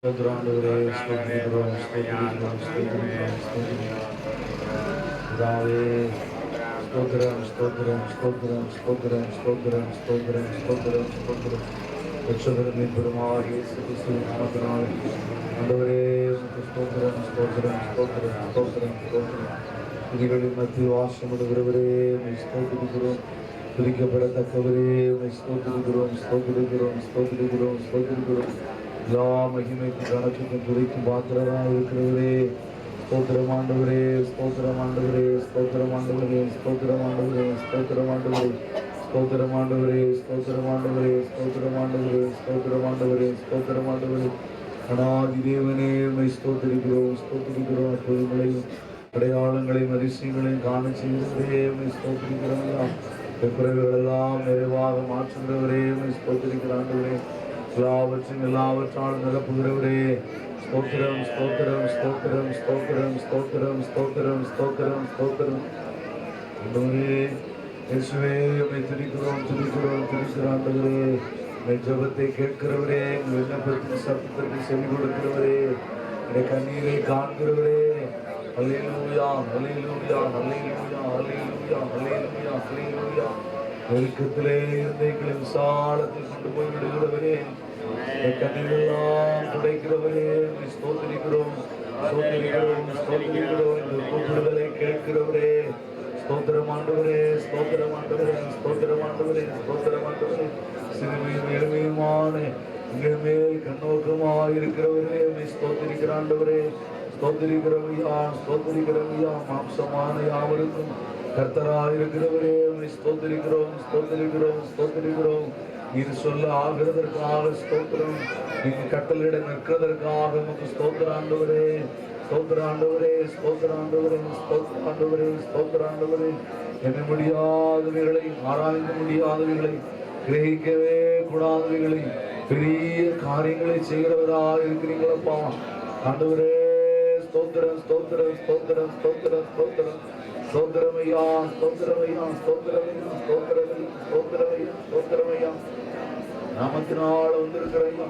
ஆண்டவரே ஸ்தோத்திரிக்கிறோம், ஸ்தோத்திரிக்கிறோம், ஸ்தோத்திரிக்கிறோம், ஸ்தோத்திரிக்கிறோம். பிதாவே ஸ்தோத்திரம், ஸ்தோத்திரம், ஸ்தோத்திரம், ஸ்தோத்திரம், ஸ்தோத்திரம், ஸ்தோத்திரம், ஸ்தோத்திரம், ஸ்தோத்திரம். ரட்சகரின் பெருமாள் இயேசு கிறிஸ்துவின் நாமத்தினாலே ஆண்டவரே உமக்கு ஸ்தோத்திரம், ஸ்தோத்திரம், ஸ்தோத்திரம், ஸ்தோத்திரம், ஸ்தோத்திரம். துதிகளின் மத்தியில் வாசமிடுகிறவரே உம்மை ஸ்தோத்திரிக்கிறோம். துதிக்கப்படத்தக்கவரே உம்மை ஸ்தோத்திரிக்கிறோம், ஸ்தோத்திரிக்கிறோம், ஸ்தோத்திரிக்கிறோம், ஸ்தோத்திரிக்கிறோம். எல்லா மகிமைக்கும் கணக்குக்கும் துதிக்கும் பாத்திரராக இருக்கிறவரே ஸ்தோத்திரம் ஆண்டவரே, ஸ்தோத்திரம் ஆண்டவரே, ஸ்தோத்திரம் ஆண்டவரே, ஸ்தோத்திரம் ஆண்டவரே, ஸ்தோத்திரம் ஆண்டவரே, ஸ்தோத்திரம் ஆண்டவரே, ஸ்தோத்திரம் ஆண்டவரே, ஸ்தோத்திரம் ஆண்டவரே, ஸ்தோத்திரம் ஆண்டவரே, ஸ்தோத்திரம் ஆண்டவரே. அநாதி தேவனே உம்மை ஸ்தோத்திரிக்கிறோம், ஸ்தோத்திரிக்கிறோம். பொதுமலையும் அடையாளங்களையும் அதிசயங்களையும் காண செய்கிறவரே உம்மை ஸ்தோத்திரிக்கிறோம். குறைவுகள் எல்லாம் நிறைவாக மாற்றுகிறவரே உம்மை ஸ்தோத்திரிக்கிறாண்டவரே. எல்லாவற்றாலும் நிரப்புகிறவரே ஸ்தோத்திரம், ஸ்தோத்திரம், ஸ்தோத்திரம், ஸ்தோத்திரம், ஸ்தோத்திரம், ஸ்தோத்திரம், ஸ்தோத்திரம், ஸ்தோத்திரம். ஆண்டவரே இயேசுவே உம்மை துதிக்கிறோம், துதிக்கிறோம், துதிக்கிறோம். ஆண்டவரே உம்மை ஜெபத்தை கேட்கிறவரே, எங்கள் விண்ணப்பத்தின் சத்தத்திற்கு செவி கொடுக்கிறவரே, எங்கள் கண்ணீரை காண்கிறவரே. அல்லேலூயா, அல்லேலூயா, அல்லேலூயா, அல்லேலூயா, அல்லேலூயா, அல்லேலூயா. நெருக்கத்திலே இருந்த எங்களை விசாலத்தில் கொண்டு போய் விடுகிறவரே, கண்ணீரெல்லாம் துடைக்கிறவரே ஸ்தோத்திரிக்கிறோம், ஸ்தோத்திரிக்கிறோம், ஸ்தோத்திரிக்கிறோம். இந்த கூப்பிடுதலை கேட்கிறவரே ஸ்தோத்திரம் ஆண்டவரே, ஸ்தோத்திரம் ஆண்டவரே, ஸ்தோத்திரம் ஆண்டவரே, ஸ்தோத்திரம் ஆண்டவரே. சிறுமையும் எளிமையுமான எங்கள் மேல் கண்ணோக்கமாக இருக்கிறவரே ஸ்தோத்திரிக்கிற ஆண்டவரே, ஸ்தோத்திரிக்கிறவையா, ஸ்தோத்திரிக்கிறவையா. மாம்சமான யாவருக்கும் கர்த்தராக இருக்கிறவரே ஸ்தோத்திரிக்கிறோம், ஸ்தோத்திரிக்கிறோம், ஸ்தோத்திரிக்கிறோம். நீர் சொல்ல ஆகிறதற்காக ஸ்தோத்திரம், நீங்க கட்டளையிட நிற்கிறதற்காக உமக்கு ஸ்தோத்திர ஆண்டவரே, ஸ்தோத்திர ஆண்டவரே, ஸ்தோத்திர ஆண்டவரே, ஸ்தோத்திர ஆண்டவரே, ஸ்தோத்திர ஆண்டவரே. என்ன முடியாதவைகளை, ஆராய்ந்து முடியாதவைகளை, கிரகிக்கவே கூடாதவைகளை, பெரிய காரியங்களை செய்கிறவராக இருக்கிறீங்களப்பா ஆண்டவரே. ஸ்தோத்திரம், ஸ்தோத்திரம், ஸ்தோத்திரம், ஸ்தோத்திரம், ஸ்தோத்திரம். ஸ்தோத்திரமையா, ஸ்தோத்திரமையா, ஸ்தோத்திரமையா, ஸ்தோத்திரமையா, ஸ்தோத்திரமையா, ஸ்தோத்திரமையா. நாமத்தினால வந்திருக்கிறையா,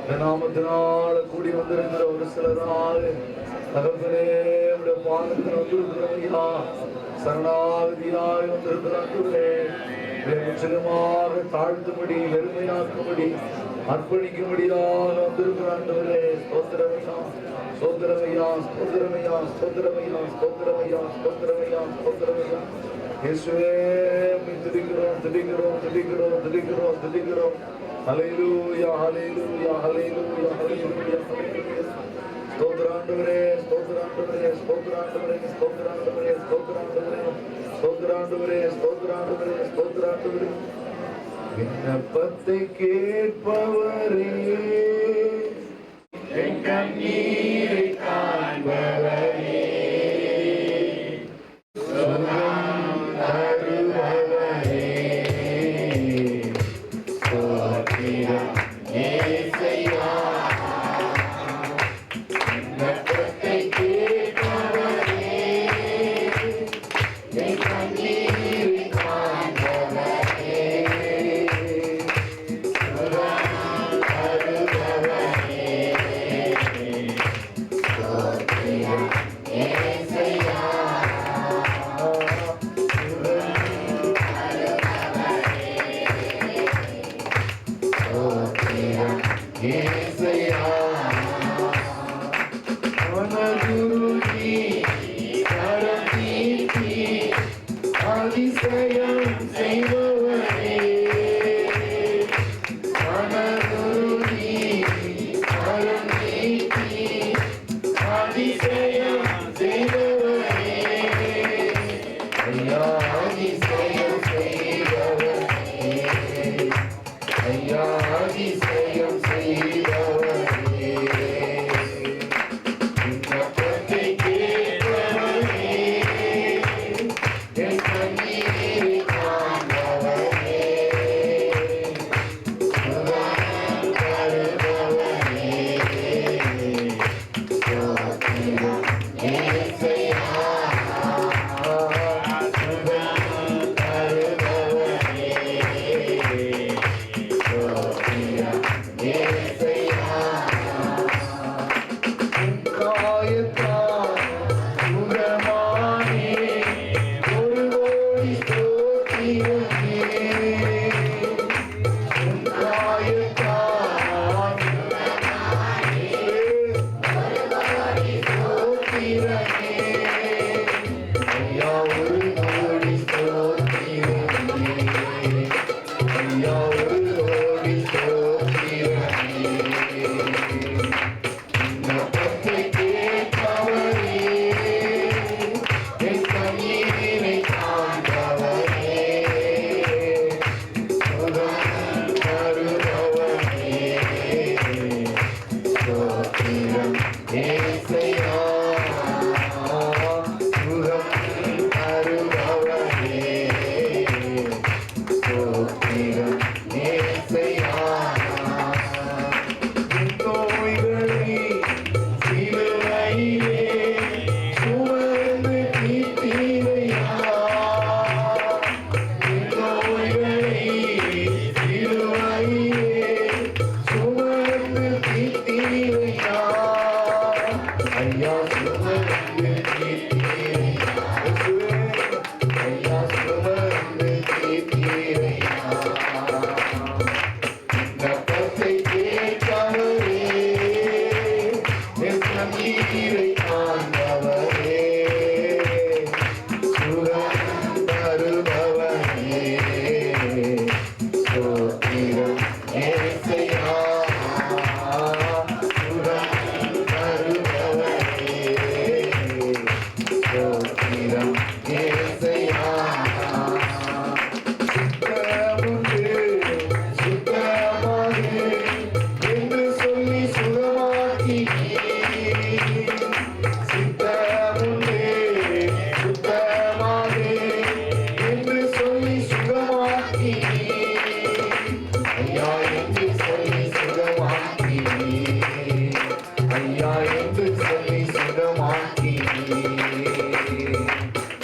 இந்த நாமத்தினால கூடி வந்திருக்கிற ஒரு சிலராக தகப்பனே உடைய பாதத்தில் வந்திருக்கிறவையா, சரணாகதியாக வந்திருக்கிறார்களே, முற்றிலுமாக தாழ்த்தும்படி, வெறுமையாக்கும்படி, அர்ப்பணிக்கும்படியாக வந்திருக்கிறார்களே. ஸ்தோத்திரமையா, ஸ்தோத்திரமையா, ஸ்தோத்திரமையா, ஸ்தோத்திரமையா, ஸ்தோத்திரமையா, ஸ்தோத்திரமையா, ஸ்தோத்திரமையா. இயேசுவே உம்மை துதிக்கிறோம், துதிக்கிறோம், துதிக்கிறோம், துதிக்கிறோம், துதிக்கிறோம். ஹல்லேலூயா, ஹல்லேலூயா, ஹல்லேலூயா, ஹல்லேலூயா, ஹல்லேலூயா. ஸ்தோத்திராண்டவரே, ஸ்தோத்திராண்டவரே, ஸ்தோத்திராண்டவரே, ஸ்தோத்திராண்டவரே, ஸ்தோத்திராண்டவரே, ஸ்தோத்திராண்டவரே, ஸ்தோத்திராண்டவரே, ஸ்தோத்திராண்டவரே. விண்ணப்பத்தை கேட்பவரே, என் கண்ணீரை காண்பவரே, சுகம் தருபவரே, ஸ்தோத்திரம் இயேசையா. விண்ணப்பத்தை கேட்பவரே, என் கண்ணீரை காண்பவரே, சுகம் தருபவரே, ஸ்தோத்திரம் இயேசையா. அதிசயம் செய்பவரே, மனதுருகி கரம் நீட்டி அதிசயம் செய்பவரே, ஐயா அதிசயம் செய்பவரே, ஐயா அதிசயம் செய்பவரே. விண்ணப்பத்தை கேட்பவரே, என் கண்ணீரை காண்பவரே, சுகம் தருபவரே, ஸ்தோத்திரம் ஸ்தோத்திரமே ஐயா ஒரு கோடி ஸ்தோத்திரமே ஐயா ஒரு கோடி ஸ்தோத்திரமே விண்ணப்பத்தை கேட்பவரே என் கண்ணீரை காண்பவரே சுகம் தருபவரே ஸ்தோத்திரம் ஏசையா சுகம் தருபவரே ஸ்தோத்திரம் ஏசையா நோய்களை சிலுவையிலே சுமந்து தீர்த்தீரையா நோய்களை சிலுவையிலே சுமந்து தீர்த்தீரையா ஐயா சுமந்து தீர்த்தீரையா ஐயா சுமந்து தீர்த்தீரையா விண்ணப்பத்தை கேட்பவரே என் கண்ணீரை காண்பவரே சுகம் தருபவரே ஸ்தோத்திரம் ஏசையா சுகம் தருபவரே ஸ்தோத்திரம் ஏசையா சுத்தமுண்டு சுத்தமாக என்று சொல்லி சுகமாக்கி சித்தமுண்டு சுத்தமாக என்று சொல்லி சுகமாக்கி ஐயா என்று சொல்லி சுகமாக்கி ஐயா என்று சொல்லி சுகமாக்கி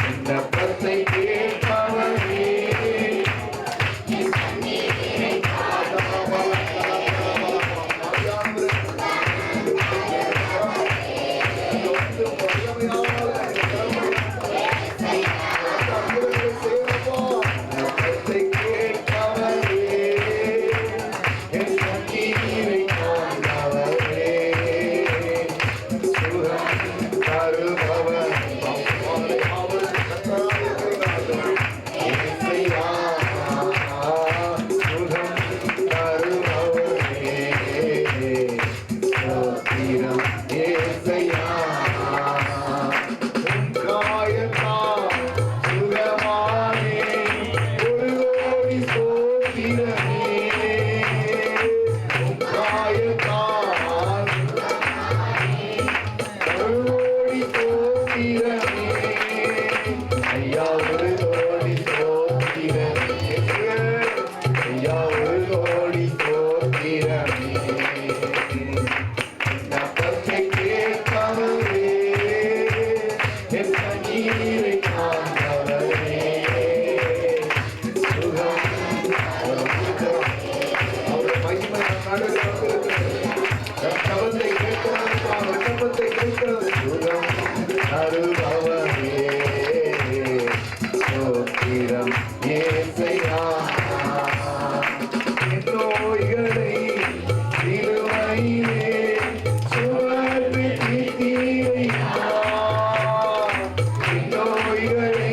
விண்ணப்பத்தை கேட்பவரே விண்ணப்பத்தை கேட்பவரே என் கண்ணீரை காண்பவரே சுகம் தருபவரே ஏசையா சுகம் தருபவரே ஸ்தோத்திரம் ஏசையா உன் காயத்தால் சுகமானே ஒரு கோடி ஸ்தோத்திரமே உன் காயத்தால் ஒரு கோடி ஸ்தோத்திரமே ஐயா ஒரு கோடி ஸ்தோத்திரமே ஐயா ஒரு கோடி ஸ்தோத்திரமே விண்ணப்பத்தை கேட்பவரே என் கண்ணீரை காண்பவரே சுகம் அவர் மகிமை நடுவில் வந்திருக்கிறது விண்ணப்பத்தை கேட்கிறதுக்காக விண்ணப்பத்தை கேட்கிறது சுகம் தருபவரே ஸ்தோத்திரம் ஏசையா என் நோய்களை சிலுவையிலே சுமந்து தீர்த்தீரையா என் நோய்களை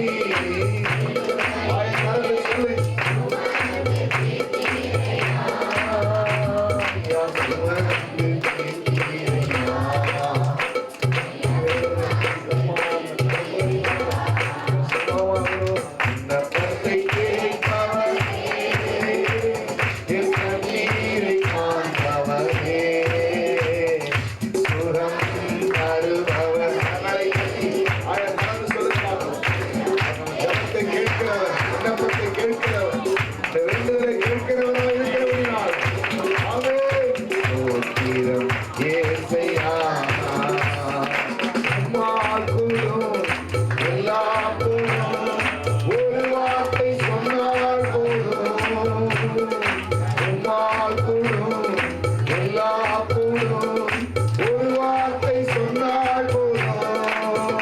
வாய்மறந்து சொல்லு ஐயா சுமந்து தீர்த்தீரையா விண்ணப்பத்தை கேட்பவரே என் கண்ணீரை காண்பவரே சுகம் தருபவர் ஜபத்தை கேட்கிறவர் விண்ணப்பத்தை கேட்கிறவர் வேண்டுதலை கேட்கிறவராக இருக்கிறவர்களால் ஸ்தோத்திரம் ஏசையா அம்மாக்குள்ளும் எல்லா போதும் ஒரு வார்த்தை சொன்னால் போதும் உம்மாக்குள்ளும் எல்லா போதும் ஒரு வார்த்தை சொன்னால் போதும்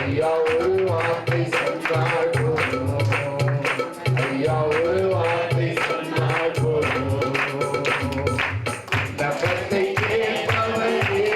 ஐயா ஒரு வார்த்தை சொன்னால் போதும் ஐயா ஒரு வார்த்தை சொன்னால் போதும் விண்ணப்பத்தை கேட்பவரே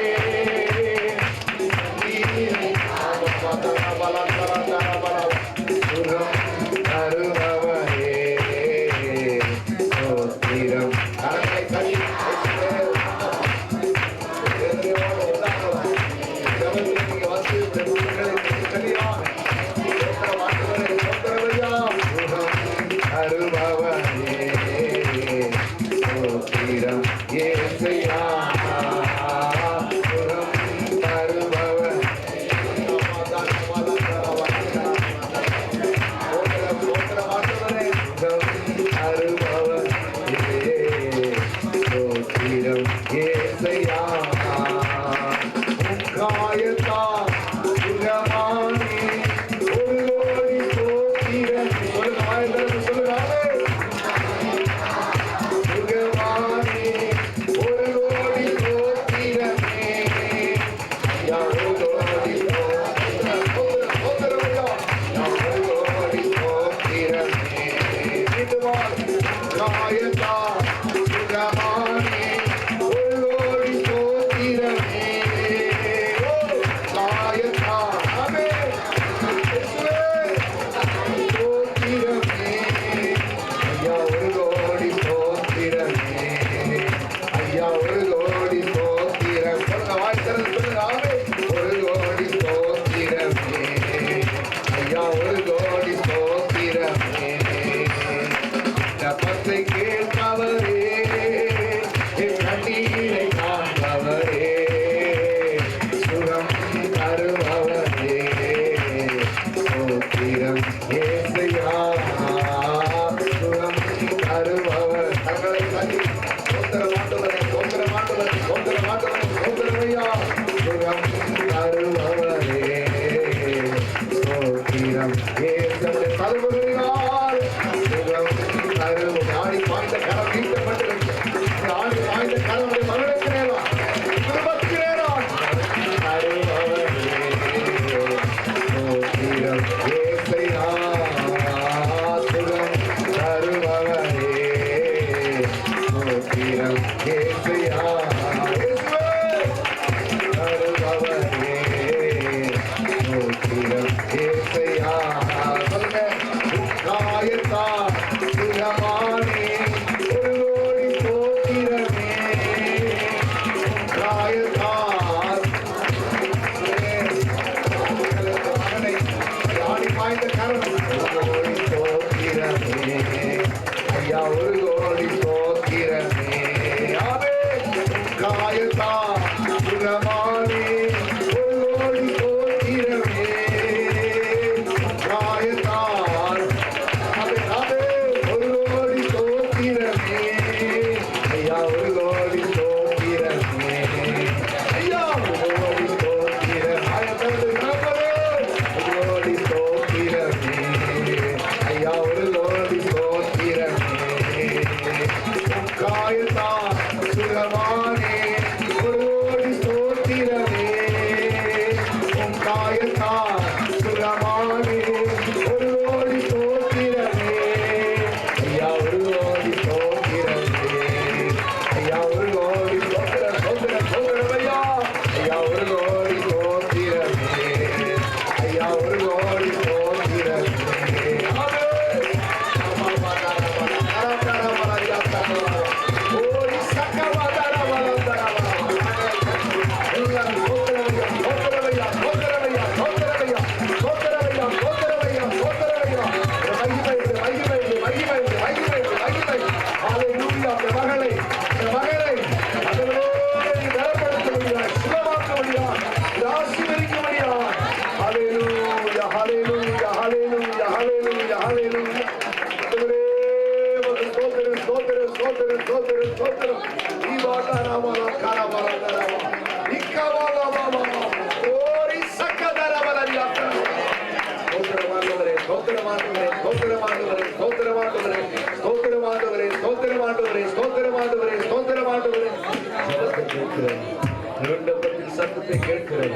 சத்தத்தை கேட்கிறேன்,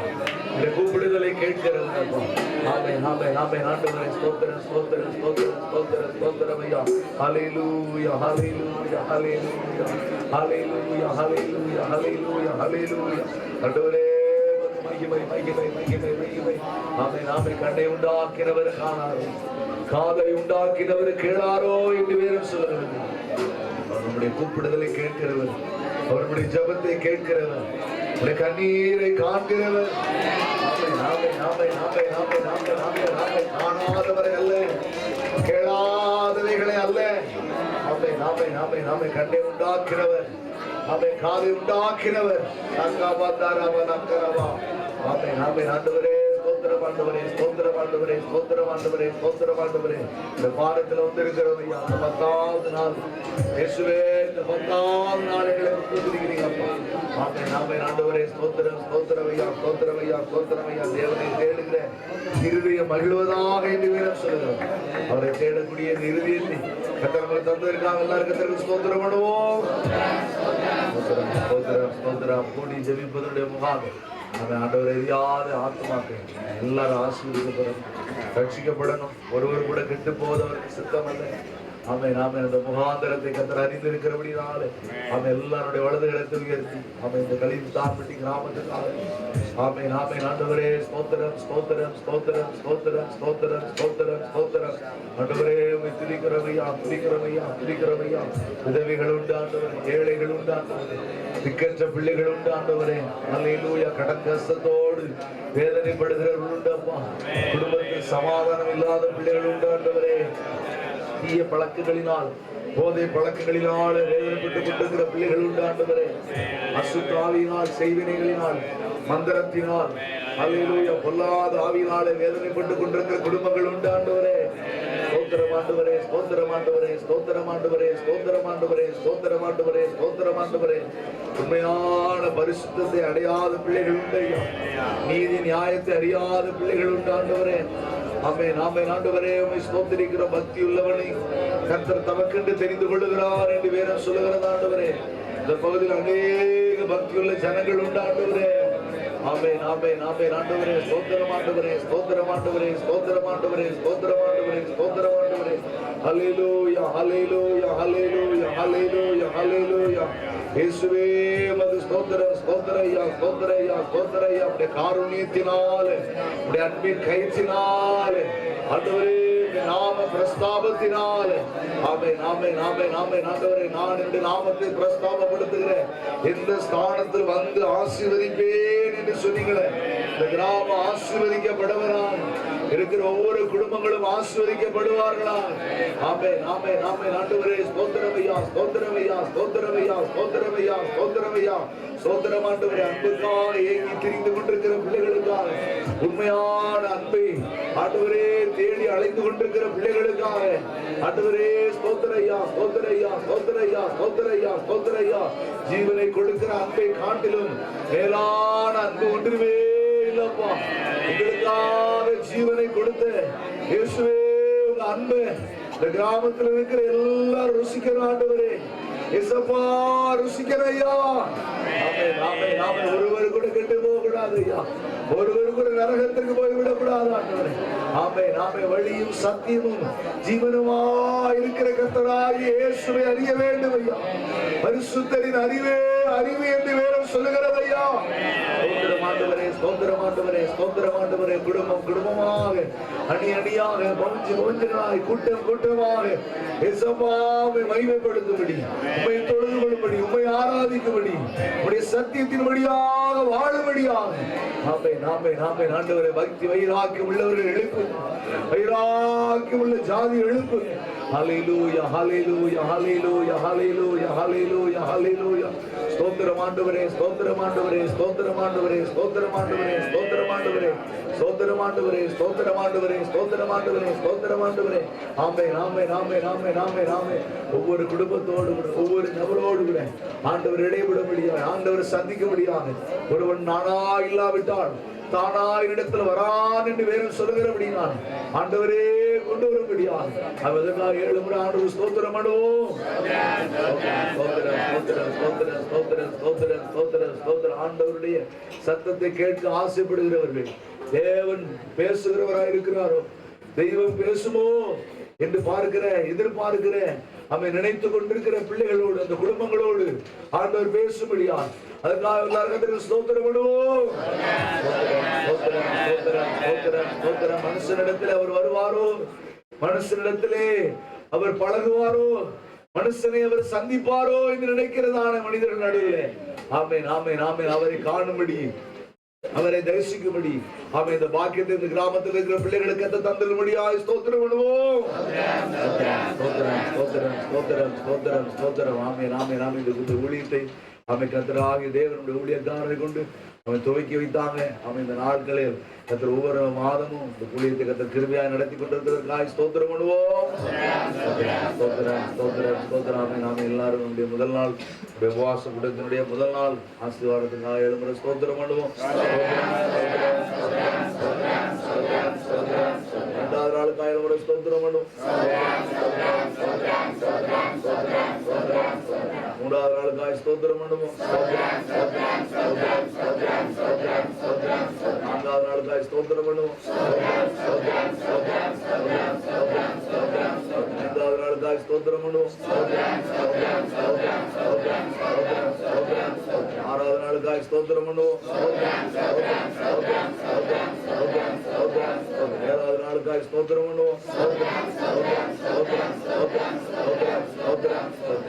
கூப்பிடுதலை கேட்கிறேன். ஆமென் ஆமென் ஆமென். ஆண்டவரே ஸ்தோத்திரம் ஸ்தோத்திரம் ஸ்தோத்திரம் ஸ்தோத்திரம் ஸ்தோத்திரம் ஐயா. ஹல்லேலூயா ஹல்லேலூயா ஹல்லேலூயா ஹல்லேலூயா ஹல்லேலூயா ஹல்லேலூயா ஹல்லேலூயா. ஆண்டவரே மகிமை மகிமை மகிமை மகிமை. ஆமென் ஆமென். கண்ணை உண்டாக்கினவர் காணாரோ, காதை உண்டாக்கினவர் கேளாரோ என்று வேறும் சொல்லுகிறது. நம்முடைய கூப்பிடுதலை கேட்கிறவர், அவருடைய ஜபத்தை கேட்கிறவர், உடைய கண்ணீரை காண்கிறவர். காணாதவரை அல்ல, கேளாதவைகளை அல்ல, கண்ணை உண்டாக்கிறவர், காதை உண்டாக்கிறவர். ஆண்டவரே ஸ்தோத்திரம் ஆண்டவரே ஸ்தோத்திரம் ஆண்டவரே ஸ்தோத்திரம் ஆண்டவரே ஸ்தோத்திரம் ஆண்டவரே. இந்த பாடத்தில் வந்திருக்கிறோம் ஐயா, 10வது நாள். இயேசுவே இந்த 10ஆம் நாள் எங்களை கொடுத்திருக்கிறீங்கப்பா. ஆமென் ஆமென். ஆண்டவரே ஸ்தோத்திரம் ஸ்தோத்திரம் ஐயா, ஸ்தோத்திரம் ஐயா, ஸ்தோத்திரம் ஐயா. தேவனை தேடுகிற இருதயம் மகிழ்வதாக என்று வீரர் சொல்லுகிறோம். அவரை தேடக்கூடிய இருதயத்தை கர்த்தர் நமக்கு தந்திருக்காங்க. எல்லாரும் கர்த்தருக்கு ஸ்தோத்திரம் பண்ணுவோம். ஸ்தோத்திரம் ஸ்தோத்திரம் ஸ்தோத்திரம். கூடி ஜெபிப்பதனுடைய முகாம் நம்ம ஆண்டவர் எரியாத ஆத்மாக்கள் எல்லாரும் ஆசீர்வதிக்கப்படணும், ரட்சிக்கப்படணும். ஒருவர் கூட கெட்டு போவது அவருக்கு சித்தம் அல்ல. ஆமென் ஆமென். அந்த முகாந்தரத்தை கர்த்தர் அறிந்திருக்கிறபடினால ஆமென் எல்லாருடைய வலதுகளை உயர்த்தி ஆமென் இந்த கலின் தான்பட்டி கிராமத்துக்காக ஆமென் ஆமென். ஆண்டவரே ஸ்தோத்திரம் ஸ்தோத்திரம் ஸ்தோத்திரம் ஸ்தோத்திரம் ஸ்தோத்திரம் ஸ்தோத்திரம் ஸ்தோத்திரம். ஆண்டவரே உம்மை துதிக்கிறோமையா துதிக்கிறோமையா துதிக்கிறோமையா. விதவைகள் உண்டு ஆண்டவரே, ஏழைகள் உண்டு ஆண்டவரே, திக்கற்ற பிள்ளைகள் உண்டு ஆண்டவரே. அல்லேலூயா. கடன் கஷ்டத்தோடு வேதனைப்படுகிறவர்கள் உண்டு அப்பா. குடும்பத்தில் சமாதானம் இல்லாத பிள்ளைகள் உண்டு ஆண்டவரே. தீய பழக்கங்களினால் போதை பழக்கங்களினால் வேதனைப்பட்டுக் கொண்டிருக்கிற பிள்ளைகள் உண்டு ஆண்டவரே. அசுத்த ஆவியினால், செய்வினைகளினால், மந்திரத்தினால் அல்லேலூயா பொல்லாத ஆவியினாலே வேதனைப்பட்டுக் கொண்டிருக்கிற குடும்பங்கள் உண்டு ஆண்டவரே. ஸ்தோத்திரம் ஆண்டவரே, ஸ்தோத்திரம் ஆண்டவரே, ஸ்தோத்திரம் ஆண்டவரே, ஸ்தோத்திரம் ஆண்டவரே, ஸ்தோத்திரம் ஆண்டவரே, ஸ்தோத்திரம் ஆண்டவரே. உண்மையான பரிசுத்தத்தை அடையாத பிள்ளைகள் உண்டு ஐயா. நீதி நியாயத்தை அறியாத பிள்ளைகள் உண்டு ஆண்டவரே. ஆமென் ஆமென். ஆண்டவரே உம்மை ஸ்தோத்திரிக்கிற பக்தி உள்ளவனை கர்த்தர் தமக்கென்று தெரிந்து கொள்ளுகிறார் என்று வேதம் சொல்லுகிறது ஆண்டவரே. இந்த பகுதியில் அநேக பக்தியுள்ள ஜனங்கள் உண்டு ஆண்டவரே. ஆமென் ஆமென் ஆமென். ஆண்டவரே ஸ்தோத்திரம் ஆண்டவரே, ஸ்தோத்திரம் ஆண்டவரே, ஸ்தோத்திரம் ஆண்டவரே, ஸ்தோத்திரம் ஆண்டவரே, ஸ்தோத்திரம் ஆண்டவரே. ஹல்லேலூயா ஹல்லேலூயா ஹல்லேலூயா ஹல்லேலூயா ஹல்லேலூயா. இயேசுவே உமது ஸ்தோத்திரம் ஸ்தோத்திரம் ஐயா, ஸ்தோத்திரம் ஐயா, ஸ்தோத்திரம் ஐயா. உம்முடைய காருண்யத்தினாலே, உம்முடைய அன்பின் கைச்சினாலே ஆண்டவரே, நாம பிரஸ்தாபத்தினாலே ஆமென் ஆமென் ஆமென் ஆமென். ஆண்டவரே நான் இந்த நாமத்தை பிரஸ்தாபப்படுத்துகிறேன். எந்த ஸ்தானத்தில் வந்து ஆசீர்வதிப்பேன் என்று சொன்னீங்களே, இந்த கிராமம் ஆசீர்வதிக்கப்படுவதால் இருக்கிற ஒவ்வொரு குடும்பங்களும் ஆசீர்வதிக்கப்படுவார்களால். ஆமென் ஆமென் ஆமென். ஆண்டவரே ஸ்தோத்திரம் ஐயா, ஸ்தோத்திரம் ஐயா, ஸ்தோத்திரம் ஐயா, ஸ்தோத்திரம் ஐயா, ஸ்தோத்திரம் ஐயா, ஸ்தோத்திரம் ஆண்டவரே. அன்புக்காக ஏங்கி திரிந்து கொண்டிருக்கிற பிள்ளைகளுக்காக, உண்மையான அன்பை ஆண்டவரே தேடி அழைத்து கொண்டிருக்கிற பிள்ளைகளுக்காக ஆண்டவரே ஸ்தோத்திரம் ஐயா, ஸ்தோத்திரம் ஐயா, ஸ்தோத்திரம் ஐயா, ஸ்தோத்திரம் ஐயா, ஸ்தோத்திரம் ஐயா. ஜீவனை கொடுக்கிற அன்பை காட்டிலும் மேலான அன்பு ஒன்றுமே இல்லப்பா. உங்களுக்காக ஜீவனை கொடுத்த இயேசுவே உங்க அன்பு இந்த கிராமத்தில் இருக்கிற எல்லாரும் ருசிக்கிற ஆண்டவரே. இயேசப்பா ருசிக்கிற ஐயா. ஆமென் ஆமென் ஆமென். ஒருவர் கூட கெட்டு போக கூடாது ஐயா. ஒருவர் கூட நரகத்திற்கு போய் விடக்கூடாது ஆண்டவரே. ஆமென் ஆமென். வழியும் சத்தியமும் ஜீவனுமா இருக்கிற கர்த்தராகிய இயேசுவை அறிய வேண்டும் ஐயா. பரிசுத்தரின் அறிவே அறிவு என்று வேதம் சொல்லுகிறது ஐயா. ஸ்தோத்திரம் ஆண்டவரே, ஸ்தோத்திரம் ஆண்டவரே, ஸ்தோத்திரம் ஆண்டவரே. குடும்பம் குடும்பமாக, அணி அணியாக, பவுஞ்சு பவுஞ்சனாய், கூட்டம் கூட்டமாக இயேசுவை மகிமைப்படுத்தும்படி, உம்மை தொழுது கொள்ளும்படி, உம்மை ஆராதிக்கும்படி, உம்முடைய சத்தியத்தின்படியாக வாழும்படியாக ஆமென் ஆமென் ஆமென். ஆண்டவரே பக்தி வைராக்கியம் உள்ளவர்கள் எழுப்பு, வைராக்கியம் உள்ள ஜாதி எழுப்பு. ஹல்லேலூயா ஹல்லேலூயா ஹல்லேலூயா ஹல்லேலூயா ஹல்லேலூயா ஹல்லேலூயா. ஸ்தோத்திரம் ஆண்டவரே, ஸ்தோத்திரம் ஆண்டவரே, ஸ்தோத்திரம் ஆண்டவரே, ஸ்தோத்திரம் ஆண்டவரே, ஸ்தோத்திரம் ஆண்டவரே, ஸ்தோத்திரம் ஆண்டவரே, ஸ்தோத்திரம் ஆண்டவரே, ஸ்தோத்திரம் ஆண்டவரே, ஸ்தோத்திரம் ஆண்டவரே. ஆமென் ஆமென் ஆமென் ஆமென் ஆமென் ஆமென். ஒவ்வொரு குடும்பத்தோடு கூட, ஒவ்வொரு நபரோடு கூட ஆண்டவர் இடைவிட முடியாது, ஆண்டவர் சந்திக்க முடியாது. ஒருவன் நானா இல்லாவிட்டால் தானா இடத்துல வரான் என்று வேறு சொல்லுகிறபடினான் ஆண்டவரே கொண்டு வர முடியாது. அதற்காக 7 முறை ஆண்டவர் ஸ்தோத்திரம் பண்ணுவோம். ஆண்டவருடைய சத்தத்தை கேட்க ஆசைப்படுகிறவர்கள், தேவன் பேசுகிறவராய் இருக்கிறாரோ, தெய்வம் பேசுமோ என்று எதிர்பார்க்கிற அவன் நினைத்துக் கொண்டிருக்கிற பிள்ளைகளோடு, அந்த குடும்பங்களோடு ஆண்டவர் பேசும்படியா அதுக்காக எல்லாருக்கும் ஸ்தோத்திரம் பண்ணுவோம். மனுஷனிடத்தில் அவர் வருவாரோ, மனுஷனிடத்திலே அவர் பழகுவாரோ, மனுஷனை அவர் சந்திப்பாரோ என்று நினைக்கிறதான மனிதர்கள் நடுவில் ஆமென் ஆமென் ஆமென். அவரை காணும்படி, அவரை தரிசிக்கும்படி அவன் இந்த பாக்கியத்தை இந்த கிராமத்தில் இருக்கிற பிள்ளைகளுக்கு எந்த தந்தலும்படியாய் ஸ்தோத்திரம் பண்ணுவோம். ஆமென் ஆமென் ஆமென். இந்த ஊழியத்தை ஆமென் கர்த்தராகிய தேவனுடைய ஊழியக்காரரை கொண்டு அவன் துவக்கி வைத்தாங்க. அவன் இந்த நாட்களில் கர்த்தர் ஒவ்வொரு மாதமும் இந்த ஊழியத்தை கர்த்தர் கிருபையாய் நடத்தி கொண்டிருக்கிறதற்காக ஸ்தோத்திரம் பண்ணுவோம். ஸ்தோத்திரம் ஸ்தோத்திரம் ஸ்தோத்திரம். நாம எல்லாரும் நம்முடைய முதல் நாள் உபவாச கூட்டத்தினுடைய முதல் நாள் ஆசீர்வாதத்துக்காக எழுமுறை ஸ்தோத்திரம் பண்ணுவோம். இரண்டாவது நாளுக்காக எழுமுறை ஸ்தோத்திரம் பண்ணுவோம். மூன்றாவது நாளுக்காக ஸ்தோத்திரம் பண்ணுவோம். நான்காவது நாளுக்காக ஸ்தோத்திரம் பண்ணுவோம். ஐந்தாவது நாளுக்காக ஸ்தோத்திரம் பண்ணுவோம். ஆறாவது நாளுக்காக ஸ்தோத்திரம் பண்ணுவோம். ஏழாவது நாளுக்காக ஸ்தோத்திரம் பண்ணுவோம்.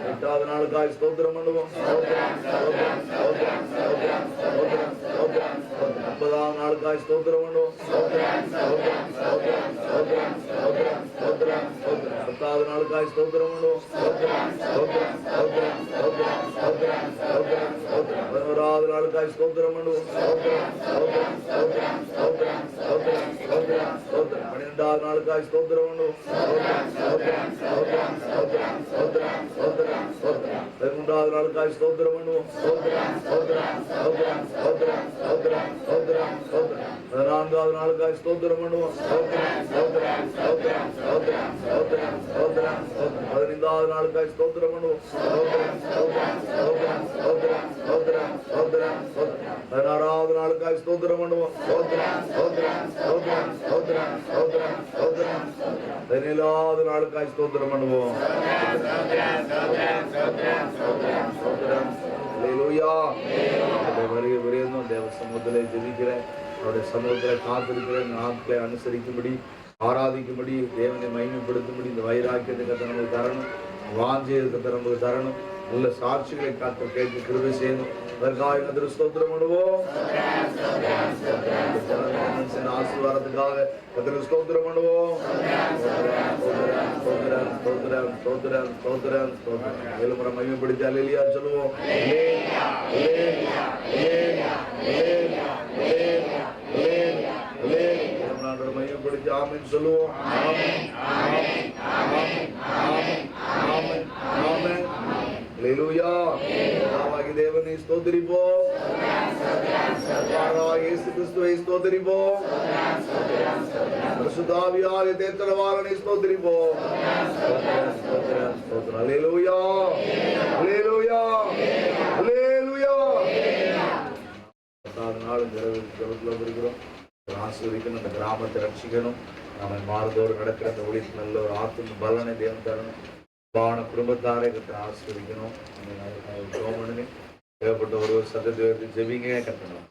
எட்டாவது நாளுக்காக ஸ்தோத்திரம் பண்ணுவோம். ஒன்பதாம் நாளுக்காக ஸ்தோத்திரம் பண்ணுவோம். பத்தாவது நாளுக்காக ஸ்தோத்திரம் பண்ணுவோம். பதினோராவது நாளுக்காக ஸ்தோத்திரம் பண்ணுவோம். பன்னிரெண்டாவது நாளுக்காக ஸ்தோத்திரம் பண்ணுவோம். பதிமூன்றாவது நாளுக்காக ஸ்தோத்திரம் பண்ணுவோம். பதினான்காவது நாளுக்காக ஸ்தோத்திரம் பண்ணுவோம். பதினைந்தாவது நாளுக்காக ஸ்தோத்திரம் பண்ணுவோம். பதினாறாவது நாளுக்காக ஸ்தோத்திரம் பண்ணுவோம். பதினேழாவது நாளுக்காக ஸ்தோத்திரம் பண்ணுவோம். தேவ சமூகத்திலே ஜெபிக்கிறேன். அவருடைய சமூகத்திலே காத்திருக்கிறேன். நாட்களை அனுசரிக்கும்படி, ஆராதிக்கும்படி, தேவனை மகிமைப்படுத்தும்படி இந்த வைராக்கியத்தை கர்த்தர் நமக்கு தரணும். வாஞ்சையை கர்த்தர் நமக்கு தரணும். நல்ல சாட்சிகளை கர்த்தர் கேட்டு கிருபை செய்யணும். அதற்காக கர்த்தர் ஸ்தோத்திரம் பண்ணுவோம். ஆசீர்வாதத்துக்காக கர்த்தர் ஸ்தோத்திரம் பண்ணுவோம். ஏழு முறை மகிமைப்படுத்தி அல்லேலூயா சொல்லுவோம். மையப்படுத்தி ஆமென் சொல்லுவோம். அல்லேலூயா. பிதாவாகிய தேவனை ஸ்தோத்திரிப்போம். இயேசு கிறிஸ்துவை ஸ்தோத்திரிப்போம். பரிசுத்த ஆவியாகிய தேற்றரவாளனை ஸ்தோத்திரிப்போம். அல்லேலூயா. அல்லேலூயா. அல்லேலூயா. நாளும் ஜெபத்தில் இருக்கிறோம். ஆசீர்வதிக்கணும். அந்த கிராமத்தை ரட்சிக்கணும். நாம மாறுதோறும் நடக்கிற அந்த ஊழியத்தில் நல்ல ஒரு ஆத்தும பலனை தேவன் தரணும். பான குடும்பத்தாரை கர்த்தர் ஆசீர்வதிக்கணும். பண்ணுங்க. தேவைப்பட்ட ஒரு சத்தத்தை ஜெபிங்க. கட்டணும்.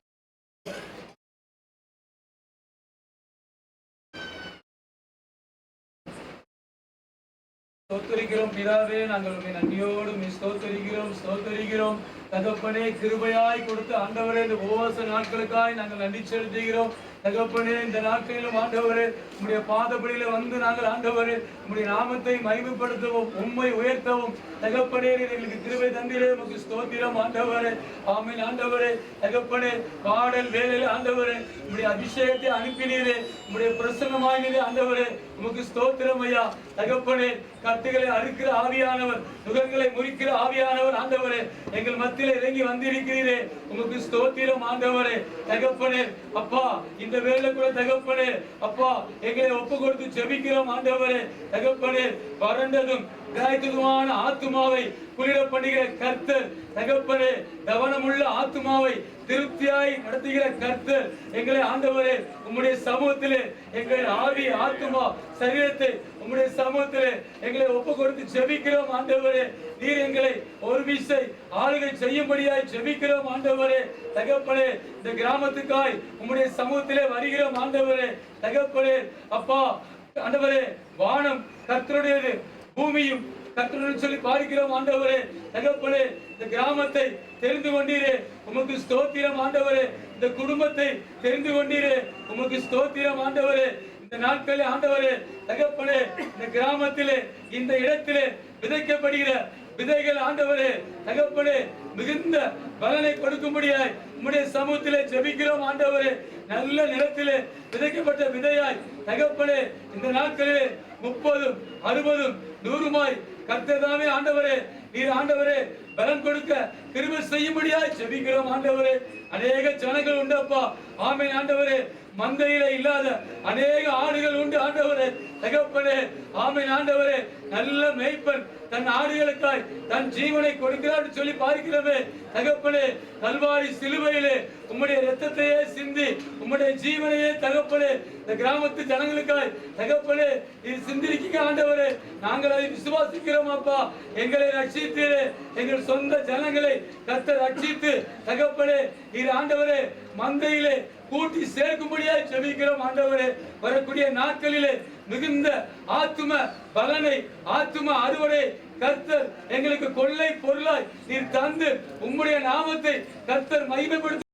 ஸ்தோத்திரிக்கிறோம் பிதாவே, நாங்கள் உண்மை நன்றியோடு ஸ்தோத்திரிக்கிறோம். தகப்பனே, கிருபையாய் கொடுத்த ஆண்டவரே, இந்த உபவாச நாட்களுக்காய் நாங்கள் நன்றி செலுத்துகிறோம். தகப்பனே, இந்த நாட்களிலும் ஆண்டவரே உம்முடைய பாதபடியில வந்து நாங்கள் ஆண்டவரே உம்முடைய நாமத்தை மகிமைப்படுத்தவும், உம்மை உயர்த்தவும் தகப்பனே எங்களுக்கு கிருபை தந்தீரே, உமக்கு ஸ்தோத்திரம் ஆண்டவரே. ஆமென் ஆண்டவரே. தகப்பனே, பாடல் வேளையில் ஆண்டவரே உம்முடைய அபிஷேகத்தை அனுப்பினீரே, உம்முடைய பிரசன்னமாயினீரே ஆண்டவரே, உமக்கு ஸ்தோத்திரம் ஐயா. தகப்பனே, கட்டுகளை அறுக்கிற ஆவியானவர், நுகங்களை முறிக்கிற ஆவியானவர் ஆண்டவரே எங்கள் மத்தியில இறங்கி வந்திருக்கிறீரே, உமக்கு ஸ்தோத்திரம் ஆண்டவரே. தகப்பனே அப்பா, இந்த வேளை கூட தகப்பனே அப்பா எங்களை ஒப்பு கொடுத்து ஜெபிக்கிறோம் ஆண்டவரே. தகப்பனே, வறண்டதும் காய்த்ததுமான ஆத்துமாவை குளிர பண்ணுகிற கர்த்தர் தகப்பனே, கவனமுள்ள ஆத்துமாவை திருப்தியாய் நடத்துகிற கர்த்தர் எங்களை ஆண்டவரே உம்முடைய சமூகத்திலே எங்கள் ஆவி ஆத்துமா சரீரத்தை உம்முடைய சமூகத்திலே எங்களை ஒப்பு கொடுத்து ஜெபிக்கிறோம் ஆண்டவரே. நீர் எங்களை ஒரு விசை ஆளுகை செய்யும்படியாய் ஜெபிக்கிறோம் ஆண்டவரே. தகப்பனே, இந்த கிராமத்துக்காய் உம்முடைய சமூகத்திலே வருகிறோம் ஆண்டவரே. தகப்பனே அப்பா ஆண்டவரே, வானம் கர்த்தருடையது, பூமியும் கர்த்தருடைய சொல்லி பார்க்கிறோம் ஆண்டவரே. தகப்பனே, இந்த கிராமத்தை தெரிந்து கொண்டீரே, உமக்கு ஸ்தோத்திரம் ஆண்டவரே. இந்த குடும்பத்தை தெரிந்து கொண்டீரே, உமக்கு ஸ்தோத்திரம் ஆண்டவரே. இந்த நாட்களில் ஆண்டவரே தகப்பனே, இந்த கிராமத்திலே இந்த இடத்திலே விதைக்கப்படுகிற விதைகள் ஆண்டவரே தகப்பனே மிகுந்த பலனை கொடுக்கும்படியாய் உம்முடைய சமூகத்திலே ஜெபிக்கிறோம் ஆண்டவரே. நல்ல நிலத்திலே விதைக்கப்பட்ட விதையாய் தகப்பனே இந்த நாட்களிலே 30, 60, 100 கர்த்தர்தாமே ஆண்டவரே, நீர் ஆண்டவரே பலன் கொடுக்க கிருபை செய்யும்படியாய் ஜெபிக்கிறோம் ஆண்டவரே. அநேக ஜனங்கள் உண்டப்பா, ஆமென் ஆண்டவரே. மந்தையில இல்லாத அநேக ஆடுகள் உண்டு ஆண்டவரே, தகப்பனே, ஆமென் ஆண்டவரே. நல்ல மேய்ப்பன் தன் ஆடுகளுக்காய் தன் ஜீவனை கொடுக்கிறார் சொல்லி பார்க்கிறவே தகப்பனே. கல்வாரி சிலுவையிலே உம்முடைய இரத்தத்தையே சிந்தி உம்முடைய ஜீவனையே தகப்பனே இந்த கிராமத்து ஜனங்களுக்காய் தகப்பனே இது சிந்திருக்கீங்க ஆண்டவரே. நாங்கள் அதை விசுவாசிக்கிறோம் அப்பா. எங்களை ரட்சித்தீரே, எங்கள் சொந்த ஜனங்களை கர்த்தர் ரட்சித்து தகப்பனே இது ஆண்டவரே மந்தையிலே கூட்டி சேர்க்கும்படியாய் ஜெபிக்கிறோம் ஆண்டவரே. வரக்கூடிய நாட்களிலே மிகுந்த ஆத்தும பலனை, ஆத்தும அறுவடை கர்த்தர் எங்களுக்கு கொள்ளை பொருளாய் நீர் தந்து உம்முடைய நாமத்தை கர்த்தர் மகிமைப்படுத்த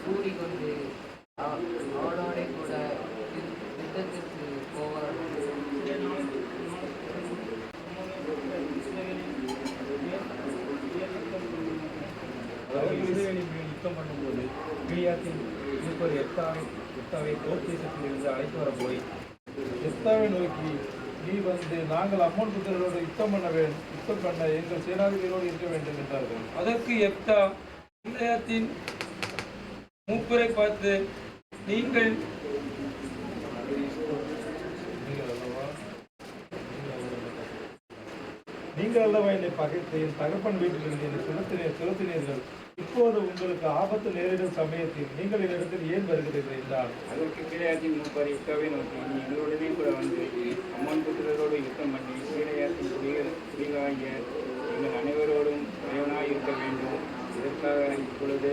கூடிக்கொண்டு அவனோட கூட யுத்தத்திற்கு போவார். யுத்தம் பண்ணும்போது கிலியாத்தின் மூப்பர் எப்தாவை போர் தேசத்தில் இருந்து அழைத்து வர போய் எப்தாவை நோக்கி, நீ வந்து நாங்கள் அம்மோன் புத்திரரோடு யுத்தம் பண்ண எங்கள் சேனாதிபதியோடு இருக்க வேண்டும் என்றார்கள். அதற்கு எப்தா கிலியாத்தின் மூப்பரை பார்த்து, நீங்கள் அல்லவா என்னை பகைத்து என் தகப்பன் வீட்டிலிருந்து என்னை துரத்தினீர்கள். இப்போது உங்களுக்கு ஆபத்து நேரிடும் சமயத்தில் நீங்கள் என்னிடத்தில் ஏன் வருகிறீர்கள் என்றார். அதற்கு கீழையாத்தின் மூப்பர் எப்தாவை நோக்கி, நீ எங்களுடனே கூட வந்து அம்மோன் புத்திரரோடு யுத்தம் பண்ணி கீழையாத்தின் குடிகளாகிய எங்கள் அனைவரோடும் தலைவனாய் இருக்க வேண்டும். இதற்காக இப்பொழுது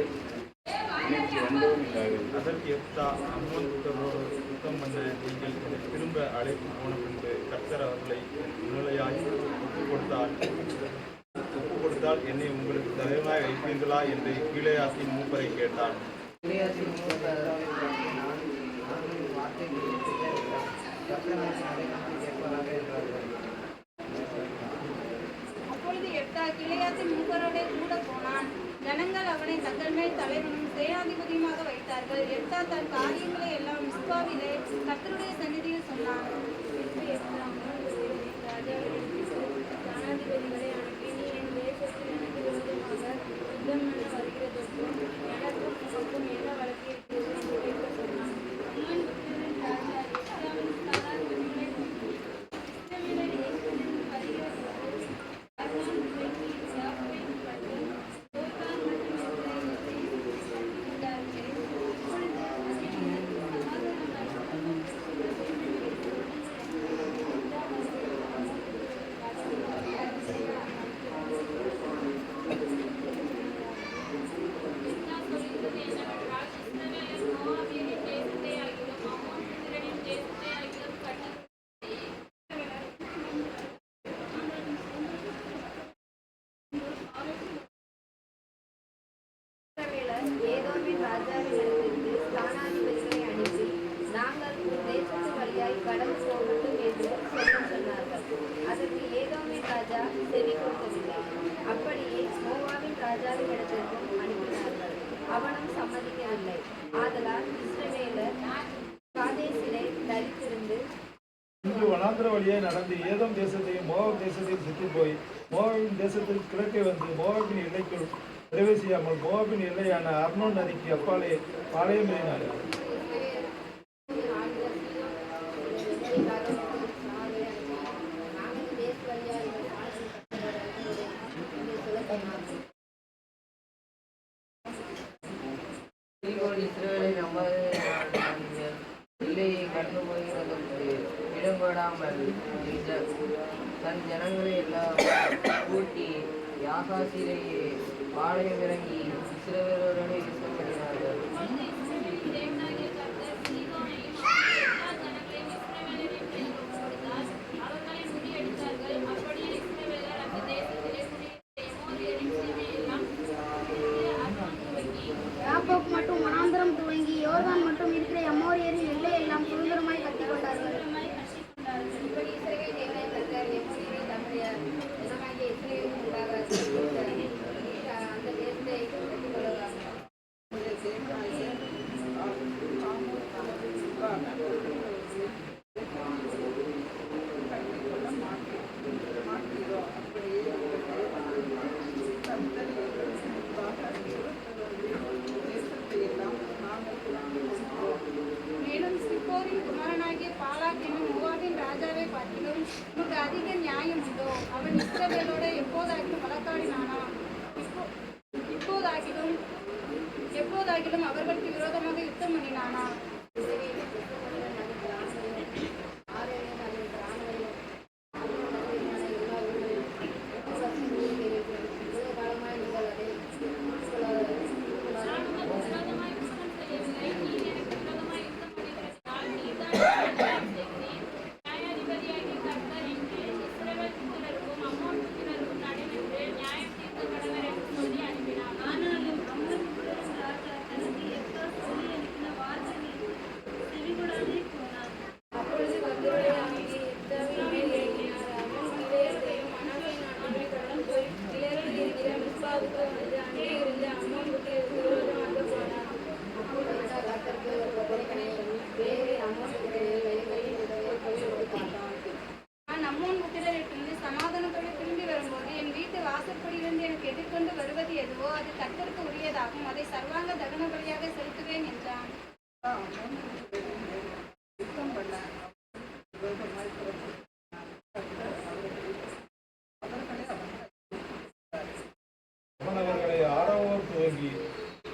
எனக்கு வந்தோம் என்றார்கள். அதற்கு எப்தா, அம்மோன் புத்திரரோடு யுத்தம் பண்ண நீங்கள் என்னை திரும்ப அழைத்து போன பின்பு கர்த்தர் அவர்களை முன்னிலையாய் ஒப்புக் கொடுத்தால் என்னை உங்களுக்கு தலைவனாய் வைப்பீர்களா என்று கீலேயாத்தின் மூப்பரை கேட்டான். அப்பொழுது எப்தா கிலியாத்தின் மூப்பரோடே கூட போனான். ஜனங்கள் அவனை தங்கள் மேல் தலைவனும் சேனாதிபதியுமாக வைத்தார்கள். எப்தா தன் காரியங்களை எல்லாம் மிஸ்பாவிலே கர்த்தருடைய சந்நிதியில் சொன்னான். ஜனாதிபதிகளை அனுப்பி, நீ என் தேசத்தில் எனக்கு விரோதமாக யுத்தம் பண்ண வருகிறதற்கும் எனக்கும் உமக்கும் என்ன வழக்கு இருக்கிறது என்று கேட்க சொன்னான். அம்மோன் புத்திரரின் ராஜா எப்தாவின் ஸ்தானாதிபதிகளை நோக்கி, இஸ்ரவேலர் தேசத்திலிருந்து வருகிறபோது அர்னோன் துவங்கி யாப்பேன் மட்டும் யோர்தான் மட்டும் இருந்தார்கள். இப்பொழுது அதில் சமாதானம் ஏதோமின் ராஜாவினிடத்திற்கு ஸ்தானாதிபதிகளை அனுப்பி, நாங்கள் உன் தேசத்து வழியாய் கடந்து போகட்டும் என்று சொன்னார்கள். அதற்கு ஏதோமின் ராஜா செவி கொடுக்கவில்லை. அப்படியே மோவாபின் ராஜாவினிடத்திற்கும் அனுப்பினார்கள். அவனும் சம்மதிக்கவில்லை. ஆதலால் இஸ்ரவேலர் காதேசிலே தரித்திருந்து இன்று வனாந்திர வழியாய் நடந்து ஏதோம் தேசத்தையும் மோவாப் தேசத்தையும் சுற்றி போய் மோவாபின் தேசத்தில் கிழக்கே வந்து மோவாபின் எல்லைக்குள் பிரவேசியாமல் மோவாபின் எல்லையான அர்னோன் நதிக்கு அப்பாலே பாளையம் ஏறினார்கள். இஸ்ரவேலை எல்லையை கடந்து போகிறதற்கு இடம்படாமல் தன் ஜனங்களை எல்லாம் கூட்டி யாகாசிலேயே பாளையம் இறங்கி இஸ்ரவேலோடு யுத்தம் பண்ணினார்கள். யாப்போக் மற்றும் வனாந்தரம் துவங்கி யோர்தான் மற்றும் இருக்கிற அமோரியரின் எல்லை எல்லாம் சுதந்திரமாய் கட்டிக் கொண்டார்கள். இப்படி இஸ்ரவேல் தேவனாகிய கர்த்தர் எமோரியரை தம்முடைய ஜனமாகிய இஸ்ரவேலுக்கு முன்பாக அந்த தேசத்தை கட்டிக் கொள்ளுவார்கள். மேலும் சிப்போரின் குமாரனாகிய பாலாக் என்னும் மோவாபின் ராஜாவை பார்க்கிலும் உனக்கு அதிக நியாயம் உண்டோ? அவன் இஸ்ரவேலோடு எப்போதாகிலும் வழக்காடினானா? எப்போதாகிலும் அவர்களுக்கு விரோதமாக யுத்தம் பண்ணினானா? அம்மோன் புத்திரரிடமிருந்து சமாதானத்தோடு திரும்பி வரும்போது என் வீட்டு வாசற்படியிலிருந்து எனக்கு எதிர்கொண்டு வருவது எதுவோ அது கர்த்தருக்கு உரியதாகும். அதை சர்வாங்க தகன பலியாக செலுத்துவேன் என்றான். அவர்களை ஆரோவர் துவங்கி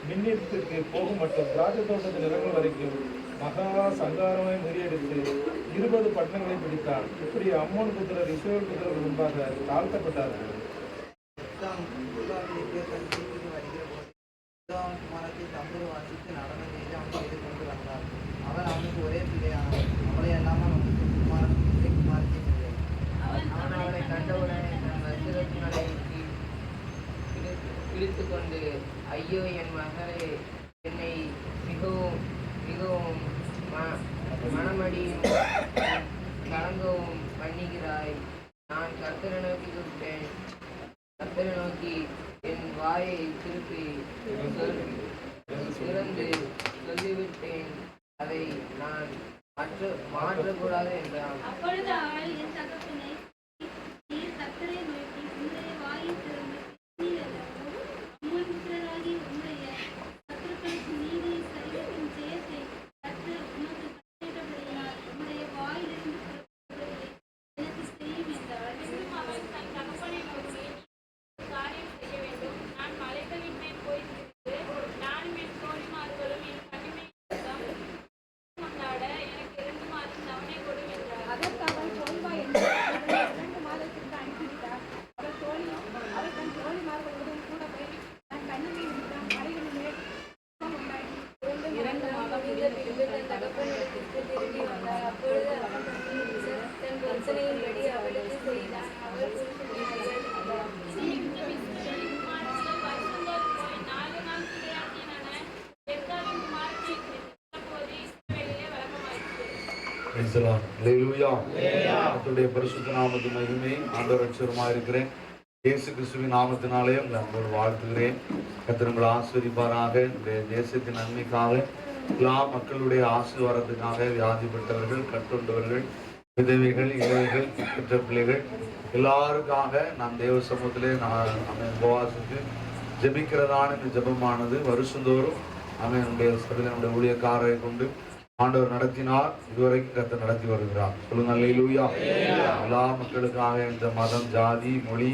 மின்னிடத்துக்கு போகும் மற்றும் திராட்சை தோட்டத்தின் நிலங்கள் வரைக்கும் மகா சங்காரமாய் முறியடித்து 20 பட்டணங்களை பிடித்தான். இப்படி அம்மோன் புத்திரர் இஸ்ரவேல் புத்திரர்கள் முன்பாக தாழ்த்தப்பட்டார்கள். தம்புரு வாசித்து நடனம் செய்து அவனை எதிர்கொண்டு வந்தார். அவன் அவனுக்கு ஒரே பிள்ளையானவன். அவளை அல்லாமல் அவனுக்கு குமாரத்தை இல்லை. அவன் அவளை கண்டவுடனே தன் வஸ்திரங்களை பிடித்து கொண்டு, ஐயோ என் மகளே, என்னை மிகவும் மிகவும் மனமடியும் கலங்கவும் பண்ணுகிறாய். நான் கர்த்தரை நோக்கி கூப்பிட்டேன். கர்த்தரை நோக்கி என் வாயை திருப்பி திறந்து சொல்லிவிட்டேன். அதை நான் மாற்றக்கூடாது என்றான். அப்பொழுது அவள், என் தகப்பனே, நீர் கர்த்தரை நோக்கி உம்முடைய வாயை திறந்து அம்மோன் புத்திரராகிய உம்முடைய சத்துருக்களுக்கு நீதியை சரீரத்தின் ஜெயத்தை கர்த்தர் உமக்கு கட்டளையிட்டபடியினால் உம்முடைய வாயிலிருந்து புறப்படுவதை எனக்கு செய்யும் என்றாள். அவன் தன் தகப்பனை நோக்கி, காரியம் செய்ய வேண்டும். நான் மலைகளின் மேல் போய் நானும் என் தோழிமார்களும் என் கண்ணிமை கொண்டாட எனக்கு 2 மாதம் தவணை கொடும் என்றார். அதற்கு அவன் சொல்வா என்று கர்த்தருடைய பரிசுத்த நாமத்து மகிமை. ஆண்டவர் ரட்சகருமா இருக்கிறேன் இயேசு கிறிஸ்துவின் நாமத்தினாலே உங்களை அன்போடு வாழ்த்துகிறேன். கர்த்தர் உங்களை ஆசீர்வதிப்பாராக. இந்த தேசத்தின் நன்மைக்காக, எல்லா மக்களுடைய ஆசீர்வாதத்துக்காக, வியாதிப்பட்டவர்கள், கட்டுண்டவர்கள், விதவைகள், இளைஞர்கள், பெற்ற பிள்ளைகள் எல்லாருக்காக நாம் தேவ சமூகத்திலே நம்ம உபவாசித்து ஜெபிக்கிறதான இந்த ஜெபமானது வருஷந்தோறும் நம்முடைய சபையில் நம்முடைய ஊழியக்காரரை கொண்டு ஆண்டவர் நடத்தினார். இதுவரைக்கும் கர்த்தர் நடத்தி வருகிறார். சொல்லுங்க அல்லேலூயா. எல்லா மக்களுக்காக, இந்த மதம், ஜாதி, மொழி,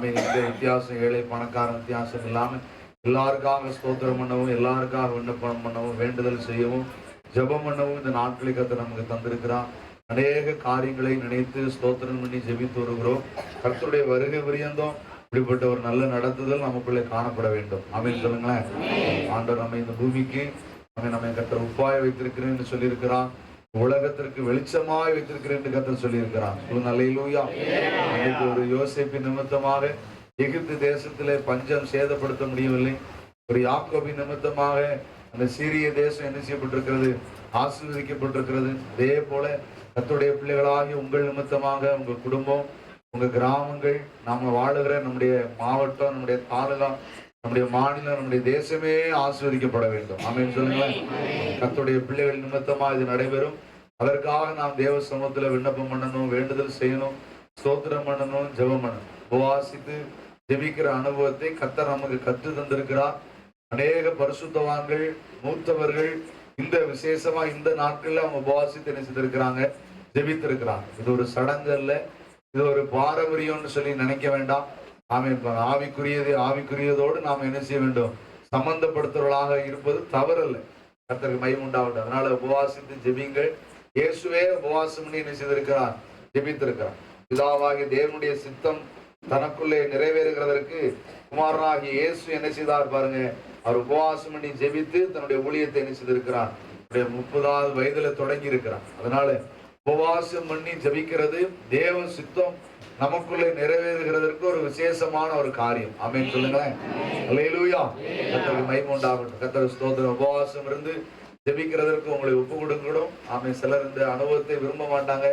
இந்த வித்தியாசம், ஏழை பணக்காரன் வித்தியாசம் இல்லாமல் எல்லாருக்காக ஸ்தோத்திரம் பண்ணவும், எல்லாருக்காக விண்ணப்பம் பண்ணவும், வேண்டுதல் செய்யவும், ஜெபம் பண்ணவும் இந்த நாட்களை கர்த்தர் நமக்கு தந்திருக்கிறார். அநேக காரியங்களை நினைத்து ஸ்தோத்திரம் பண்ணி ஜெபித்து வருகிறோம். கர்த்தருடைய வருகை பரியந்தம் இப்படிப்பட்ட ஒரு நல்ல நடத்துதல் நமக்குள்ளே காணப்பட வேண்டும். ஆமென் சொல்லுங்களேன். ஆண்டவர் நம்ம இந்த பூமிக்கு நம்ம கர்த்தர் உப்பாய் வைத்திருக்கிறேன் என்று சொல்லியிருக்கிறான். உலகத்திற்கு வெளிச்சமாய் வைத்திருக்கிறேன் என்று கர்த்தர் சொல்லியிருக்கிறான். அல்லேலூயா. இன்னைக்கு ஒரு யோசேப்பின் நிமித்தமாக எகிப்து தேசத்திலே பஞ்சம் சேதப்படுத்த முடியவில்லை. ஒரு யாக்கோபின் நிமித்தமாக அந்த சீரிய தேசம் என்ன செய்யப்பட்டிருக்கிறது? ஆசீர்வதிக்கப்பட்டிருக்கிறது. அதே போல கர்த்தருடைய பிள்ளைகளாகி உங்கள் நிமித்தமாக உங்கள் குடும்பம், உங்க கிராமங்கள், நாம வாழுகிற நம்முடைய மாவட்டம், நம்முடைய தாலுகா, நம்முடைய மாநிலம், நம்முடைய தேசமே ஆசீர்வதிக்கப்பட வேண்டும். ஆமென் சொல்லுங்களேன். கர்த்தருடைய பிள்ளைகள் நிமித்தமா இது நடைபெறும். அதற்காக நாம் தேவ சமூகத்துல விண்ணப்பம் பண்ணணும், வேண்டுதல் செய்யணும், ஸ்தோத்திரம் பண்ணணும், ஜெபம் பண்ணணும். உபவாசித்து ஜெபிக்கிற அனுபவத்தை கர்த்தர் நமக்கு கற்று தந்திருக்கிறார். அநேக பரிசுத்தவான்கள், மூத்தவர்கள் இந்த விசேஷமா இந்த நாட்கள்ல அவங்க உபவாசித்து என்ன செய்திருக்கிறாங்க? ஜெபித்திருக்கிறாங்க. இது ஒரு சடங்கு அல்ல, இது ஒரு பாரம்பரியம்னு சொல்லி நினைக்க வேண்டாம். ஆவிக்குரியதோடு நாம் என்ன செய்ய வேண்டும்? சம்பந்தப்படுத்துவர்களாக இருப்பது தவறல்ல. கர்த்தருக்கு மகிமை உண்டாகட்டும். அதனால உபவாசித்து ஜெபிங்கள். இயேசுவே உபவாசம் பண்ணி என்ன செய்திருக்கிறார்? ஜெபித்திருக்கிறார். பிதாவாகிய தேவனுடைய சித்தம் தனக்குள்ளே நிறைவேறுகிறதற்கு குமாரனாகிய இயேசு என்ன செய்தார் பாருங்க. அவர் உபவாசம் பண்ணி ஜெபித்து தன்னுடைய ஊழியத்தை என்ன செய்திருக்கிறார்? 30வது வயதுல தொடங்கி இருக்கிறார். அதனால உபவாசம் பண்ணி ஜெபிக்கிறது தேவ சித்தம் நமக்குள்ளே நிறைவேறுகிறதற்கு ஒரு விசேஷமான ஒரு காரியம். ஆமென் சொல்லுங்களேன். அல்லேலூயா. கர்த்தருக்கு மகிமை உண்டாகட்டும். கர்த்தருக்கு ஸ்தோத்திரம். உபவாசம் இருந்து ஜெபிக்கிறதற்கு உங்களை ஒப்பு கொடுக்கணும். ஆமென். சிலர் இந்த அனுபவத்தை விரும்ப மாட்டாங்க.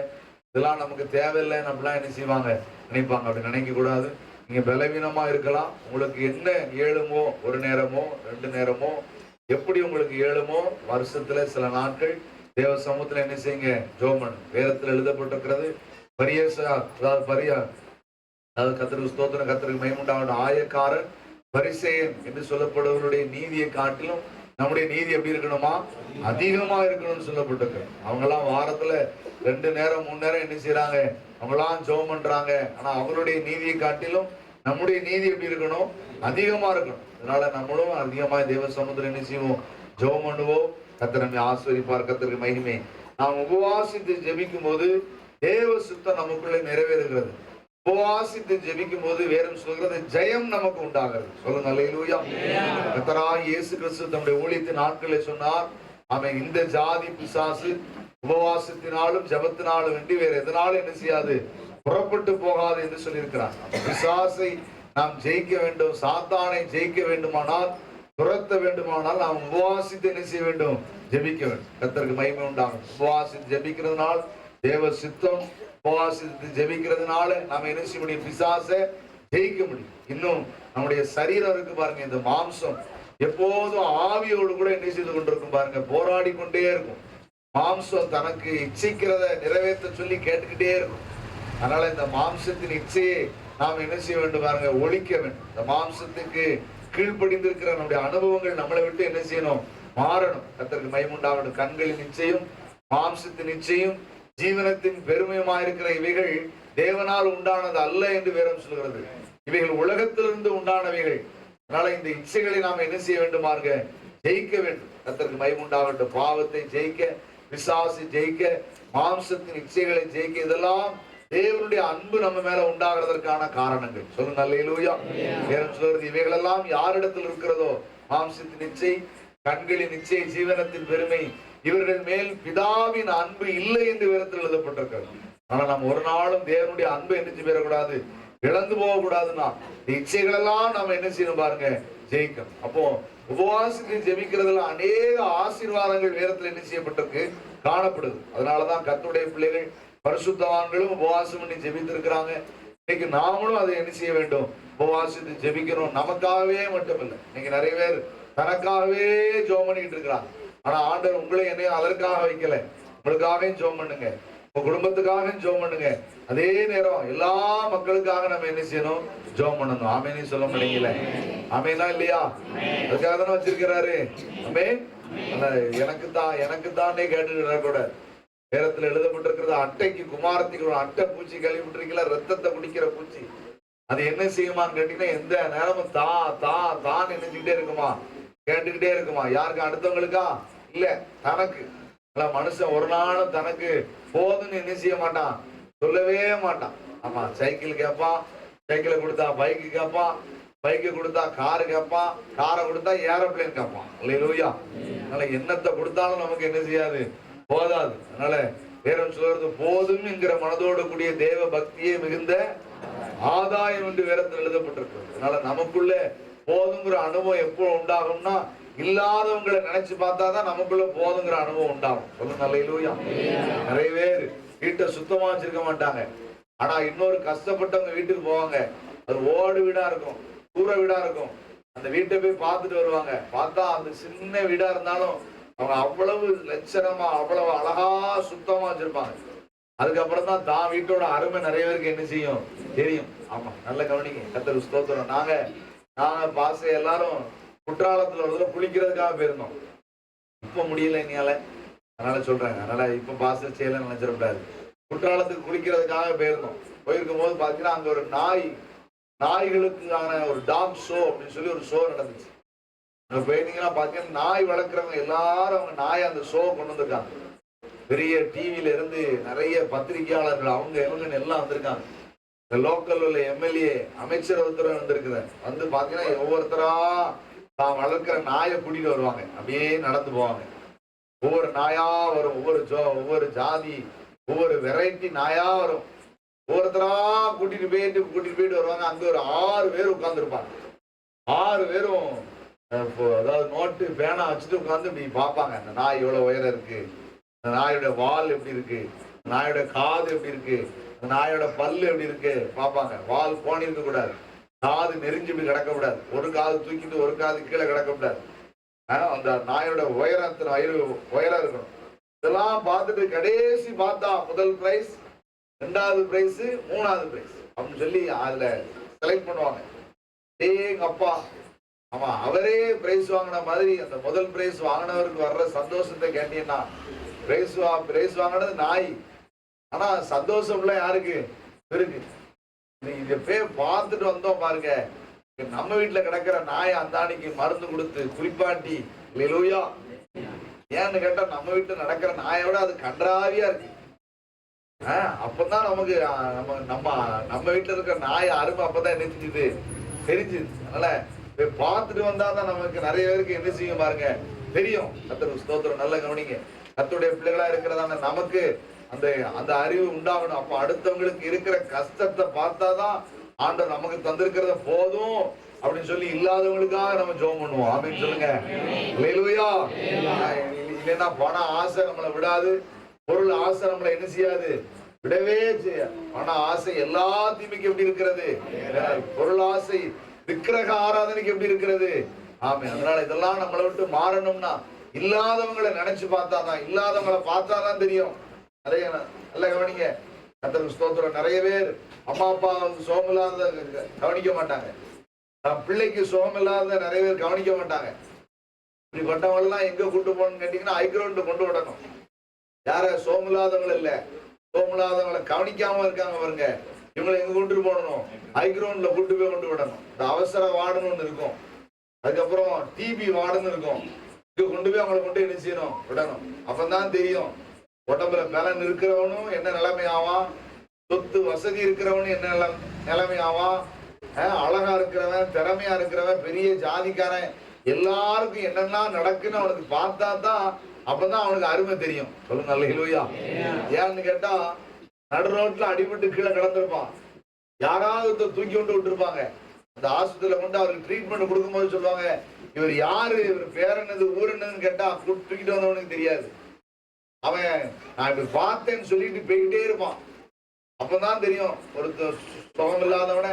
இதெல்லாம் நமக்கு தேவையில்லைன்னு அப்படிலாம் என்ன செய்வாங்க? நினைப்பாங்க. அப்படி நினைக்க கூடாது. நீங்க பலவீனமா இருக்கலாம். உங்களுக்கு என்ன ஏழுமோ, ஒரு நேரமோ 2 நேரமோ, எப்படி உங்களுக்கு ஏழுமோ வருஷத்துல சில நாட்கள் தேவ சமூகத்துல என்ன செய்யுங்க? ஜெபம். வேதத்துல எழுதப்பட்டிருக்கிறது அதாவது கர்த்தருக்கு ஸ்தோத்திரம், கர்த்தருக்கு மகிமை உண்டாகட்டும். ஆயக்காரன் பரிசேயன் என்று சொல்லப்படுவருடைய நீதியை காட்டிலும் நம்முடைய நீதி எப்படி இருக்கணுமா? அதிகமா இருக்கணும்னு சொல்லப்பட்டிருக்கு. அவங்க எல்லாம் வாரத்துல 2 நேரம் 3 நேரம் என்ன செய்யறாங்க? அவங்களாம் ஜெபம் பண்றாங்க. ஆனா அவங்களுடைய நீதியை காட்டிலும் நம்முடைய நீதி எப்படி இருக்கணும்? அதிகமா இருக்கணும். அதனால நம்மளும் அதிகமா தேவ சமூகத்துல என்ன செய்வோம்? ஜெபம் பண்ணுவோம். கர்த்தர் நம்மை ஆசீர்வதிப்பார். கர்த்தருக்கு மகிமை. நாம் உபவாசித்து ஜெபிக்கும் போது தேவ சித்தம் நமக்குள்ளே நிறைவேறுகிறது. உபவாசித்து ஜெபிக்கும் போது வேறும் சொல்கிறது ஜெயம் நமக்கு உண்டாகிறது. சொல்லுங்க அல்லேலூயா. கர்த்தராகிய இயேசு கிறிஸ்து தம்முடைய ஊழியத்தின் நாட்களில் சொன்னார், அவன் இந்த ஜாதி பிசாசு உபவாசத்தினாலும் ஜெபத்தினாலும் வேண்டி வேற எதனாலும் என்ன செய்யாது? புறப்பட்டு போகாது என்று சொல்லியிருக்கிறார். பிசாசை நாம் ஜெயிக்க வேண்டும், சாத்தானை ஜெயிக்க வேண்டுமானால், துரத்த வேண்டுமானால் நாம் உபவாசித்து என்ன செய்ய வேண்டும்? ஜெபிக்க வேண்டும். கர்த்தருக்கு மகிமை உண்டாகும். உபவாசித்து ஜெபிக்கிறதுனால் தேவ சித்தம், உபவாசித்து ஜெபிக்கிறதுனால நாம என்ன செய்ய முடியும்? பிசாசை ஜெயிக்க முடியும். இன்னும் நம்முடைய சரீரம் இருக்கு பாருங்க, இந்த மாம்சம் எப்போதும் ஆவியோடு கூட என்ன செய்து கொண்டிருக்கும் பாருங்க, போராடி கொண்டே இருக்கும். மாம்சம் தனக்கு இச்சைக்கிறத நிறைவேற்ற சொல்லி கேட்டுக்கிட்டே இருக்கும். அதனால இந்த மாம்சத்தின் இச்சையை நாம் என்ன செய்ய வேண்டும் பாருங்க? ஒழிக்க வேண்டும். இந்த மாம்சத்துக்கு கீழ்ப்படிந்திருக்கிற நம்முடைய அனுபவங்கள் நம்மளை விட்டு என்ன செய்யணும்? மாறணும். கர்த்தருக்கு மகிமை உண்டாகட்டும். கண்களின் நிச்சயம், மாம்சத்தின் நிச்சயம், ஜீவனத்தின் பெருமையுமாயிருக்கிற இவைகள் தேவனால் உண்டானது அல்ல என்று வேதம் சொல்கிறது. இவைகள் உலகத்திலிருந்து உண்டானவைகள். அதனால இந்த இச்சைகளை நாம் என்ன செய்ய வேண்டும் பாருங்க? ஜெயிக்க வேண்டும். கர்த்தருக்கு மகிமை உண்டாகட்டும். பாவத்தை ஜெயிக்க, பிசாசை ஜெயிக்க, மாம்சத்தின் இச்சைகளை ஜெயிக்க, இதெல்லாம் தேவனுடைய அன்பு நம்ம மேல உண்டாகிறதற்கான காரணங்கள். சொல்லுங்க அல்லேலூயா. வேதம் சொல்கிறது இவைகள் எல்லாம் யாரிடத்தில் இருக்கிறதோ, மாம்சத்தின் இச்சை, கண்களின் இச்சை, ஜீவனத்தின் பெருமை, இவர்கள் மேல் பிதாவின் அன்பு இல்லை என்று வேதத்தில் எழுதப்பட்டிருக்கிறது. ஆனா நம்ம ஒரு நாளும் தேவனுடைய அன்பு என்ன பெறக்கூடாது, இழந்து போக கூடாதுன்னா இச்சைகள் எல்லாம் நம்ம என்ன செய்யணும் பாருங்க? ஜெயிக்கணும். அப்போ உபவாசித்து ஜெபிக்கிறதுல அநேக ஆசீர்வாதங்கள் வேதத்துல என்ன செய்யப்பட்டிருக்கு, காணப்படுது. அதனாலதான் கர்த்தருடைய பிள்ளைகள் பரிசுத்தவான்களும் உபவாசம் பண்ணி ஜெபித்திருக்கிறாங்க. இன்னைக்கு நாமளும் அதை என்ன செய்ய வேண்டும், உபவாசித்து ஜெபிக்கணும். நமக்காகவே மட்டுமில்லை, இன்னைக்கு நிறைய பேர் தனக்காகவே ஜெபம் பண்ணிட்டு இருக்கிறாங்க. ஆனா ஆண்டவர் உங்களை என்னையும் அதற்காக வைக்கல. உங்களுக்காகவும் ஜெபம் பண்ணுங்க, உங்க குடும்பத்துக்காக ஜெபம் பண்ணுங்க. அதே நேரம் எல்லா மக்களுக்காக நம்ம என்ன செய்யணும், ஜெபம் பண்ணணும். ஆமேன்னு சொல்ல முடியல, ஆமேனா இல்லையா? அதுக்காக தானே வச்சிருக்கிறாரு. ஆமே, எனக்கு தானே கேட்டு கூட வேதத்துல எழுதப்பட்டிருக்கிறது. அட்டைக்கு குமாரத்துக்கு ஒரு அட்டை பூச்சி கழிவுட்டுருக்கீங்களா, ரத்தத்தை குடிக்கிற பூச்சி. அது என்ன செய்யுமான்னு கேட்டீங்கன்னா, எந்த நேரமும் தான் நினைச்சுக்கிட்டே இருக்குமா, கேட்டுக்கிட்டே இருக்குமா. யாருக்கு? அடுத்தவங்களுக்கா? இல்ல, தனக்கு. மனுஷன் ஒரு நாளும் தனக்கு போதுன்னு என்ன செய்ய மாட்டான், சொல்லவே மாட்டான். ஆமா, சைக்கிள் கேட்பான், சைக்கிளை கொடுத்தா பைக்கு கேட்பான், பைக்கு கொடுத்தா காரு கேட்பான், காரை கொடுத்தா ஏரோப்ளேன் கேட்பான். இல்லையா? அதனால என்னத்தை கொடுத்தாலும் நமக்கு என்ன செய்யாது, போதாது. அதனால வேறம் சொல்றது, போதும் என்கிற மனதோடு கூடிய தேவ பக்தியே மிகுந்த ஆதாயம் என்று வேதத்தில் எழுதப்பட்டிருக்கு. அதனால நமக்குள்ள போதுங்கிற அனுபவம் எப்போ உண்டாகும்னா, இல்லாதவங்களை நினைச்சு பார்த்தாதான் நமக்குள்ள போதுங்கிற அனுபவம் உண்டாகும். சொல்லுங்க அல்லேலூயா. நிறைய பேர் வீட்டை சுத்தமா வச்சிருக்க மாட்டாங்க. ஆனா இன்னொரு கஷ்டப்பட்டவங்க வீட்டுக்கு போவாங்க, அது ஓடு வீடா இருக்கும், கூரை வீடா இருக்கும். அந்த வீட்டை போய் பார்த்துட்டு வருவாங்க. பார்த்தா அந்த சின்ன வீடா இருந்தாலும் அவங்க அவ்வளவு லட்சணமா, அவ்வளவு அழகா சுத்தமா வச்சிருப்பாங்க. அதுக்கப்புறம் தான் வீட்டோட அருமை நிறைய பேருக்கு என்ன செய்யும், தெரியும். ஆமா, நல்ல கவனிங்க. கர்த்தருக்கு ஸ்தோத்திரம். நாங்க பாச எல்லாரும் குற்றாலத்துல ஒரு குளிக்கிறதுக்காக போயிருந்தோம். இப்ப முடியல என்னால, அதனால சொல்றாங்க. அதனால இப்ப பாச செய்யல நினைச்சிடக்கூடாது. குற்றாலத்துக்கு குளிக்கிறதுக்காக போயிருந்தோம். போயிருக்கும் போது பாத்தீங்கன்னா அங்க ஒரு நாய்களுக்கான ஒரு டாக் ஷோ அப்படின்னு சொல்லி ஒரு ஷோ நடந்துச்சு. அங்க போயிருந்தீங்கன்னா பாத்தீங்கன்னா நாய் வளர்க்குறவங்க எல்லாரும் அவங்க நாயை அந்த ஷோ கொண்டு வந்திருக்காங்க. பெரிய டிவில இருந்து நிறைய பத்திரிகையாளர்கள் அவங்க இவங்கன்னு எல்லாம் வந்திருக்காங்க. இந்த லோக்கல் உள்ள எம்எல்ஏ, அமைச்சர் ஒருத்தர் வந்திருக்கிறார். வந்து பாத்தீங்கன்னா ஒவ்வொருத்தரா தான் வளர்க்கிற நாயை கூட்டிட்டு வருவாங்க. அப்படியே நடந்து போவாங்க. ஒவ்வொரு நாயா வரும், ஒவ்வொரு ஜாதி, ஒவ்வொரு வெரைட்டி நாயா வரும். ஒவ்வொருத்தரா கூட்டிட்டு போயிட்டு வருவாங்க. அங்க ஒரு 6 பேர் உட்கார்ந்துருப்பாங்க. 6 பேரும் அதாவது நோட்டு பேனா வச்சுட்டு உட்கார்ந்து இப்படி பார்ப்பாங்க. அந்த நாய் எவ்வளவு உயரம் இருக்கு, அந்த நாயோட வால் எப்படி இருக்கு, நாயோட காது எப்படி இருக்கு, அந்த நாயோட பல்லு எப்படி இருக்கு பார்ப்பாங்க. வால் கோணி இருக்க கூடாது, காது நெறிஞ்சு இப்படி கிடக்கக்கூடாது, ஒரு காது தூக்கிட்டு ஒரு காது கீழே கிடக்கக்கூடாது. அந்த நாயோட உயரம் இருக்கணும். இதெல்லாம் பார்த்துட்டு கடைசி பார்த்தா முதல் பிரைஸ், 2வது பிரைஸ், 3வது பிரைஸ் அப்படின்னு சொல்லி அதுல செலக்ட் பண்ணுவாங்க. எங்க அப்பா, ஆமா, அவரே பிரைஸ் வாங்கின மாதிரி அந்த முதல் பிரைஸ் வாங்கினவருக்கு வர்ற சந்தோஷத்தை கேட்டீங்கன்னா, பிரைஸ் வாங்கினது நாய், ஆனா சந்தோஷம் இல்ல யாருக்கு இருக்கு. இத போய் பார்த்துட்டு வந்தோம் பாருங்க. நம்ம வீட்டுல கிடக்கிற நாயை அந்தானிக்கு மருந்து கொடுத்து குளிப்பாட்டி, அல்லேலூயா. ஏன்னு கேட்டா நம்ம வீட்டுல நடக்கிற நாயோட அது கன்றாவியா இருக்கு. அப்பதான் நமக்கு நம்ம வீட்டுல இருக்கிற நாய் அருமை அப்பதான் என்ன செஞ்சுது, தெரிஞ்சுது. அதனால பார்த்துட்டு வந்தாதான் நமக்கு நிறைய பேருக்கு என்ன செய்யும் பாருங்க தெரியும். கர்த்தருக்கு ஸ்தோத்திரம். நல்ல கவனிங்க. கர்த்தருடைய பிள்ளைகளா இருக்கிறதான நமக்கு அந்த அறிவு உண்டாகணும். அப்ப அடுத்தவங்களுக்கு இருக்கிற கஷ்டத்தை பார்த்தாதான் ஆண்டவர் நமக்கு தந்திருக்கிறத போதும் அப்படின்னு சொல்லி இல்லாதவங்களுக்காக நம்ம ஜெபம் பண்ணுவோம். ஆமென் சொல்லுங்க. அல்லேலூயா. இல்லைன்னா பண ஆசை நம்மளை விடாது, பொருள் ஆசை நம்மளை என்ன செய்யாது, விடவே செய்யாது. பண ஆசை எல்லா தீமைக்கு எப்படி இருக்கிறது, பொருள் ஆசை விக்கிரக ஆராதனைக்கு எப்படி இருக்கிறது. ஆமே. அதனால இதெல்லாம் நம்மளை விட்டு மாறணும்னா இல்லாதவங்களை நினைச்சு பார்த்தாதான், இல்லாதவங்களை பார்த்தாதான் தெரியும். நிறைய நல்ல கவனிங்க. கர்த்தருக்கு ஸ்தோத்திரம். நிறைய பேர் அம்மா அப்பா சோகம் இல்லாத கவனிக்க மாட்டாங்க, தன் பிள்ளைக்கு சோகம் இல்லாத நிறைய பேர் கவனிக்க மாட்டாங்க. இப்படிப்பட்டவங்க எல்லாம் எங்க கூட்டு போகணும்னு கேட்டீங்கன்னா ஹைகிரவுண்ட் கொண்டு விடணும். யார சோகம் இல்லாதவங்க இல்ல, சோகம் இல்லாதவங்களை கவனிக்காம இருக்காங்க பாருங்க, இவங்களை எங்க கொண்டு போடணும், ஹைகிரவுண்ட்ல கூட்டு போய் கொண்டு விடணும். இந்த அவசர வார்டுன்னு ஒண்ணு இருக்கும், அதுக்கப்புறம் டிபி வார்டுன்னு இருக்கும். இங்க கொண்டு போய் அவங்களை கொண்டு என்ன செய்யணும், விடணும். அப்பதான் தெரியும் உடம்புல பலன் இருக்கிறவனும் என்ன நிலைமை ஆவான், சொத்து வசதி இருக்கிறவனும் என்ன நிலைமை ஆவான், அழகா இருக்கிறவன், திறமையா இருக்கிறவன், பெரிய ஜாதிக்காரன், எல்லாருக்கும் என்னெல்லாம் நடக்குன்னு அவனுக்கு பார்த்தா தான் அப்பதான் அவனுக்கு அருமை தெரியும். சொல்லுங்க அல்லேலூயா. ஏன்னு கேட்டா நடு ரோட்ல அடிபட்டு கீழே கிடந்திருப்பான், யாராவது தூக்கி கொண்டு விட்டுருப்பாங்க, அந்த ஆஸ்பத்திரியில கொண்டு அவருக்கு ட்ரீட்மெண்ட் கொடுக்கும்போது சொல்லுவாங்க, இவர் யாரு, இவர் பேர் என்னது, ஊர் என்னதுன்னு கேட்டா தூக்கிட்டு வந்தவனுக்கு தெரியாது. அவன் நான் இப்படி பார்த்தேன்னு சொல்லிட்டு போய்கிட்டே இருப்பான். அப்பதான் தெரியும் ஒருத்தர் சுகம் இல்லாதவன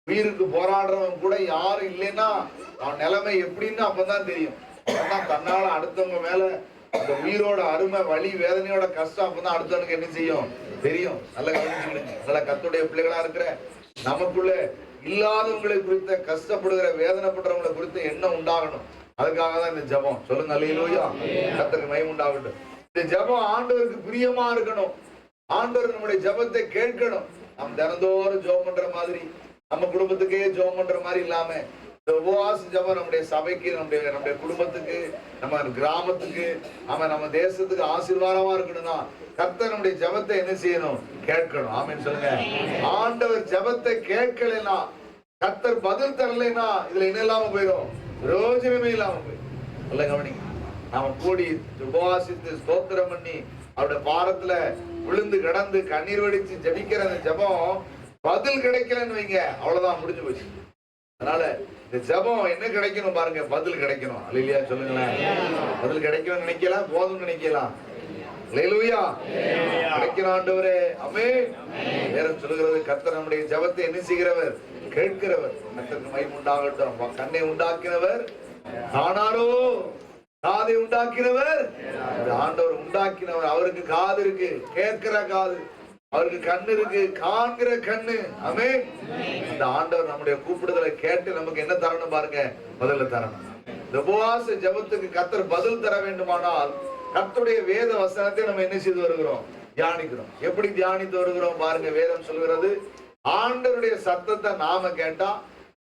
உயிருக்கு போராடுறவன் கூட யாரும் இல்லைன்னா அவன் நிலைமை எப்படின்னு அப்பதான் தெரியும். அப்பதான் தன்னால அடுத்தவங்க மேல அந்த உயிரோட அருமை, வலி, வேதனையோட கஷ்டம் அப்பதான் அடுத்தவனுக்கு என்ன செய்யும் தெரியும். நல்ல கவனிச்சுக்கிடுங்க. நல்ல கர்த்தருடைய பிள்ளைகளா இருக்கிற நமக்குள்ள இல்லாதவங்களை குறித்த, கஷ்டப்படுகிற வேதனைப்படுறவங்களை குறித்த எண்ணம் உண்டாகணும். அதுக்காக தான் இந்த ஜெபம். சொல்லுங்க அல்லேலூயா. கர்த்தருக்கு மகிமை உண்டாகட்டும். இந்த ஜெபம் ஆண்டவருக்கு பிரியமா இருக்கணும். ஆண்டவர் நம்முடைய ஜெபத்தை கேட்கணும். நம்ம தினந்தோறும் ஜெபம் பண்ற மாதிரி, நம்ம குடும்பத்துக்கே ஜெபம் பண்ற மாதிரி இல்லாம, இந்த உபவாச ஜெபம் நம்முடைய சபைக்கு, நம்முடைய குடும்பத்துக்கு, நம்ம கிராமத்துக்கு, நம்ம தேசத்துக்கு ஆசீர்வாதமா இருக்கணும்னா கர்த்தர் நம்முடைய ஜெபத்தை என்ன செய்யணும்? கேட்கணும். ஆமென் சொல்லுங்க. ஆண்டவர் ஜெபத்தை கேட்கலைன்னா, கர்த்தர் பதில் தரலைன்னா இதுல என்ன இல்லாம போயிடும்? பிரயோஜனமே இல்லாம போயிடும். நல்ல கவனிங்க. நாம கூடி உபவாசித்து ஸ்தோத்திரம் பண்ணி அவருடைய பாரத்துல விழுந்து கிடந்து கண்ணீர் வடிச்சு ஜபிக்கிற அந்த ஜபம் பதில் கிடைக்கலன்னு வைங்க, அவ்வளவுதான், முடிஞ்சு போச்சு. அதனால இந்த ஜபம் என்ன கிடைக்கணும் பாருங்க, பதில் கிடைக்கணும். அல்லேலூயா சொல்லுங்களேன். பதில் கிடைக்கணும்னு நினைக்கலாம், போதும்னு நினைக்கலாம். அல்லேலூயா. கிடைக்கணும் ஆண்டவரே. ஆமென். வேதம் சொல்லுகிறது, கர்த்தர் நம்முடைய ஜபத்தை என்ன செய்கிறவர்? கேட்கிறவர். கர்த்தருக்கு மகிமை உண்டாகட்டும். கண்ணை உண்டாக்கினவர் காணாரோ, காதை உண்டாக்கினவர் ஆண்டவர் உண்டாக்கினவர். அவருக்கு காது இருக்கு, கேட்கிற காது. அவருக்கு கண்ணு இருக்கு, காண்கிற கண்ணு. ஆமென். இந்த ஆண்டவர் நம்முடைய கூப்பிடுதலை கேட்டு நமக்கு என்ன தரணும் பாருங்க? பதில தரணும். இந்த உபவாச ஜெபத்துக்கு கர்த்தர் பதில் தர வேண்டுமானால் கர்த்தருடைய வேத வசனத்தை நம்ம என்ன செய்து வருகிறோம்? தியானிக்கிறோம். எப்படி தியானித்து வருகிறோம் பாருங்க. வேதம் சொல்கிறது, ஆண்டவருடைய சத்தத்தை நாம கேட்டா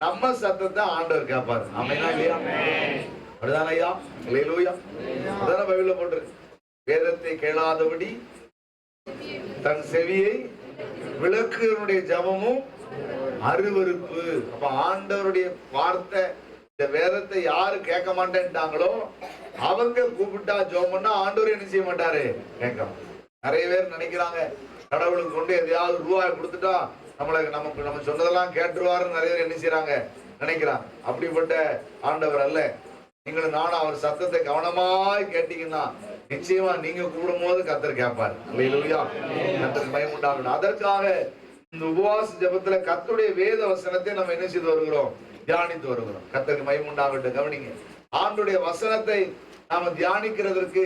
நம்ம சத்தத்தை ஆண்டவர் கேட்பாரு. ஆமென் இல்லையா? அப்படிதான ஐயா? அல்லேலூயா. அதான பைபிள்ல போட்டிருக்கு, வேதத்தை கேளாதபடி தன் செவியை விளக்குனுடைய ஜபமும் அருவருப்பு. அப்ப ஆண்டவருடைய வார்த்தை, இந்த வேதத்தை யாரு கேட்க மாட்டேன்ட்டாங்களோ அவங்க கூப்பிட்டா ஜெபம் பண்ணா ஆண்டவர் என்ன செய்ய மாட்டாரு? கேட்கணும். நிறைய பேர் நினைக்கிறாங்க, கடவுளுக்கு கொண்டு எதையாவது ரூபாய் கொடுத்துட்டா நம்ம சொன்னதெல்லாம் கேட்டுருவாருன்னு நிறைய பேர் என்ன செய்யறாங்க? நினைக்கிறாங்க. அப்படிப்பட்ட ஆண்டவர் அல்ல. நீங்களும் நானும் அவர் சத்தத்தை கவனமாய் கேட்டீங்கன்னா நிச்சயமா நீங்க கூடும் போது கர்த்தர் கேட்பாரு. அல்லேலூயா. கர்த்தருக்கு மகிமை உண்டாகட்டும். அதற்காக இந்த உபவாச ஜெபத்துல கர்த்தருடைய வேத வசனத்தை நம்ம என்ன செய்து வருகிறோம்? தியானித்து வருகிறோம். கர்த்தருக்கு மகிமை உண்டாகட்டும். கவனிங்க. ஆண்டவருடைய வசனத்தை நாம தியானிக்கிறதற்கு,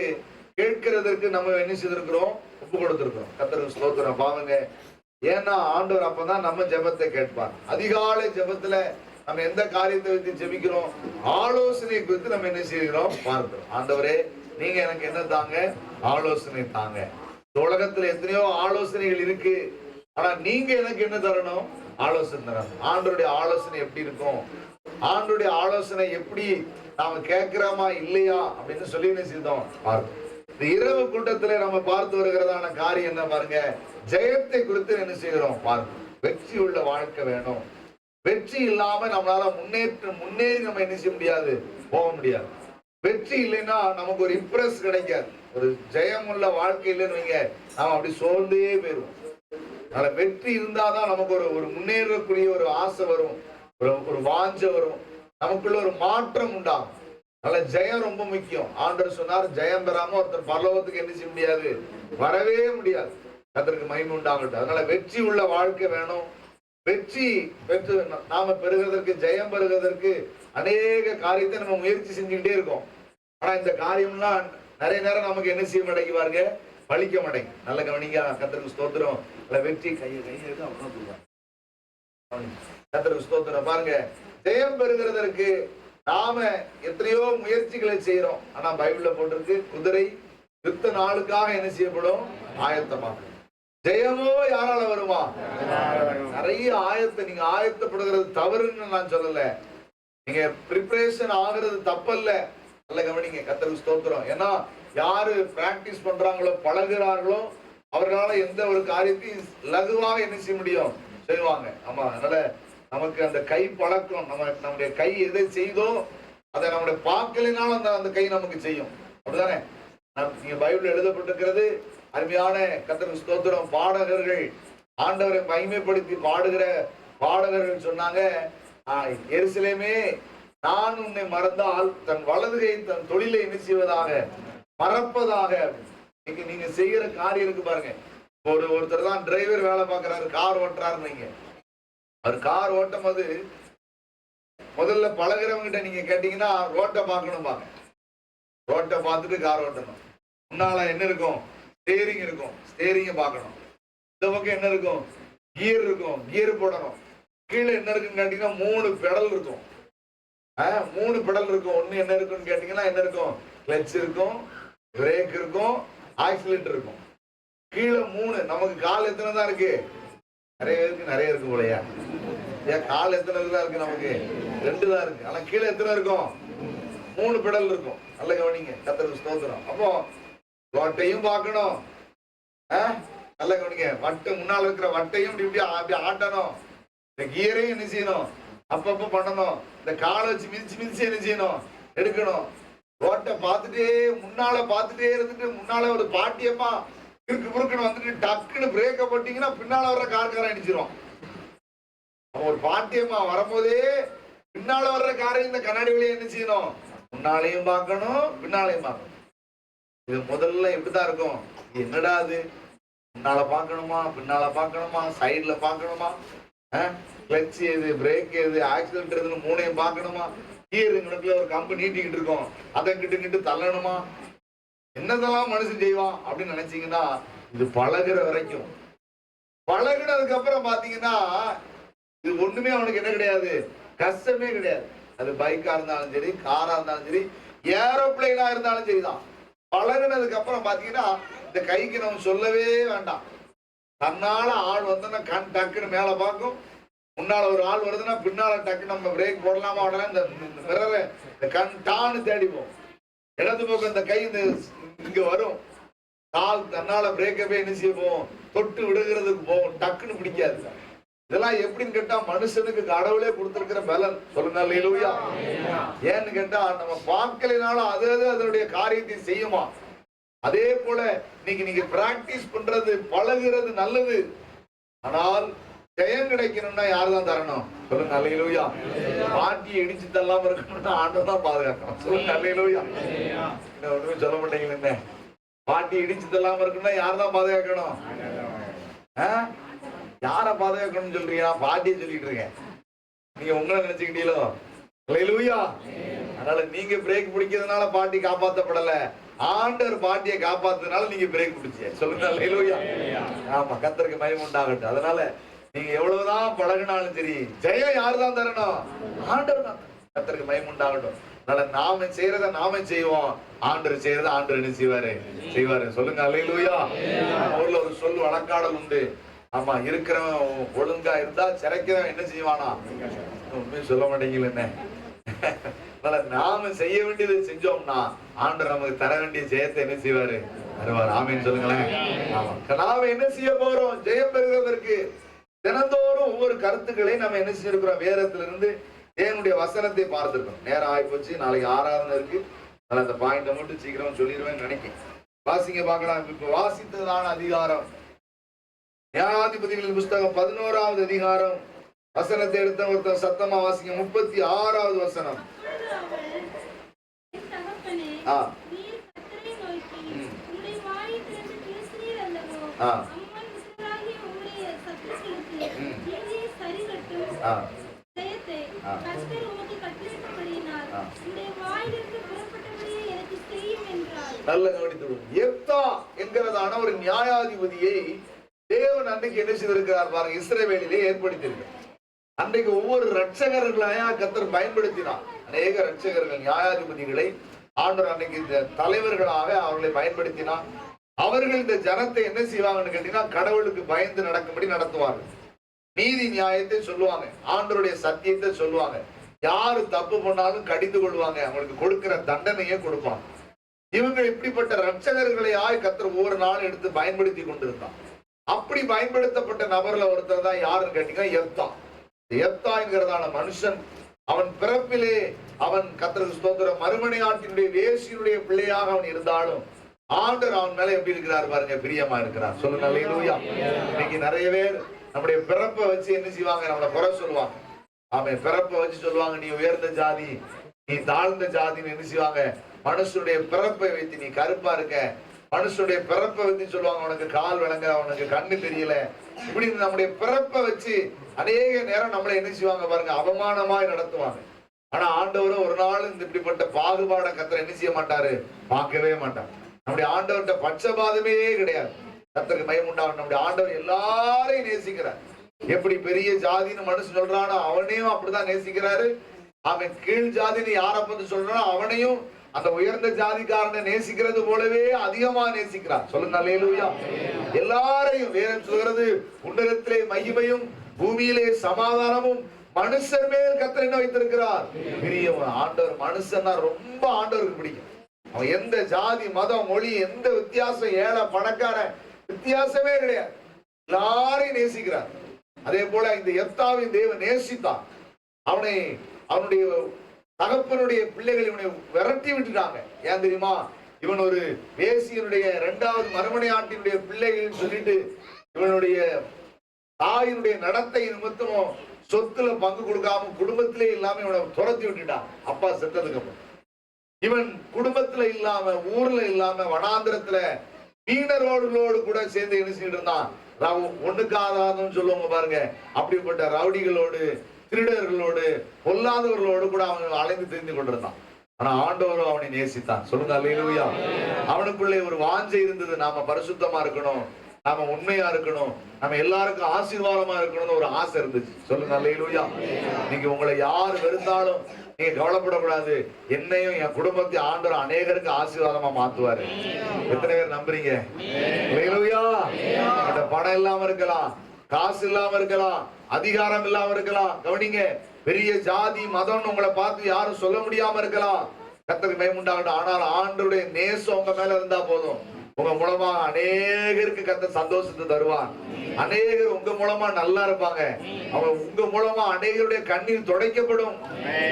கேட்கிறதற்கு நம்ம என்ன செய்திருக்கிறோம்? ஒப்பு கொடுத்திருக்கிறோம். கர்த்தருக்கு ஸ்தோத்திரம். பாருங்க, ஏன்னா ஆண்டவர் அப்பதான் நம்ம ஜெபத்தை கேட்பார். அதிகாலை ஜெபத்துல நம்ம எந்த காரியத்தை வைத்து ஜெபிக்கிறோம்? ஆலோசனை குறித்து நம்ம என்ன செய்கிறோம்? பார்க்கிறோம். ஆண்டவரே, நீங்க எனக்கு என்ன தாங்க? ஆலோசனை தாங்க. இந்த உலகத்துல எத்தனையோ ஆலோசனைகள் இருக்கு, ஆனா நீங்க எனக்கு என்ன தரணும்? ஆலோசனை தரணும். ஆண்டவருடைய ஆலோசனை எப்படி இருக்கும்? ஆண்டவருடைய ஆலோசனை எப்படி நாம கேட்கிறோமா இல்லையா அப்படின்னு சொல்லி என்ன செய்தோம்? பார்க்கிறோம். இந்த இரவு கூட்டத்துல நம்ம பார்த்து வருகிறதான காரியம் என்ன பாருங்க? ஜெயத்தை குறித்து என்ன செய்கிறோம்? பார்க்கிறோம். வெற்றி உள்ள வாழ்க்கை வேணும். வெற்றி இல்லாம நம்மளால முன்னேறி நம்ம என்ன செய்ய முடியாது? போக முடியாது. வெற்றி இல்லைன்னா நமக்கு ஒரு இம்ப்ரெஸ் கிடைக்காது. ஒரு ஜெயம் உள்ள வாழ்க்கை இல்லைன்னு வைங்க, நாம அப்படி சோர்ந்தே போயிருவோம். அதனால வெற்றி இருந்தாதான் நமக்கு ஒரு முன்னேறக்கூடிய ஒரு ஆசை வரும், ஒரு வாஞ்ச வரும், நமக்குள்ள ஒரு மாற்றம் உண்டாகும். அதனால ஜெயம் ரொம்ப முக்கியம். ஆண்டவர் சொன்னார், ஜெயம் பெறாம ஒருத்தர் பரலோகத்துக்கு என்ன செய்ய முடியாது? வரவே முடியாது. கர்த்தருக்கு மகிமை உண்டாகட்டும். அதனால வெற்றி உள்ள வாழ்க்கை வேணும். வெற்றி பெற்று நாம பெறுவதற்கு, ஜெயம் பெறுவதற்கு அநேக காரியத்தை நம்ம முயற்சி செஞ்சுக்கிட்டே இருக்கோம். ஆனா இந்த காரியம்லாம் நிறைய நேரம் நமக்கு என்ன செய்ய மாட்டேங்குவாருங்க? பழிக்க மாட்டேங்க. நல்ல கவனிங்க. கர்த்தருக்கு ஸ்தோத்திரம். வெற்றி கையை எடுத்து அவ்வளவு சொல்லுவாங்க. கர்த்தருக்கு ஸ்தோத்திரம். பாருங்க, ஜெயம் பெறுகிறதற்கு நாம எத்தனையோ முயற்சிகளை செய்யறோம். ஆனா பைபிள்ல போட்டிருக்கு, குதிரை யுத்த நாளுக்காக என்ன செய்யப்படும்? ஆயத்தமாகும். ஜெயமோ யாரால வருமா? நிறைய நீங்க ஆயத்தப்படுகிறது தவறுன்னு நான் சொல்லல. நீங்க பிரிப்பரேஷன் ஆகுறது தப்பல்ல. நல்ல கவனிங்க. கர்த்தருக்கு ஸ்தோத்திரம். ஏன்னா யாரு பிராக்டிஸ் பண்றாங்களோ, பழகுறாங்களோ, அவர்களால எந்த ஒரு காரியத்தையும் லகுவாக என்ன செய்ய முடியும்? செய்வாங்க. ஆமா. அதனால நமக்கு அந்த கை பழக்கம், நம்முடைய கை எதை செய்தோ அதை நம்முடைய பார்க்கலினாலும் அந்த கை நமக்கு செய்யும். அப்படிதானே? நீங்க பைபிள் எழுதப்பட்டிருக்கிறது, அருமையான கர்த்தருக்கு ஸ்தோத்திரம், பாடகர்கள் ஆண்டவரை மகிமைப்படுத்தி பாடுகிற பாடகர்கள் சொன்னாங்க, எருசலேமே, நான் உன்னை மறந்தால் தன் வலதுகை தன் தொழிலை என்ன செய்வதாக, மறப்பதாக. நீங்க செய்யற காரியம் இருக்கு பாருங்க. ஒருத்தர் தான் டிரைவர் வேலை பார்க்கறாரு, கார் ஓட்டுறாரு. நீங்க அவர் கார் ஓட்டும் போது முதல்ல பழகிறவங்கிட்ட நீங்க கேட்டீங்கன்னா ரோட்டை பார்க்கணும் பாங்க. ரோட்டை பார்த்துட்டு கார் ஓட்டணும். முன்னால என்ன இருக்கும், ஸ்டேரிங் இருக்கும், ஸ்டேரிங்க பார்க்கணும். இந்த பக்கம் என்ன இருக்கும், கியர் இருக்கும், கியர் போடணும். கீழே என்ன இருக்குன்னு கேட்டீங்கன்னா 3 பெடல் இருக்கும். 3 பெடல் இருக்கும். ஒண்ணு என்ன இருக்குன்னு கேட்டீங்கன்னா என்ன இருக்கும், கிளட்ச் இருக்கும், பிரேக் இருக்கும், ஆக்சிலேட்டர் இருக்கும். கீழே 3. நமக்கு கால் எத்தனை தான் இருக்கு, நிறைய இருக்கு போலையா. ஏன் கால் எத்தனை தான் இருக்கு, நமக்கு 2 தான் இருக்கு. ஆனா கீழே எத்தனை இருக்கும், 3 பெடல் இருக்கும். நல்ல கவனிங்க, கர்த்தருக்கு ஸ்தோத்திரம். அப்போ வட்டையும் பார்க்கணும். நல்ல கவனிங்க, வட்டை முன்னால இருக்கிற வட்டையும் இப்படி ஆட்டணும். இந்த கியரையும் என்ன செய்யணும், அப்பப்ப பண்ணணும். இந்த காலை வச்சு மிதிச்சு என்ன செய்யணும், எடுக்கணும். ரோட்டை பார்த்துட்டே முன்னால பார்த்துட்டே இருந்துட்டு முன்னால ஒரு பாட்டியம்மா இருக்குன்னு வந்துட்டு டக்குன்னு பிரேக்க போட்டீங்கன்னா பின்னால வர்ற கார்காரன் அடிச்சிரும். ஒரு பாட்டியம்மா வரும்போதே பின்னால வர்ற காரை இந்த கண்ணாடி வழியா என்ன செய்யணும், முன்னாலையும் பார்க்கணும், பின்னாலையும் பார்க்கணும். இது முதல்ல இப்படிதான் இருக்கும். என்னடா அது, முன்னால பார்க்கணுமா, பின்னால பார்க்கணுமா, சைட்ல பார்க்கணுமா, கிளட்ச் எது, பிரேக் எது, ஆக்சிலேட்டர் எதுன்னு 3ஐயும் பார்க்கணுமா, கியர் இங்கனக்குள்ள ஒரு கம்பு நீட்டிக்கிட்டு இருக்கோம், அதை கிட்டு தள்ளணுமா, என்னதெல்லாம் மனுஷன் செய்வான் அப்படின்னு நினைச்சீங்கன்னா இது பழகுற வரைக்கும். பழகுனதுக்கு அப்புறம் பாத்தீங்கன்னா இது ஒண்ணுமே அவனுக்கு என்ன கிடையாது, கஷ்டமே கிடையாது. அது பைக்கா இருந்தாலும் சரி, காரா இருந்தாலும் சரி, ஏரோப்ளைனா இருந்தாலும் சரிதான். பழகுனதுக்கு அப்புறம் பாத்தீங்கன்னா இந்த கைக்கு நம்ம சொல்லவே வேண்டாம். தன்னால ஆள் வந்தோன்னா கண் டக்குன்னு மேல பார்க்கும். முன்னால ஒரு ஆள் வருதுன்னா பின்னால டக்கு நம்ம பிரேக் போடலாமா உடனே இந்த மிரரை இந்த கண் டான்னு தேடிப்போம். இடது பக்கம் இந்த கை இங்க வரும். கால் தன்னால பிரேக்கப்பே என்ன செய்ய போவோம், தொட்டு விடுகிறதுக்கு போவோம், டக்குன்னு பிடிக்காது. இதெல்லாம் எப்படின்னு கேட்டா மனுஷனுக்கு கடவுளே கொடுத்திருக்கிற பலன். சொல்லுங்க அல்லேலூயா. ஏன்னு கேட்டா நம்ம பார்க்கலைனாலும் அது அதனுடைய காரியத்தை செய்யுமா. அதே போல நீங்க பிராக்டிஸ் பண்றது, பழகுறது நல்லது. ஆனால் ஜெயம் கிடைக்கணும்னா யாருதான் தரணும், சொல்லுங்க அல்லேலூயா. பாட்டியை இடிச்சு தள்ளாம இருக்கணும்னா ஆண்டவர் தான் பாதுகாக்கணும். சொல்லுங்க அல்லேலூயா. ஒண்ணுமே சொல்ல மாட்டீங்களா, என்ன பாட்டி இடிச்சு தள்ளாம இருக்கணும்னா யாருதான் பாதுகாக்கணும், யார பாதுகாக்கணும்னு சொல்றீங்க, பாட்டியை சொல்லிட்டு இருக்கேன். நீங்க உங்களை நினைச்சுக்கிட்டீங்களோ, அல்லேலூயா. அதனால நீங்க பிரேக் பிடிக்கிறதுனால பாட்டி காப்பாற்றப்படல, ஆண்டவர் பாட்டியை காப்பாத்துறதுனால நீங்க பிரேக் பிடிச்ச. சொல்லுங்க அல்லேலூயா. ஆமா, கர்த்தருக்கு மகிமை உண்டாகட்டும். அதனால நீங்க எவ்வளவுதான் பழகினாலும் சரி, ஜெயம் யாருதான் தரணும், ஆண்டவர் தான். கர்த்தருக்கு மகிமை உண்டாகட்டும். அதனால நாம செய்யறத நாம செய்வோம், ஆண்டவர் செய்யறத ஆண்டவர் என்ன செய்வாரு. சொல்லுங்க அல்லேலூயா. ஊர்ல ஒரு சொல் வழக்காடல் உண்டு. ஆமா, இருக்கிறவன் ஒழுங்கா இருந்தா சிறைக்கிறவன் என்ன செய்வானா, உண்மையை சொல்ல மாட்டேங்கல. என்ன நாம செய்ய வேண்டியதை செஞ்சோம்னா ஆண்டவர் நமக்கு தர வேண்டிய ஜெயத்தை என்ன செய்வாரு, தருவார். ஆமீன் சொல்லுங்களேன். ஆமா, நாம என்ன செய்ய போறோம், ஜெயம் பெறுவதற்கு தினந்தோறும் ஒவ்வொரு கருத்துக்களை நம்ம என்ன செஞ்சிருக்கிறோம், வேதத்திலிருந்து தேவனுடைய வசனத்தை பார்த்திருக்கோம். நேரம் ஆயிப்போச்சு, நாளைக்கு ஆராதனை இருக்கு. அதனால அந்த பாயிண்ட மட்டும் சீக்கிரம் சொல்லிடுவேன் நினைக்கிறேன். வாசிங்க பார்க்கலாம். இப்ப வாசித்ததான அதிகாரம் நியாயாதிபதிகளின் புஸ்தகம் 11வது அதிகாரம். வசனத்தை எடுத்த ஒருத்தர் சத்தமா வாசிங்க. 36வது வசனம். நல்ல கவனித்து, எப்தா என்கிறதான ஒரு நியாயாதிபதியை தேவன் அன்றைக்கு என்ன செய்திருக்கிறார் பாருங்க, இஸ்ரவேலிலே ஏற்படுத்தியிருக்கிறார். அன்றைக்கு ஒவ்வொரு ரட்சகர்களையா கர்த்தர் பயன்படுத்தினார். அநேக ரட்சகர்கள், நியாயாதிபதிகளை ஆண்டவர் அன்றைக்கு இந்த தலைவர்களாக அவர்களை பயன்படுத்தினார். அவர்கள் இந்த ஜனத்தை என்ன செய்வாங்கன்னு கேட்டீங்கன்னா, கடவுளுக்கு பயந்து நடக்கும்படி நடத்துவார்கள். நீதி நியாயத்தை சொல்லுவாங்க, ஆண்டவருடைய சத்தியத்தை சொல்லுவாங்க. யாரு தப்பு பண்ணாலும் கடிந்து கொள்வாங்க, அவங்களுக்கு கொடுக்கிற தண்டனையை கொடுப்பாங்க. இவங்க இப்படிப்பட்ட ரட்சகர்களையாய் கர்த்தர் ஒவ்வொரு நாளும் எடுத்து பயன்படுத்தி கொண்டிருந்தான். அப்படி பயன்படுத்தப்பட்ட நபர்ல ஒருத்தர் தான் யாருன்னு கேட்டீங்கன்னா எப்தா. எப்தா என்கிறதான மனுஷன், அவன் பிறப்பிலே அவன் கர்த்தருக்கு ஸ்தோத்திரம் மறுமனையாட்டினுடைய வேசியினுடைய பிள்ளையாக அவன் இருந்தாலும் ஆண்டவர் அவன் மேல எப்படி இருக்கிறார் பாருங்க, பிரியமா இருக்கிறார். சொல்லுங்க அல்லேலூயா. இன்னைக்கு நிறைய பேர் நம்முடைய பிறப்பை வச்சு என்ன செய்வாங்க, நம்மளை குறை சொல்லுவாங்க. அவன் பிறப்பை வச்சு சொல்லுவாங்க, நீ உயர்ந்த ஜாதி, நீ தாழ்ந்த ஜாதின்னு என்ன செய்வாங்க? மனுஷனுடைய பிறப்பை வைத்து நீ கருப்பா இருக்க, மனுஷனுடைய பிறப்பை வச்சு சொல்லுவாங்க உனக்கு கால் விளங்க, உனக்கு கண்ணு தெரியல, இப்படி நம்முடைய பிறப்பை வச்சு அநேக நேரம் நம்மளை என்ன செய்வாங்க பாருங்க, அவமானமாய் நடத்துவாங்க. ஆனா ஆண்டவரும் ஒரு நாள் இந்த இப்படிப்பட்ட பாகுபாட கர்த்தர் என்ன செய்ய மாட்டாரு, பார்க்கவே மாட்டார். நம்முடைய ஆண்டவர்கிட்ட பட்சபாதமே கிடையாது. கர்த்தருக்கு மகிமை உண்டாகட்டும். நம்முடைய ஆண்டவர் எல்லாரையும் நேசிக்கிறார். எப்படி பெரிய ஜாதின்னு மனுஷன் சொல்றானோ அவனையும் அப்படிதான் நேசிக்கிறாரு. அவன் கீழ் ஜாதின்னு யாரை பத்தி சொல்றானோ அவனையும் அந்த உயர்ந்த ஜாதிக்காரனை நேசிக்கிறது போலவே அதிகமா நேசிக்கிறார். சொல்லுங்க அல்லேலூயா. எல்லாரையும் வேதம் சொல்கிறது, உன்னதத்திலே மகிமையும் பூமியிலே சமாதானமும் மனுஷன் மேல் கர்த்தர் என்ன வைத்திருக்கிறார், பிரியவன். ஆண்டவர் மனுஷன்னா ரொம்ப ஆண்டவருக்கு பிடிக்கும். அவன் எந்த ஜாதி மதம் மொழி எந்த வித்தியாசம், ஏழை பணக்கார வித்தியாசமே கிடையாது, எல்லாரையும் நேசிக்கிறார். அதே போல இந்த எப்தாவின் தேவன் நேசித்தான். அவனுடைய தகப்பனுடைய பிள்ளைகள் இவனை விரட்டி விட்டுட்டாங்க. ஏன் தெரியுமா? இவன் ஒரு வேசியனுடைய இரண்டாவது மறுமனை ஆட்டினுடைய பிள்ளைகள் சொல்லிட்டு இவனுடைய தாயினுடைய நடத்தை நிமித்தமும் சொத்துல பங்கு கொடுக்காம குடும்பத்திலே இல்லாம இவனை துரத்தி விட்டுட்டான். அப்பா செத்ததுக்கு அப்புறம் இவன் குடும்பத்துல இல்லாம ஊர்ல இல்லாம வனாந்திரத்துல மீனரோடுகளோடு கூட சேர்ந்து என்ன செஞ்சுட்டு இருந்தான். ஒண்ணுக்காதான்னு சொல்லுவாங்க பாருங்க, அப்படிப்பட்ட ரவுடிகளோடு திருடர்களோடு பொல்லாதவர்களோடு கூட அவன் அலைந்து தெரிந்து கொண்டிருந்தான். ஆனா ஆண்டவரும் அவனை நேசித்தான். சொல்லுங்க அல்லேலூயா. அவனுக்குள்ளே ஒரு வாஞ்சை இருந்தது, நாம பரிசுத்தமா இருக்கணும், நாம உண்மையா இருக்கணும், நம்ம எல்லாருக்கும் ஆசீர்வாதமா இருக்கணும்னு ஒரு ஆசை இருந்துச்சு. சொல்லுங்க அல்லேலூயா. நீங்க உங்களை யார் வெறுத்தாலும் நீங்க கவலைப்படக்கூடாது, என்னையும் என் குடும்பத்தை ஆண்டவர் அநேகருக்கு ஆசீர்வாதமா மாத்துவாரு. எத்தனை பேர் நம்புறீங்க? அல்லேலூயா. அந்த பணம் இல்லாம இருக்கலாம், காசு இல்லாம இருக்கலாம், அதிகாரம் இல்லாம இருக்கலாம், கவனிங்க, பெரிய ஜாதி மதம் உங்களை பார்த்து யாரும் சொல்ல முடியாம இருக்கலாம். கர்த்தருக்கு மகிமை உண்டாகட்டும். ஆனால் ஆண்டவருடைய நேசம் உங்க மேல இருந்தா போதும், உங்க மூலமா அநேகருக்கு கர்த்தர் சந்தோஷத்தை தருவான். அநேகர் உங்க மூலமா நல்லா இருப்பாங்க. அவங்க உங்க மூலமா அநேகருடைய கண்ணீர் துடைக்கப்படும்.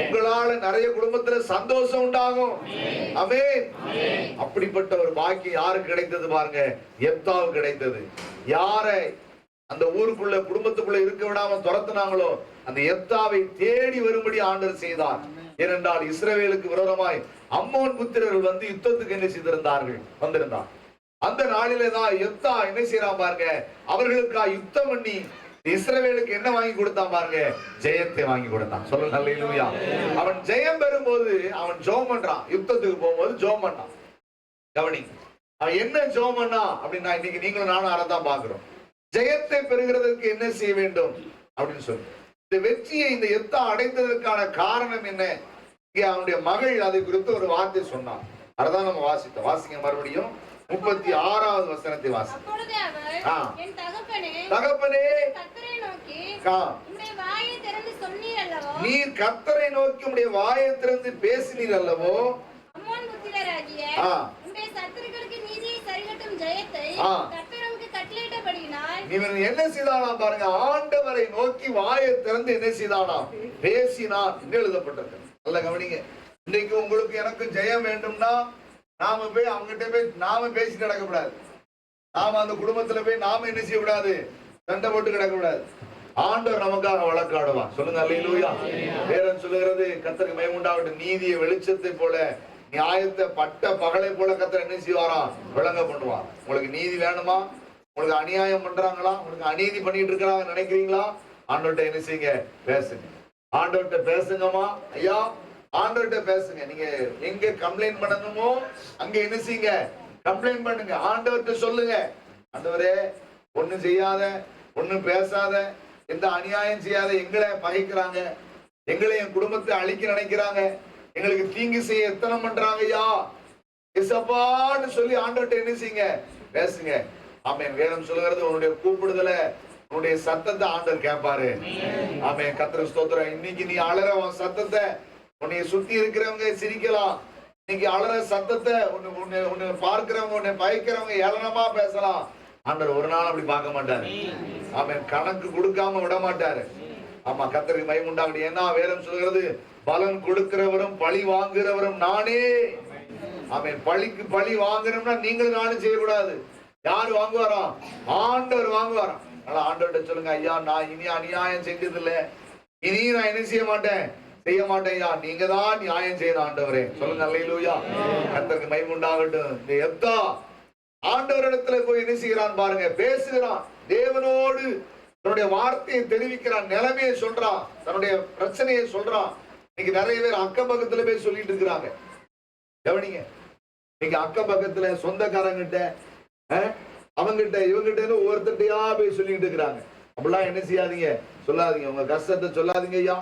உங்களால நிறைய குடும்பத்துல சந்தோஷம் உண்டாகும். ஆமென். அப்படிப்பட்ட ஒரு பாக்கியம் யாருக்கு கிடைத்தது பாருங்க, எப்தாவுக்கு கிடைத்தது. யாரை அந்த ஊருக்குள்ள குடும்பத்துக்குள்ள இருக்க விடாம துரத்துனாங்களோ அந்த எப்தாவை தேடி வரும்படி ஆண்டவர் செய்தார். ஏனென்றால் இஸ்ரவேலுக்கு விரோதமாய் அம்மோன் புத்திரர்கள் வந்து யுத்தத்துக்கு என்ன செய்திருந்தார்கள், வந்திருந்தார். அந்த நாளிலே தான் எப்தா என்ன செய்யறான் பாருங்க, அவர்களுக்காக யுத்தம் பண்ணி இஸ்ரவேலுக்கு என்ன வாங்கி கொடுத்தான் பாருங்க, ஜெயத்தை வாங்கி கொடுத்தான். சொல்லுங்க அல்லேலூயா. அவன் ஜெயம் பெறும்போது அவன் ஜெபம் பண்றான். யுத்தத்துக்கு போகும்போது ஜெபம் பண்ணான். கவனி, அவன் என்ன ஜெபம் பண்ணா அப்படின்னா, இன்னைக்கு நீங்களும் நானும் அறதான் பாக்குறோம். ஜெயத்தை பெறுகிறதற்கு என்ன செய்ய வேண்டும் அப்படின்னு சொல்லி இந்த வெற்றியை இந்த எப்தா அடைந்ததற்கான காரணம் என்ன? அவனுடைய மகள் அதை குறித்து ஒரு வார்த்தை சொன்னான். அதான் நம்ம வாசித்தோம். வாசிங்க மறுபடியும் 36வது வசனத்தை வாசி. தகப்பனே, நீர் கர்த்தரை நோக்கி உம்முடைய வாயை திறந்து பேசினீர் அல்லவோ, இவன் என்ன செய்தானாம் பாருங்க, ஆண்டவரை நோக்கி வாயை திறந்து என்ன செய்தானாம், பேசினான் என்று எழுதப்பட்டது. நல்ல கவனிங்க. இன்னைக்கு உங்களுக்கு எனக்கு ஜெயம் வேண்டும்னா நாம போய் அவங்ககிட்ட போய் நாம பேசி கிடக்கக்கூடாது. நாம அந்த குடும்பத்துல போய் நாம என்ன செய்யக்கூடாது, சண்டை போட்டு கிடக்கக்கூடாது. ஆண்டவர் நமக்காக வழக்காடுவான். சொல்லுங்க அல்லேலூயா. வேதம் சொல்லுகிறது, கர்த்தருக்கு மகிமை உண்டாகட்டும், நீதியை வெளிச்சத்தை போல நியாயத்தை பட்ட பகலை போல கர்த்தர் என்ன செய்வாராம், விளங்க பண்ணுவான். உங்களுக்கு நீதி வேணுமா? உங்களுக்கு அநியாயம் பண்றாங்களா, உங்களுக்கு அநீதி பண்ணிட்டு இருக்கிறாங்க நினைக்கிறீங்களா? ஆண்டவர்கிட்ட என்ன செய்யுங்க, பேசுங்க. ஆண்டவர்கிட்ட பேசுங்கம்மா ஐயா, ஆண்டவர்கிட்ட பேசுங்க. நீங்க எங்க கம்ப்ளைண்ட் பண்ணணுமோ அங்க என்ன செய்யுங்க, கம்ப்ளைண்ட் பண்ணுங்க. ஆண்டவர்கிட்ட சொல்லுங்க, ஆண்டவரே ஒண்ணும் செய்யாத, ஒண்ணும் பேசாத, எந்த அநியாயம் செய்யாத, எங்களை பகைக்கிறாங்க, எங்களை என் குடும்பத்தை அழிக்க நினைக்கிறாங்க, எங்களுக்கு தீங்கு செய்ய எத்தனை பண்றாங்க ஐயா, இசப்பான்னு சொல்லி ஆண்டவர்கிட்ட என்ன செய்யுங்க, பேசுங்க. ஆமென். வேதம் சொல்லுகிறது, உன்னுடைய கூப்பிடுதலை உன்னுடைய சத்தத்தை ஆண்டவர் கேட்பாரு. ஆமென். கர்த்தருக்கு ஸ்தோத்திரம். இன்னைக்கு நீ அலற உன் சத்தத்தை உன்னை சுத்தி இருக்கிறவங்க சிரிக்கலாம். இன்னைக்கு அலற சத்தத்தை உன்னை பார்க்கிறவங்க, உன்னை பயக்கிறவங்க ஏளனமா பேசலாம். ஆண்டவர் ஒரு நாள் அப்படி பார்க்க மாட்டாரு. ஆமென். கணக்கு கொடுக்காம விட மாட்டாரு. ஆமா, கர்த்தருக்கு மகிமை உண்டாகட்டும். ஏன்னா வேதம் சொல்கிறது, பலன் கொடுக்கிறவரும் பழி வாங்குறவரும் நானே. ஆமென். பழிக்கு பழி வாங்கணும்னா நீங்களும் நானும் செய்யக்கூடாது. யாரு வாங்குவாராம்? ஆண்டவர் வாங்குவாராம். ஆண்டவர்கிட்ட சொல்லுங்க, ஐயா நான் இனி அநியாயம் செஞ்சதில்லை, இதையும் நான் என்ன செய்ய மாட்டேன், செய்ய மாட்டேன்யா, நீங்க தான் நியாயம் செய்யணும் ஆண்டவரே. சொல்லுங்க அல்லேலூயா. கர்த்தருக்கு மகிமை உண்டாகட்டும். இந்த யெப்தா ஆண்டவரிடத்துல போய் என்ன செய்கிறான் பாருங்க, பேசுகிறான், தேவனோடு தன்னுடைய வார்த்தையை தெரிவிக்கிறான், நிலைமையை சொல்றான், தன்னுடைய பிரச்சனையை சொல்றான். இன்னைக்கு நிறைய பேர் அக்கம் பக்கத்துல போய் சொல்லிட்டு இருக்கிறாங்க. கவனிங்க, இன்னைக்கு அக்கம் பக்கத்துல சொந்தக்காரங்கிட்ட அவங்கிட்ட இவங்கிட்ட ஒவ்வொருத்தையா போய் சொல்லிட்டு இருக்கிறாங்க. அப்படிலாம் என்ன செய்யாதீங்க, சொல்லாதீங்க. உங்க கஷ்டத்தை சொல்லாதீங்க ஐயா,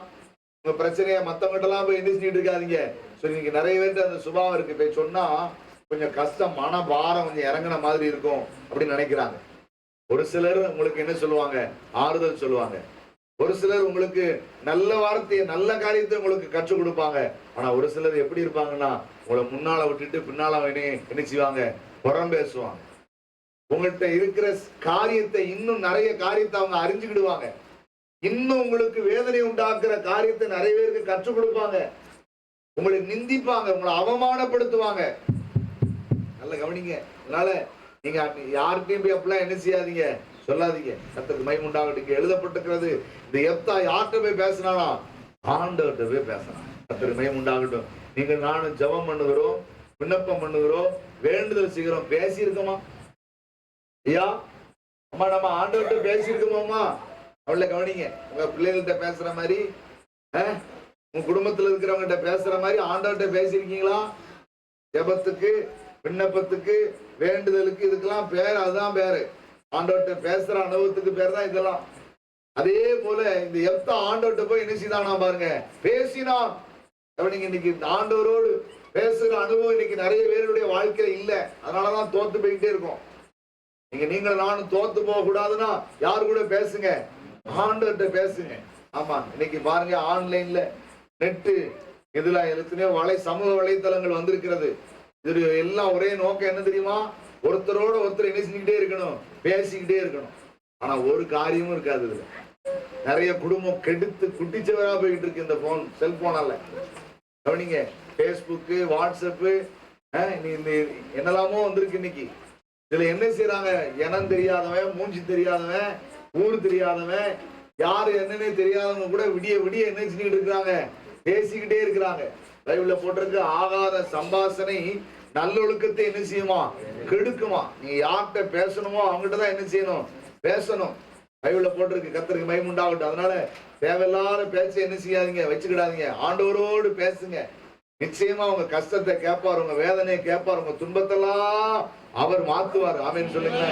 உங்க பிரச்சனைய மத்தவங்கிட்ட எல்லாம் போய் என்ன செஞ்சுட்டு இருக்காதீங்க சொல்லி. நீங்க நிறைய பேருக்கு அந்த சுபாவம் இருக்கு, போய் சொன்னா கொஞ்சம் கஷ்டம், மன பாரம் கொஞ்சம் இறங்கின மாதிரி இருக்கும் அப்படின்னு நினைக்கிறாங்க. ஒரு சிலர் உங்களுக்கு என்ன சொல்லுவாங்க, ஆறுதல் சொல்லுவாங்க. ஒரு சிலர் உங்களுக்கு நல்ல வார்த்தையை நல்ல காரியத்தை உங்களுக்கு கற்றுக் கொடுப்பாங்க. ஆனா ஒரு சிலர் எப்படி இருப்பாங்கன்னா, உங்களை முன்னால விட்டுட்டு பின்னால என்ன செய்வாங்க, புறம் பேசுவாங்க. உங்கள்கிட்ட இருக்கிற காரியத்தை இன்னும் நிறைய காரியத்தை அவங்க அறிஞ்சுக்கிடுவாங்க. இன்னும் உங்களுக்கு வேதனை உண்டாக்குற காரியத்தை நிறைய பேருக்கு கற்றுக் கொடுப்பாங்க. உங்களை நிந்திப்பாங்க, உங்களை அவமானப்படுத்துவாங்க. நல்ல கவனிங்க. அதனால நீங்க யார்கிட்டையும் போய் அப்படிலாம் என்ன செய்யாதீங்க, சொல்லாதீங்க. கர்த்தருக்கு மகிமை உண்டாகட்டும். எழுதப்பட்டிருக்கிறது, இந்த யெப்தா யார்கிட்ட போய் பேசினானா, ஆண்டவர்கிட்ட போய் பேசினான். கர்த்தருக்கு மகிமை உண்டாகட்டும். நீங்க நானும் ஜெபம் பண்ணுகிறோம், விண்ணப்பம் பண்ணுகிறோம், வேண்டுதல் செய்கிறோம், பேசி இருக்கோமா ஐயா? அம்மா நம்ம ஆண்டவர்கிட்ட பேசி இருக்கோமாம்மா? அவளை கவனிங்க. உங்க பிள்ளைகள்கிட்ட பேசுற மாதிரி, உங்க குடும்பத்துல இருக்கிறவங்ககிட்ட பேசுற மாதிரி ஆண்டவர்கிட்ட பேசியிருக்கீங்களா? ஜெபத்துக்கு, விண்ணப்பத்துக்கு, வேண்டுதலுக்கு, இதுக்கெல்லாம் பேர், அதுதான் பேரு. ஆண்டவர்கிட்ட பேசுற அனுபவத்துக்கு பேர் தான் இதெல்லாம். அதே போல இந்த யெப்தா ஆண்டவர்கிட்ட போய் என்ன செய்தானா பாருங்க, பேசினான். கவனிங்க, இன்னைக்கு ஆண்டவரோடு பேசுற அனுபவம் இன்னைக்கு நிறைய பேருடைய வாழ்க்கையில இல்ல. அதனாலதான் தோத்து போயிட்டே இருக்கும். நீங்க நானும் தோத்து போக கூடாதுன்னா யாரு கூட பேசுங்க, ஆண்டவர்கிட்ட பேசுங்க. ஆமா, இன்னைக்கு பாருங்க, ஆன்லைன்ல நெட்டு இதுல எத்தனையோ சமூக வலைத்தளங்கள் வந்திருக்கிறது. இது எல்லாம் ஒரே நோக்கம் என்ன தெரியுமா, ஒருத்தரோட ஒருத்தர் என்ன செஞ்சுக்கிட்டே இருக்கணும், பேசிக்கிட்டே இருக்கணும். ஆனா ஒரு காரியமும் இருக்காது. இதுல நிறைய குடும்பம் கெடுத்து குட்டிச்சவரா போயிட்டு இருக்கு இந்த போன், செல்போனால. கவனிங்க, பேஸ்புக்கு, வாட்ஸ்அப்பு, என்னெல்லாமோ வந்திருக்கு இன்னைக்கு. இதுல என்ன செய்யறாங்க, இனம் தெரியாதவன், மூஞ்சி தெரியாதவன், ஊர் தெரியாதவன், யாரு என்னன்னே தெரியாதவங்க கூட விடிய விடிய என்ன செஞ்சுக்கிட்டு இருக்கிறாங்க, பேசிக்கிட்டே இருக்கிறாங்க. பைபிள்ல போட்டிருக்கு, ஆகாத சம்பாஷணை நல்லொழுக்கத்தை என்ன செய்யுமா, கெடுக்குமா. நீங்க யார்கிட்ட பேசணுமோ அவங்ககிட்ட தான் என்ன செய்யணும், பேசணும். பைபிள்ல போட்டிருக்கு. கர்த்தருக்கு மகிமை உண்டாகட்டும். அதனால தேவையில்லாத பேச்ச என்ன செய்யாதீங்க, வச்சுக்கிடாதீங்க. ஆண்டவரோடு பேசுங்க. நிச்சயமா உங்க கஷ்டத்தை கேட்பார், உங்க வேதனையை கேட்பார், உங்க துன்பத்தெல்லாம் அவர் மாத்துவார். ஆமென் சொல்லுங்க.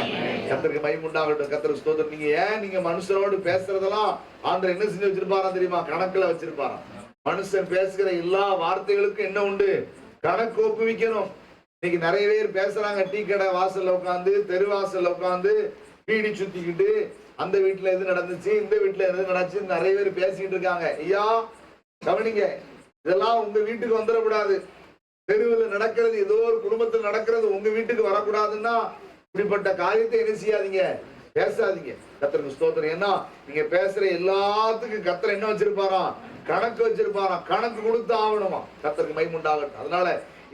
கர்த்தருக்கு மகிமை உண்டாகட்டும். கர்த்தருக்கு ஸ்தோத்திரம். நீங்க ஏன் நீங்க மனுஷரோடு பேசுறதெல்லாம் ஆண்டவர் என்ன செஞ்சு வச்சிருப்பாரா தெரியுமா, கணக்குல வச்சிருப்பாரா. மனுஷன் பேசுகிற எல்லா வார்த்தைகளுக்கும் என்ன உண்டு, கணக்கு ஒப்புவிக்கணும். இன்னைக்கு நிறைய பேர் பேசுறாங்க, டீ கடை வாசல்ல உட்காந்து, தெரு வாசல்ல உட்காந்து பீடி சுத்திக்கிட்டு, அந்த வீட்டுல எது நடந்துச்சு, இந்த வீட்டுல எது நடந்துச்சு, நிறைய பேர் பேசிக்கிட்டு இருக்காங்க. ஐயா கவனிங்க, இதெல்லாம் உங்க வீட்டுக்கு வந்துடக்கூடாது. தெருவில் நடக்கிறது, ஏதோ ஒரு குடும்பத்தில் நடக்கிறது உங்க வீட்டுக்கு வரக்கூடாதுன்னா இப்படிப்பட்ட காரியத்தை என்ன செய்யாதீங்க, பேசாதீங்க. கர்த்தருக்கு ஸ்தோத்திரம். ஏன்னா நீங்க பேசுற எல்லாத்துக்கும் கர்த்தர் என்ன வச்சிருப்பாராம், கணக்கு வச்சிருப்பாராம். கணக்கு கொடுத்து ஆகணுமா. கர்த்தருக்கு மகிமை உண்டாகட்டும். அதனால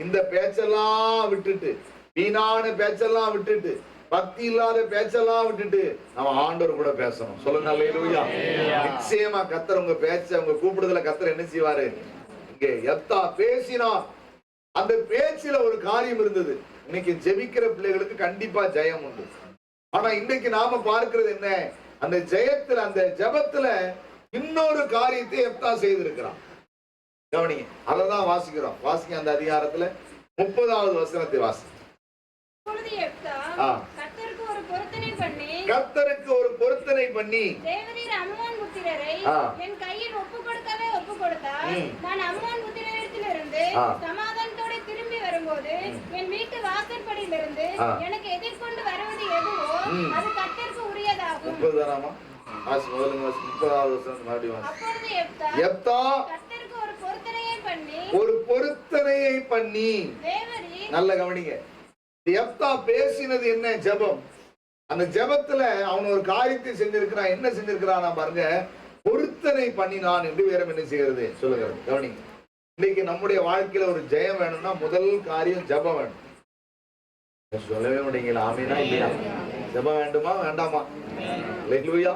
இந்த பேச்செல்லாம் விட்டுட்டு, வீணான பேச்செல்லாம் விட்டுட்டு, பக்தி இல்லாத பேச்செல்லாம் விட்டுட்டு நம்ம ஆண்டவர் கூட பேசணும். சொல்லுங்க அல்லேலூயா. நிச்சயமா கர்த்தர் உங்க பேச்ச, உங்க கூப்பிடுதல கர்த்தர் என்ன செய்வாரு. இங்கே யெப்தா பேசினான். அந்த பேச்சில ஒரு காரியம் இருந்தது. இன்னைக்கு ஜெபிக்கிற பிள்ளைகளுக்கு கண்டிப்பா ஜெயம் உண்டு. ஆனா இன்னைக்கு நாம பார்க்கிறது என்ன, அந்த ஜெயத்துல, அந்த ஜெபத்துல இன்னொரு காரியத்தை யெப்தா செய்திருக்கிறான். கவனிங்க, அததான் வாசிக்கிறோம். வாசிங்க அந்த அதிகாரத்துல 30வது வசனத்தை வாசி. கர்த்தருக்கு ஒரு பொருத்தனை பண்ணி தேவரீர் அம்மோன் புத்திரரை என் கையில் ஒப்பு கொடுத்தால் நான் அம்மோன் புத்திரரிடத்திலிருந்து சமாதானத்தோட திரும்பி வரும்போது என் வீட்டு வாசற்படியிலிருந்து எனக்கு எதிர்கொண்டு வருவது எதுவோ அது கர்த்தருக்கு உரியதாகும். 30வது வசனம் மறுபடியும். அப்பொழுது யெப்தா கர்த்தருக்கு ஒரு பொருத்தனையை பண்ணி தேவரீர், நல்ல கவனிங்க, யெப்தா பேசினது என்ன, ஜெபம். அந்த ஜெபத்துல அவன் ஒரு காரியத்தை செஞ்சிருக்கிறான். என்ன செஞ்சிருக்கிறான் பாருங்க, பொருத்தனை பண்ணினான் என்று வேற என்ன செய்கிறது சொல்லுங்க. கவனிங்க, இன்னைக்கு நம்முடைய வாழ்க்கையில ஒரு ஜெயம் வேணும்னா முதல் காரியம் ஜெபம் வேணும். சொல்லவே மாட்டீங்களா? ஆமீனா இல்லையா? ஜெபம் வேண்டுமா வேண்டாமா? அல்லேலூயா.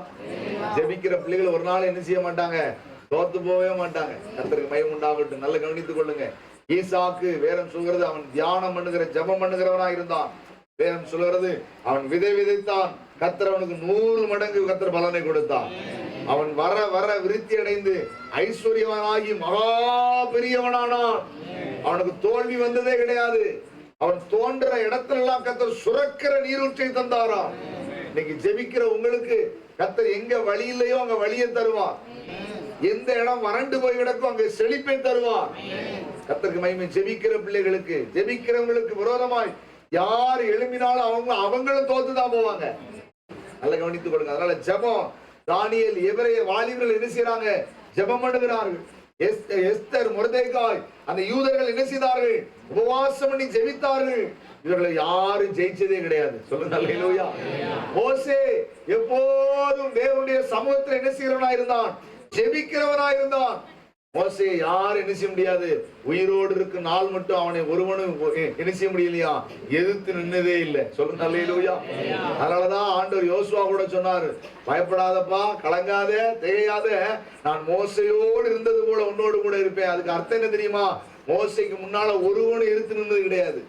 ஜெபிக்கிற பிள்ளைகள் ஒரு நாள் என்ன செய்ய மாட்டாங்க, தோத்து போகவே மாட்டாங்க. கர்த்தருக்கு மகிமை உண்டாகட்டும். நல்ல கவனித்துக் கொள்ளுங்க. ஈசாக்கு வேதம் சொல்கிறது அவன் தியானம் பண்ணுகிற ஜெபம் பண்ணுகிறவனா இருந்தான். வேதம் சொல்கிறது அவன் விதை விதைத்தான், கர்த்தர் அவனுக்கு 100 மடங்கு கர்த்தர் பலனை கொடுத்தான். அவன் வர வர விருத்தி அடைந்து ஐஸ்வர்யவனாகி மகா பெரியவனானான். அவனுக்கு தோல்வி வந்ததே கிடையாது. அவன் தோன்ற இடத்துல எல்லாம் கர்த்தர் சுரக்கிற நீரூற்றை தந்தாராம். இன்னைக்கு ஜெபிக்கிற உங்களுக்கு கர்த்தர் எங்க வழி இல்லையோ அங்க வழியை தருவார். எந்த இடம் வறண்டு போய் கிடக்கும் அங்க செழிப்பை தருவார். கர்த்தருக்கு மகிமை. ஜெபிக்கிற பிள்ளைகளுக்கு, ஜெபிக்கிறவங்களுக்கு விரோதமாய் யார் எழும்பினாலும் அவங்களும் தோத்துதான் போவாங்க. நல்ல கவனித்துக் கொள்ளுங்க. அதனால ஜெபம், தானியேல், எபிரேய வாலிபர்கள் என்ன செய்யறாங்க? ஜெபம் பண்ணுகிறார்கள். எஸ்தர், மொர்தெகாய், அந்த யூதர்கள் என்ன செய்தார்கள்? உபவாசம் பண்ணி ஜெபித்தார்கள். இவர்களை யாரும் ஜெயிச்சதே கிடையாது. சொல்லுங்க அல்லேலூயா. மோசே எப்போதும் தேவனுடைய சமூகத்தில் என்ன செய்கிறவனா இருந்தான்? ஜெபிக்கிறவனா இருந்தான். மோசே யாரும் என்ன செய்ய முடியாது. உயிரோடு இருக்கு நாள் மட்டும் அவனை ஒருவனும் என்ன செய்ய முடியலையா? எதிர்த்து நின்னதே இல்லை. சொல்லுங்க அல்லேலூயா. அதனாலதான் ஆண்டவர் யோசுவா கூட சொன்னாரு, பயப்படாதப்பா, கலங்காத, தேயாத, நான் மோசையோடு இருந்தது போல உன்னோடு கூட இருப்பேன். அதுக்கு அர்த்தம் என்ன தெரியுமா? மோசைக்கு முன்னால ஒருவனும் எதிர்த்து நின்றது கிடையாது.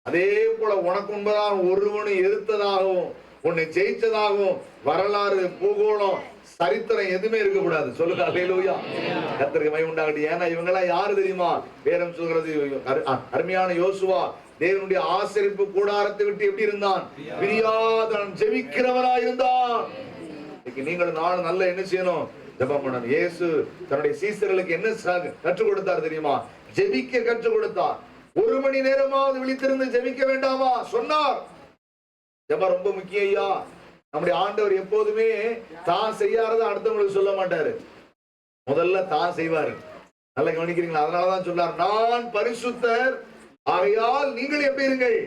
அதே போல உனக்கு முன்பதாக ஒருவனும் எதிர்த்ததாகவும் உன்னை ஜெயிச்சதாகவும் வரலாறு, பூகோளம், சரித்திரம் எதுவுமே இருக்கக்கூடாது. சொல்லுங்க அல்லேலூயா. கர்த்தருக்கு மகிமை உண்டாகட்டும். ஏன்னா இவங்க எல்லாம் யாரு தெரியுமா? வேதம் சொல்கிறது, அருமையான யோசுவா தேவனுடைய ஆசரிப்பு கூடாரத்தை விட்டு எப்படி இருந்தான்? பிரியாதவன், ஜெபிக்கிறவனா இருந்தான். இன்னைக்கு நீங்கள் நானும் நல்ல என்ன செய்யணும்? ஜெபம் பண்ணணும். இயேசு தன்னுடைய சீசர்களுக்கு என்ன கற்றுக் கொடுத்தார் தெரியுமா? ஜெபிக்க கற்றுக் கொடுத்தார். 1 மணி நேரமாவது விழித்திருந்து ஜெபிக்க வேண்டாமா சொன்னார். ஜெபம் ரொம்ப முக்கியம் ஐயா. நம்முடைய ஆண்டவர் எப்போதுமே தான் செய்யாத அடுத்தவங்களுக்கு சொல்ல மாட்டாரு. முதல்ல தான் செய்வாரு. நல்லா கவனிக்கிறீங்களா? அதனாலதான் சொல்றார், நான் பரிசுத்தர் ஆகையால் நீங்கள் எப்படி இருங்கள்.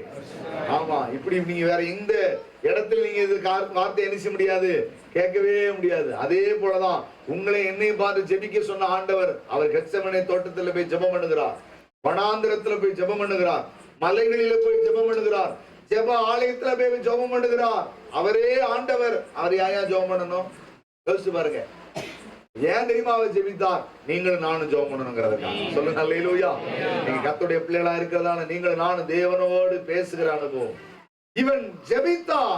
ஆமா, இப்படி நீங்க வேற எந்த இடத்துல நீங்க இது வார்த்தை என்ன செய்ய முடியாது, கேட்கவே முடியாது. அதே போலதான் உங்களை என்னையும் பார்த்து ஜெபிக்க சொன்ன ஆண்டவர், அவர் கெத்செமனே தோட்டத்துல போய் ஜெபம் பண்ணுகிறார், வனாந்திரத்துல போய் ஜெபம் பண்ணுகிறார், மலைகளில போய் ஜெபம் பண்ணுகிறார், ஜெப ஆலயத்துல போய் ஜெபம் பண்ணுகிறார். அவரே ஆண்டவர். அவர் ஏன் ஜெபம் பண்ணணும்? யோசிச்சு பாருங்க. ஏன் தெரியுமா அவர் ஜெபித்தார்? நீங்களும் நானும் ஜெபம் பண்ணணுங்கிறதுக்காக. சொல்லுங்க அல்லேலூயா. நீங்க கர்த்தருடைய பிள்ளைகளா இருக்கிறதான நீங்களும் நானும் தேவனோடு பேசுகிற அனுபவம். இவன் ஜெபித்தான்.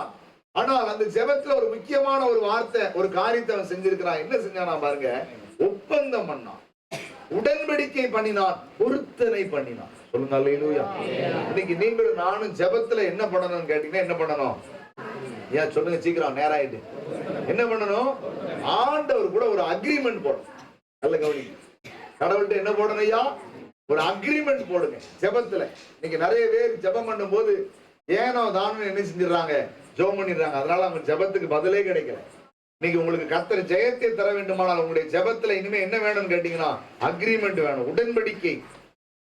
ஆனால் அந்த ஜெபத்துல ஒரு முக்கியமான ஒரு வார்த்தை, ஒரு காரியத்தை அவன் செஞ்சிருக்கிறான். என்ன செஞ்சானா பாருங்க? ஒப்பந்தம் பண்ணான், உடன்படிக்கை பண்ணினான், பொருத்தனை பண்ணினான். சொல்லுங்க அல்லேலூயா. இன்னைக்கு நீங்களும் நானும் ஜெபத்துல என்ன பண்ணணும்னு கேட்டீங்கன்னா என்ன பண்ணணும்? ஏன் சொல்லுங்க சீக்கிரம், நேரம் ஆயிட்டு. என்ன பண்ணணும்? ஆண்டவர் கூட ஒரு அக்ரிமெண்ட் போடணும். நல்ல கவனி. கடவுள்கிட்ட என்ன போடணும் ஐயா? ஒரு அக்ரிமெண்ட் போடுங்க ஜெபத்துல. இன்னைக்கு நிறைய பேர் ஜெபம் பண்ணும் போது ஏனோ தானோ என்ன செஞ்சிடறாங்க? ஜெபம் பண்ணிடுறாங்க. அதனால அவங்க ஜெபத்துக்கு பதிலே கிடைக்கல. இன்னைக்கு உங்களுக்கு கர்த்தர் ஜெயத்தை தர வேண்டுமானால் உங்களுடைய ஜெபத்துல இனிமே என்ன வேணும்னு கேட்டீங்கன்னா அக்ரிமெண்ட் வேணும், உடன்படிக்கை,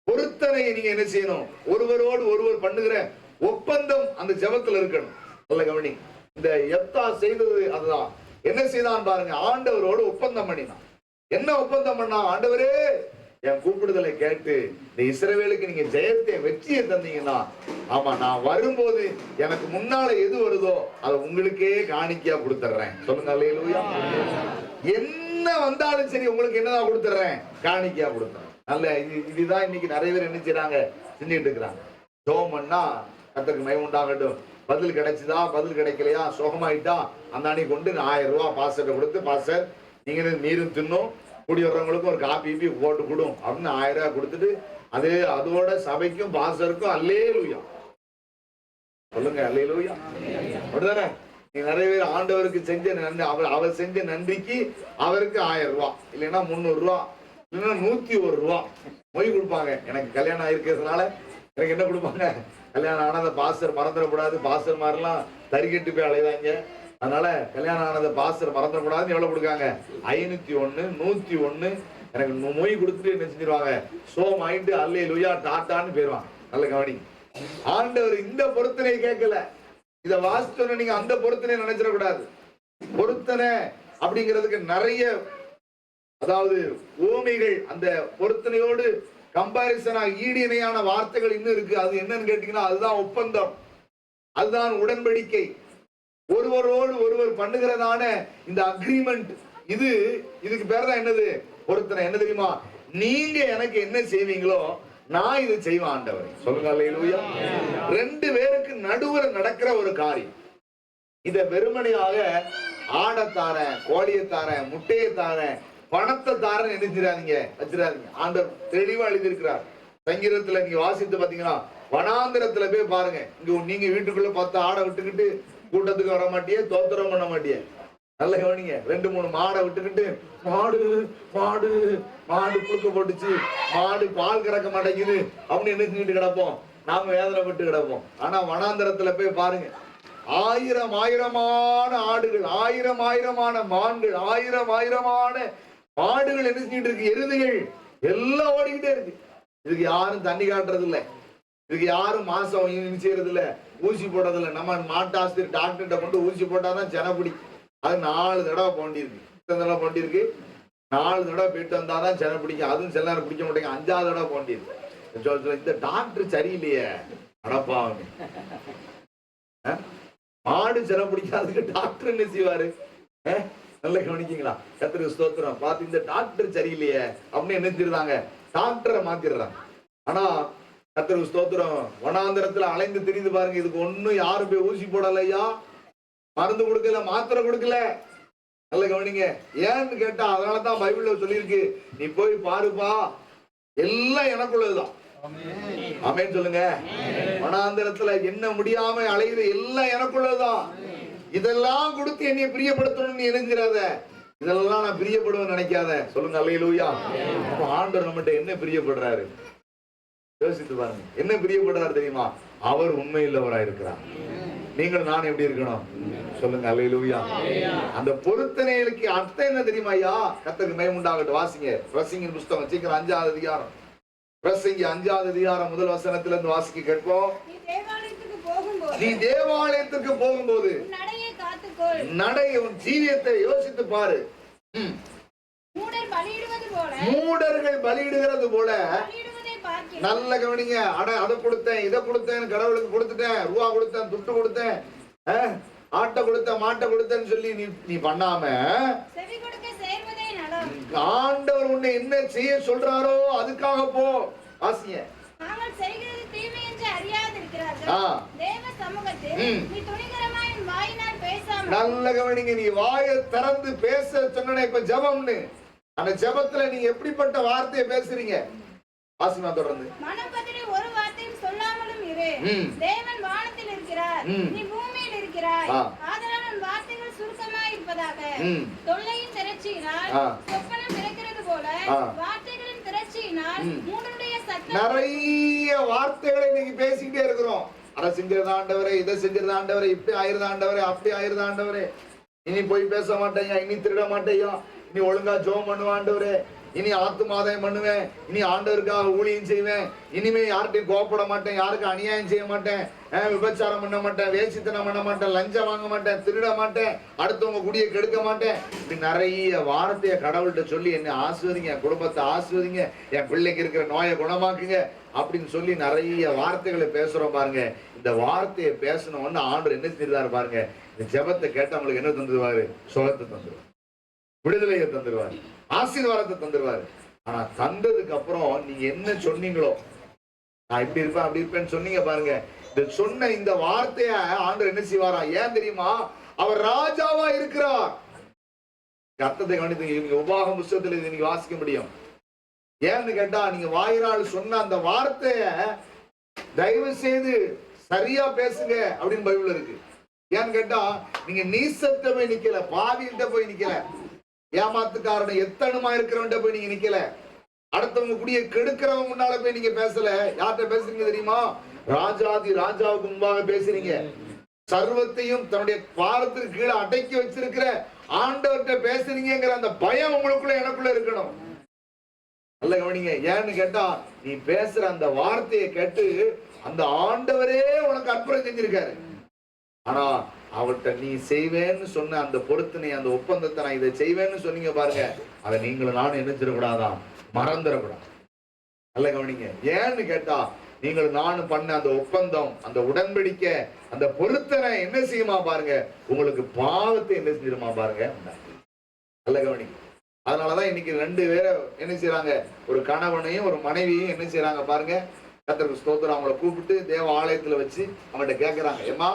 பொருத்தனையை நீங்க என்ன செய்யணும்? ஒருவரோடு ஒருவர் பண்ணுகிற ஒப்பந்தம் அந்த ஜெபத்துல இருக்கணும். நல்ல கவனி. இந்த எப்தா செய்தது அதுதான். என்ன செய்தான் பாருங்க? ஆண்டவரோடு ஒப்பந்தம் பண்ணினான். என்ன ஒப்பந்தம் பண்ணா? ஆண்டவரே, என் கூப்பிடுதலை கேட்டு இந்த இஸ்ரவேலுக்கு நீங்க ஜெயத்தை, வெற்றியை தந்தீங்கன்னா, ஆமா, நான் வரும்போது எனக்கு முன்னால எது வருதோ அதை உங்களுக்கே காணிக்கையா கொடுத்துறேன். சொல்லுங்க அல்லேலூயா. என்ன வந்தாலும் சரி உங்களுக்கு என்னதான் கொடுத்துறேன்? காணிக்கையா கொடுத்துறேன். நல்ல இதுதான் இன்னைக்கு நிறைய பேர் என்ன செய்யறாங்க? செஞ்சுட்டு இருக்கிறாங்க. ஜெபம் பண்ணா கர்த்தருக்கு மகிமை உண்டாகட்டும். பதில் கிடைச்சுதா, பதில் கிடைக்கலையா, சோகமாயிட்டா அந்த அன்னைக்கு கொண்டு 1000 ரூபாய் பாஸ்டர்கிட்ட கொடுத்து, பாஸ்டர் நீங்க நீரும் தின்னும், கூடி வர்றவங்களுக்கும் ஒரு காப்பி போட்டு கொடும் அப்படின்னு 1000 ரூபாய் கொடுத்துட்டு அதோட சபைக்கும் பாஸ்டருக்கும் அல்லேலூயா. சொல்லுங்க அல்லேலூயா. அப்படிதானே? நீ நிறைய பேர் ஆண்டவருக்கு செஞ்ச நன்றி, அவர் செஞ்ச நன்றிக்கு அவருக்கு 1000 ரூபாய், இல்லைன்னா 300 ரூபாய், இல்லைன்னா 101 ரூபாய் மொய் கொடுப்பாங்க. எனக்கு கல்யாணம் ஆயிருக்கிறதுனால எனக்கு என்ன கொடுப்பாங்க? கல்யாணம் ஆனதை பாஸ்டர் மறந்துடக்கூடாது. பாஸ்டர் மாதிரிலாம் தறிக்கட்டு போய் அலைவாங்க. அதனால கல்யாணம் ஆனதை பாஸ்டர் மறந்துடக்கூடாதுன்னு எவ்வளவு கொடுக்காங்க? 501, 101 எனக்கு மொய் கொடுத்துட்டு என்ன செஞ்சிருவாங்க? சோம் ஆயிட்டு அல்லேலூயா டாட்டான்னு போயிருவாங்க. நல்ல கவனி. ஆண்டவர் இந்த பொருத்தனையை கேட்கல. இத வாசிச்சோன்னு நீங்க அந்த பொருத்தனை நினைச்சிடக்கூடாது. பொருத்தனை அப்படிங்கிறதுக்கு நிறைய, அதாவது ஓமைகள், அந்த பொருத்தனையோடு கம்பாரிசனா ஈடு இணையான வார்த்தைகள் இன்னும் இருக்கு. அது என்னன்னு கேட்டீங்கன்னா அதுதான் ஒப்பந்தம், அதுதான் உடன்படிக்கை, ஒருவரோடு ஒருவர் பண்ணுகிறதான இந்த அக்ரிமெண்ட். இதுக்கு பேர் தான் என்னது? பொருத்தனை என்ன தெரியுமா? நீங்க எனக்கு என்ன செய்வீங்களோ நான் இது செய்வேன் ஆண்டவரே. சொல்லுங்க அல்லேலூயா. ரெண்டு பேருக்கு நடுவுல நடக்கிற ஒரு காரியம். இத வெறுமனையாக ஆடத்தாரன், கோழியத்தாரன், முட்டையத்தாரன், பணத்தை தாரன் நினைச்சிடாதீங்க, வச்சிடாதீங்க. ஆண்டவர் தெளிவா எழுதியிருக்கிறார். சங்கீதத்துல நீங்க வாசித்து பாத்தீங்கன்னா, வனாந்திரத்துல போய் பாருங்க. இங்க நீங்க வீட்டுக்குள்ள 10 ஆடை விட்டுக்கிட்டு கூட்டத்துக்கு வர மாட்டியே, தோத்திரம் பண்ண மாட்டியே. நல்ல கவனிங்க. 2-3 மாடை விட்டுக்கிட்டு மாடு மாடு மாடு புழுக்க போட்டுச்சு, மாடு பால் கறக்க மாட்டேங்குது அப்படின்னு என்ன செஞ்சுட்டு கிடப்போம், நாம வேதனைப்பட்டு கிடப்போம். ஆனா வனாந்திரத்துல போய் பாருங்க, 1000-1000மான ஆடுகள், 1000-1000மான மான்கள், 1000-1000மான மாடுகள் என்ன செஞ்சுட்டு இருக்கு, எருதுகள் எல்லாம் ஓடிக்கிட்டே இருக்கு. இதுக்கு யாரும் தண்ணி காட்டுறது இல்லை, இதுக்கு யாரும் மாசம் செய்யறது இல்லை, ஊசி போடுறது இல்லை. நம்ம மாட்டாஸ்திரி டாக்டர்கிட்ட கொண்டு ஊசி போட்டாதான் செனப்பிடி. அது 4 தடவை போண்டிருக்கு. எத்தனை தடவை போண்டிருக்கு? 4 தடவை போயிட்டு வந்தாதான் சென பிடிக்கும். அதுவும் சில நேரம் பிடிக்க மாட்டேங்க, 5ஆவது தடவை போண்டிருக்கு. இந்த டாக்டர் சரியில்லையே, அடப்பாங்க. மாடு சென பிடிக்காதுக்கு டாக்டர் என்ன செய்வாரு? நல்லா கவனிக்கீங்களா? கர்த்தருக்கு ஸ்தோத்திரம். பார்த்து இந்த டாக்டர் சரியில்லையே அப்படின்னு என்ன செய்யறாங்க, டாக்டரை மாத்திடுறாங்க. ஆனா கர்த்தருக்கு ஸ்தோத்திரம், வனாந்திரத்துல அலைந்து திரிந்து பாருங்க, இதுக்கு ஒண்ணும் யாரும் போய் ஊசி போடலையா, மருந்து கொடுக்கல, மாத்திரை கொடுக்கல. நல்ல கவனிங்க. ஏன்னு கேட்டா அதனாலதான் பைபிள்ல சொல்லியிருக்கு, நீ போய் பாருப்பா, எல்லாம் எனக்குள்ளதுதான். ஆமென் சொல்லுங்க. வனாந்திரத்துல என்ன முடியாம அலையுது, எல்லாம் எனக்குள்ளதுதான். இதெல்லாம் கொடுத்து என்னை பிரியப்படுத்தணும்னு நீ நினைஞ்சிடாத, இதெல்லாம் நான் பிரியப்படுவேன்னு நினைக்காத. சொல்லுங்க அல்லேலூயா. அப்ப ஆண்டவர் நம்மகிட்ட என்ன பிரியப்படுறாரு யோசித்து பாருங்க. என்ன பிரியப்படுறாரு தெரியுமா? அவர் உண்மையுள்ளவராய் இருக்கிறார். நீங்கள் நான் எப்படி இருக்கணும்? சொல்லுங்க அல்லேலூயா. அந்த பொருத்தனைகளுக்கு அர்த்தம் என்ன தெரியுமா ஐயா? கர்த்தருக்கு மகிமை உண்டாகட்டும். வாசிங்க பிரசங்கின் புஸ்தகம் சீக்கிரம் 5வது அதிகாரம். பிரசங்கி 5வது அதிகாரம் முதல் வசனத்துல இருந்து வாசிக்க கேட்போம். நீ தேவாலயத்துக்கு போகும்போது நடை, உன் ஜீவியத்தை யோசித்து பாரு. மூடர்கள் பலியிடுகிறது போல. நல்ல கவனிங்க. அதை கொடுத்தேன், இதை கொடுத்தேன், கடவுளுக்கு கொடுத்துட்டேன், ரூபா கொடுத்தேன், துட்டு கொடுத்தேன், ஆட்டை கொடுத்தேன், மாட்டை கொடுத்தேன்னு சொல்லி நீ பண்ணாம, ஆண்டவர் உன்னை என்ன செய்ய சொல்றாரோ அதுக்காக போ. ஆசிய நல்ல கவனிங்க. நீ வாயை திறந்து பேச சொன்ன இப்ப ஜெபம்னு, அந்த ஜெபத்துல நீங்க எப்படிப்பட்ட வார்த்தையை பேசுறீங்க? ஆசிமா தொடர்ந்து. மனப்பதிலே ஒரு வார்த்தையும் சொல்லாமலும் இரு. தேவன் வானத்தில் இருக்கிறார், நீ பூமியில் இருக்கிறாய். ஆதலால் உன் வார்த்தைகள் சுருக்கமாய் இருப்பதாக. தொல்லையின் திரட்சியினால் சொப்பனம் பிறக்கிறது போல வார்த்தைகளின் திரட்சியினால் மூடருடைய சத்தம். நிறைய வார்த்தைகளை நீங்க பேசிக்கிட்டே இருக்கிறோம். அதை செஞ்சிருந்த ஆண்டவரே, இதை செஞ்சிருந்த ஆண்டவரே, இப்படி ஆயிருந்த ஆண்டவரே, அப்படி ஆயிருந்த ஆண்டவரே, இனி போய் பேச மாட்டேயா, இனி திருட மாட்டேயா, இனி ஒழுங்கா ஜெபம் பண்ணுவேன் ஆண்டவரே, இனி ஆத்துமாதாயம் பண்ணுவேன், இனி ஆண்டவருக்காக ஊழியம் செய்வேன், இனிமே யார்கிட்டையும் கோபப்பட மாட்டேன், யாருக்கு அநியாயம் செய்ய மாட்டேன், விபச்சாரம் பண்ண மாட்டேன், வேசித்தனம் பண்ண மாட்டேன், லஞ்சம் வாங்க மாட்டேன், திருட மாட்டேன், அடுத்தவங்க குடியை கெடுக்க மாட்டேன். இப்படி நிறைய வார்த்தையை கடவுள்கிட்ட சொல்லி என்னை ஆசிர்வதிங்க, என் குடும்பத்தை ஆசிர்வதிங்க, என் பிள்ளைக்கு இருக்கிற நோயை குணமாக்குங்க அப்படின்னு சொல்லி நிறைய வார்த்தைகளை பேசுறோம் பாருங்க. இந்த வார்த்தையை பேசணும்னு ஆண்டவர் என்ன செஞ்சிருந்தாரு பாருங்க. இந்த ஜெபத்தை கேட்டவங்களுக்கு என்ன தந்துருவாரு? சுகத்தை தந்துருவாரு, விடுதலையை தந்துருவாரு, ஆசீர்வாதத்தை தந்துருவாரு. ஆனா தந்ததுக்கு அப்புறம் நீங்க என்ன சொன்னீங்களோ, நான் இப்படி இருப்பேன் அப்படி இருப்பேன்னு சொன்னீங்க பாருங்க. இந்த சொன்ன இந்த வார்த்தைய ஆண்டவர் என்ன செய்வாரா? ஏன் தெரியுமா? அவர் ராஜாவா இருக்கிறார். அர்த்தத்தை கவனித்து நீங்க உபாகம் புஸ்தகத்துல இது நீங்க வாசிக்க முடியும். ஏன்னு கேட்டா, நீங்க வாயினால் சொன்ன அந்த வார்த்தைய தயவு செய்து சரியா பேசுங்க அப்படின்னு பைபிள் இருக்கு. ஏன்னு கேட்டா, நீங்க நீசத்தை போய் நிக்கல, பாவியிட்ட போய் நிக்கல, ஏமாத்துக்காரனை எத்தனுமா இருக்கிறவன்ட்ட போய் நீங்க நிக்கல, அடுத்தவங்க கூடிய கெடுக்கிறவங்க முன்னால போய் நீங்க பேசல. யார்கிட்ட பேசுறீங்க தெரியுமா? ராஜாதி ராஜாவுக்கு முன்பாக பேசுறீங்க. சர்வத்தையும் தன்னுடைய பாதத்திற்கு கீழே அடக்கி வச்சிருக்கிற ஆண்டவர்கிட்ட பேசுறீங்கிற அந்த பயம் உங்களுக்குள்ள எனக்குள்ள இருக்கணும். நல்ல கவனிங்க. ஏன்னு கேட்டா, நீ பேசுற அந்த வார்த்தையை கேட்டு அந்த ஆண்டவரே உனக்கு அற்புதம் செஞ்சிருக்காரு. ஆனா அவர்கிட்ட நீ செய்வேன்னு சொன்ன அந்த பொருத்தனை, அந்த ஒப்பந்தத்தை, நான் இதை செய்வேன்னு சொன்னீங்க பாருங்க, அதை நீங்களும் நானும் என்ன செய்யக்கூடாதான், மறந்துடக்கூடாது. நல்ல கவனிங்க. ஏன்னு கேட்டா, நீங்களும் நானும் பண்ண அந்த ஒப்பந்தம், அந்த உடன்படிக்கை, அந்த பொருத்தனை என்ன செய்யுமா பாருங்க, உங்களுக்கு பாவத்தை என்ன செஞ்சிருமா பாருங்க. நல்ல கவனிங்க. அதனாலதான் இன்னைக்கு 2 பேரை என்ன செய்யறாங்க, ஒரு கணவனையும் ஒரு மனைவியையும் என்ன செய்யறாங்க பாருங்க. கர்த்தருக்கு ஸ்தோத்திரம். அவங்கள கூப்பிட்டு தேவ ஆலயத்துல வச்சு அவங்கள்ட்ட கேட்கறாங்க, ஏமா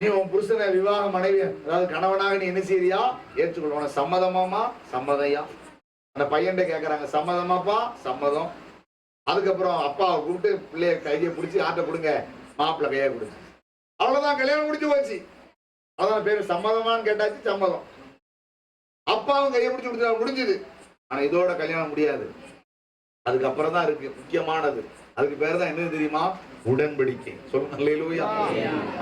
நீ உன் புருஷனை விவாக மனைவி அதாவது கணவனாக நீ என்ன செய்யறியா, ஏற்றுக்கொள்ள சம்மதமாமா? சம்மதையா. அந்த பையன்கிட்ட கேட்கறாங்க, சம்மதமாப்பா? சம்மதம். அதுக்கப்புறம் அப்பாவை கூப்பிட்டு பிள்ளைய கையை பிடிச்சி ஆட்டை கொடுங்க, மாப்பிள்ளை கையை கொடுச்சு. அவ்வளவுதான், கல்யாணம் முடிச்சு போச்சு. அதான் பேரு சம்மதமான்னு கேட்டாச்சு, சம்மதம். அப்பாவும் கையை பிடிச்சி கொடுத்தா முடிஞ்சது. ஆனா இதோட கல்யாணம் முடியாது. அதுக்கப்புறம் தான் இருக்கு முக்கியமானது. அதுக்கு பேர் தான் என்ன தெரியுமா? உடன்படிக்கை. சொல்லுங்க அல்லேலூயா.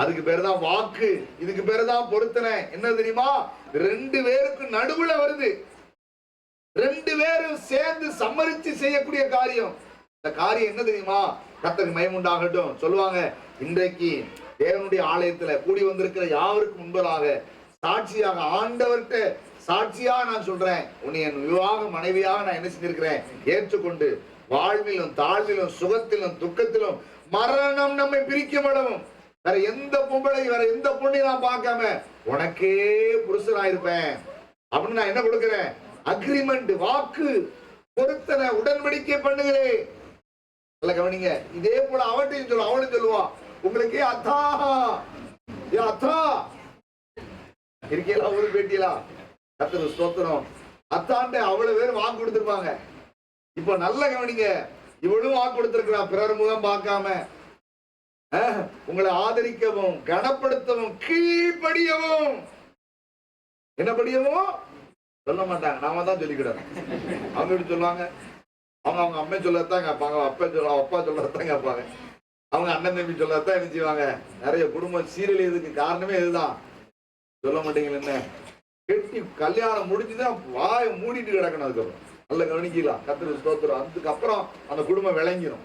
அதுக்கு பேர் தான் வாக்கு. இதுக்கு பேர் தான் பொருத்தனை. என்ன தெரியுமா? 2 பேருக்கு நடுவுல வருது. 2 பேரும் சேர்ந்து சம்மதிச்சு செய்யக்கூடிய காரியம். இந்த காரியம் என்ன தெரியுமா? கர்த்தருக்கு மகிமை உண்டாகட்டும். சொல்லுவாங்க, இன்றைக்கு தேவனுடைய ஆலயத்துல கூடி வந்திருக்கிற யாவருக்கு முன்பதாக சாட்சியாக ஆண்டவர்கிட்ட சாட்சியா நான் சொல்றேன், உன்னை என் விவாக மனைவியாக நான் என்ன செஞ்சிருக்கிறேன், ஏற்றுக்கொண்டு வாழ்விலும் தாழ்விலும் சுகத்திலும் துக்கத்திலும் மரணம் நம்மை பிரிக்கப்படவும் வேற எந்த பொம்பளை வேற எந்த பொண்ணை நான் பார்க்காம உனக்கே புருஷனாயிருப்பேன் அப்படின்னு நான் என்ன கொடுக்கிறேன்? அக்ரிமெண்ட், வாக்கு, பொருத்தனை, உடன்படிக்கை பண்ணுகிறேன். நல்ல கவனிங்க. இதே போல அவட்டையும் சொல்லுவான், அவனும் சொல்லுவான், உங்களுக்கு அத்தா அத்தா இருக்கீங்களா? ஒரு பேட்டியலா? கர்த்தருக்கு ஸ்தோத்திரம். அத்தாண்ட அவ்வளவு பேர் வாக்கு கொடுத்திருப்பாங்க. இப்ப நல்ல கவனிங்க, இவளும் வாக்கு கொடுத்திருக்கிறா, பிறர் முகம் பார்க்காம உங்களை ஆதரிக்கவும் கனப்படுத்தவும் கீழ்ப்படியவும். என்ன படியவும் சொல்ல மாட்டாங்க, நாம தான் சொல்லிக்கிட்டோம். அவங்க எப்படி சொல்லுவாங்க? அவங்க அம்மா சொல்லத்தான் கேட்பாங்க, அப்பா சொல்லத்தான் கேட்பாங்க, அவங்க அண்ணன் தம்பி சொல்லத்தான் என்ன செய்வாங்க. நிறைய குடும்பம் சீரழியதுக்கு காரணமே இதுதான். சொல்ல மாட்டீங்களா? என்ன கெட்டி கல்யாணம் முடிஞ்சுதான் வாயை மூடிட்டு கிடக்கணும். அதுக்கப்புறம் நல்ல கவனிக்கலாம். கர்த்தருக்கு ஸ்தோத்திரம். அதுக்கப்புறம் அந்த குடும்பம் விளங்கிடும்.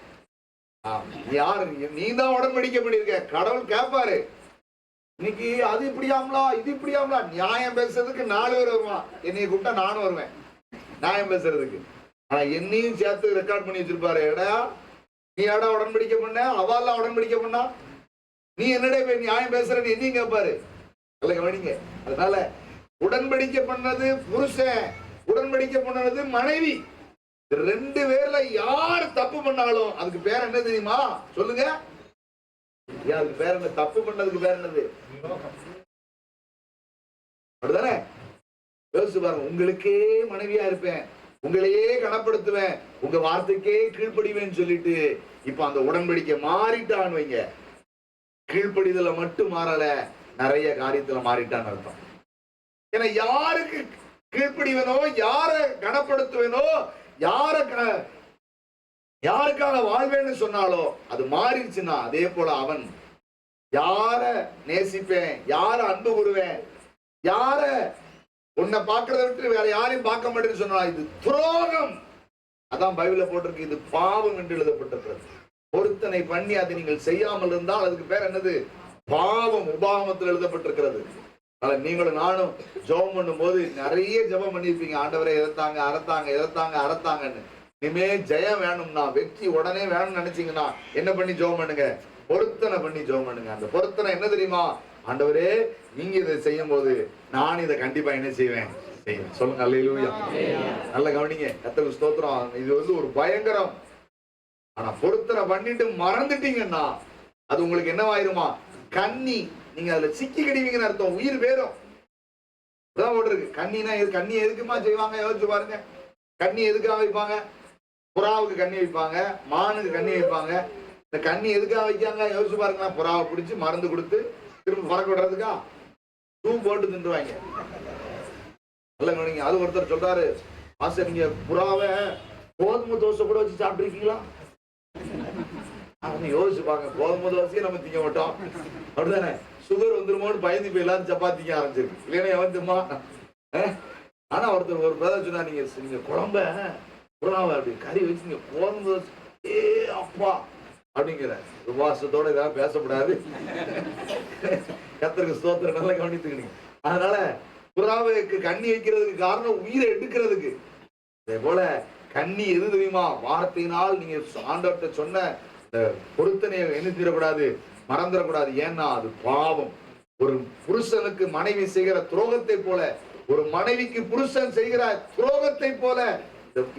யாரு நீ தான் உடன்படிக்கை பண்ணிருக்க. கடவுள் கேட்பாரு, இன்னைக்கு அது இப்படியாமலா இது இப்படியாமலா. நியாயம் பேசுறதுக்கு 4 பேர் வருவான். என்னைய கூப்பிட்டா நானும் வருவேன் நியாயம் பேசுறதுக்கு. ஆனா என்னையும் சேர்த்து ரெக்கார்ட் பண்ணி வச்சிருப்பாரு. எடா நீ ஏடா உடன்படிக்கை பண்ண, அவெல்லாம் உடன்படிக்கை பண்ணா, நீ என்னடா போய் நியாயம் பேசுறன்னு என்னையும் கேட்பாரு. நல்ல கவனிங்க. அதனால உடன்படிக்கை பண்ணது புருஷன், உடன்படிக்கை பண்ணது மனைவி. 2 பேர்ல யார் தப்பு பண்ணாலும் அதுக்கு பேர் என்ன தெரியுமா? சொல்லுங்க. அதுக்கு பேர் என்ன? தப்பு பண்ணதுக்கு பேர் என்னது? அப்படிதானே? யோசிச்சு பாருங்க. உங்களுக்கே மனைவியா இருப்பேன், உங்களையே கனப்படுத்துவேன், உங்க வார்த்தைக்கே கீழ்ப்படிவேன்னு சொல்லிட்டு இப்ப அந்த உடன்படிக்கை மாறிட்டான்னு வைங்க. கீழ்ப்படிதல மட்டும் மாறல, நிறைய காரியத்துல மாறிட்டான்னு அர்த்தம். ஏன்னா யாருக்கு கீழ்ப்படிவனோ, யார கனப்படுத்துவனோ, யாருக்காக வாழ்வேன்னு சொன்னாலோ அது மாறிடுச்சுன்னா, அதே போல அவன் யார நேசிப்பேன், யார அன்பு கூறுவேன், யார உன்னை பார்க்கறத விட்டு வேற யாரையும் பார்க்க மாட்டேன்னு சொன்னா இது துரோகம். அதான் பைபிள்ல போட்டிருக்கு, இது பாவம் என்று எழுதப்பட்டிருக்கிறது. பொருத்தனை பண்ணி அதை நீங்கள் செய்யாமல் இருந்தால் அதுக்கு பேர் என்னது? பாவம். உபாகமத்தில் எழுதப்பட்டிருக்கிறது. நீங்களும் நானும் ஜெபம் பண்ணும் போது நிறைய ஜெபம் பண்ணிருப்பீங்க. ஆண்டவரை எதிர்த்தாங்க, அறத்தாங்கன்னு. இனிமே ஜெயம் வேணும்னா, வெற்றி உடனே வேணும்னு நினைச்சீங்கன்னா என்ன பண்ணி ஜெபம் பண்ணுங்க? பொருத்தனை பண்ணி ஜெபம் பண்ணுங்க. அந்த பொருத்தனை என்ன தெரியுமா? ஆண்டவரே நீங்க இதை செய்யும் போது நான் இதை கண்டிப்பா என்ன செய்வேன்? சொல்லுங்க அல்லேலூயா. நல்ல கவனிங்க. கர்த்தருக்கு ஸ்தோத்திரம். இது ஒரு பயங்கரம். ஆனா பொருத்தனை பண்ணிட்டு மறந்துட்டீங்கன்னா அது உங்களுக்கு என்னவாயிருமா? கண்ணி. நீங்க அதுல சிக்கி கிடைவீங்கன்னு அர்த்தம். உயிர் பேரும் போட்டிருக்கு. கண்ணினா கண்ணி எதுக்குமா செய்வாங்க? யோசிச்சு பாருங்க. கண்ணி எதுக்காக வைப்பாங்க? புறாவுக்கு கண்ணி வைப்பாங்க, மானுக்கு கண்ணி வைப்பாங்க. இந்த கண்ணி எதுக்காக வைக்காங்க? யோசிச்சு பாருங்க. புறாவை பிடிச்சி மருந்து கொடுத்து திரும்ப பறக்க விடுறதுக்கா? தூ போட்டு தின்றுவாங்க. நல்ல கவனிங்க. அது ஒருத்தர் சொல்றாரு, ஆசை நீங்க புறாவை கோதுமை தோசை கூட வச்சு சாப்பிட்டுருக்கீங்களா? அவங்க யோசிச்சு பாருங்க. கோதுமை தோசையே நம்ம திங்க மாட்டோம், அப்படிதானே? சுகர் வந்துருமோன்னு பயந்து போய் எல்லாரும் சப்பாத்திக்க ஆரம்பிச்சிருக்கு. இல்லைன்னா எவந்துமா? ஆனா ஒருத்தர் ஒரு பிரதர் சொன்னா, நீங்க குழம்ப புறாவை அப்படி கறி வச்சு நீங்க கோதுமை தோசை, ஏ அப்பா அப்படிங்கிற உபவாசத்தோட இதெல்லாம் பேசப்படாது. கர்த்தருக்கு ஸ்தோத்திரம். நல்லா கவனித்துக்கிட்டீங்க. அதனால புறாவுக்கு கண்ணி வைக்கிறதுக்கு காரணம் உயிரை எடுக்கிறதுக்கு. அதே போல கண்ணி எது தெரியுமா? வார்த்தையினால் நீங்க ஆண்டவர்கிட்ட சொன்ன பொருத்தனையை எண்ணித்திடக்கூடாது, மறந்துடக்கூடாது. ஏன்னா அது பாவம். ஒரு புருஷனுக்கு மனைவி செய்கிற துரோகத்தை போல ஒரு மனைவிக்கு புருஷன் செய்கிற துரோகத்தை போல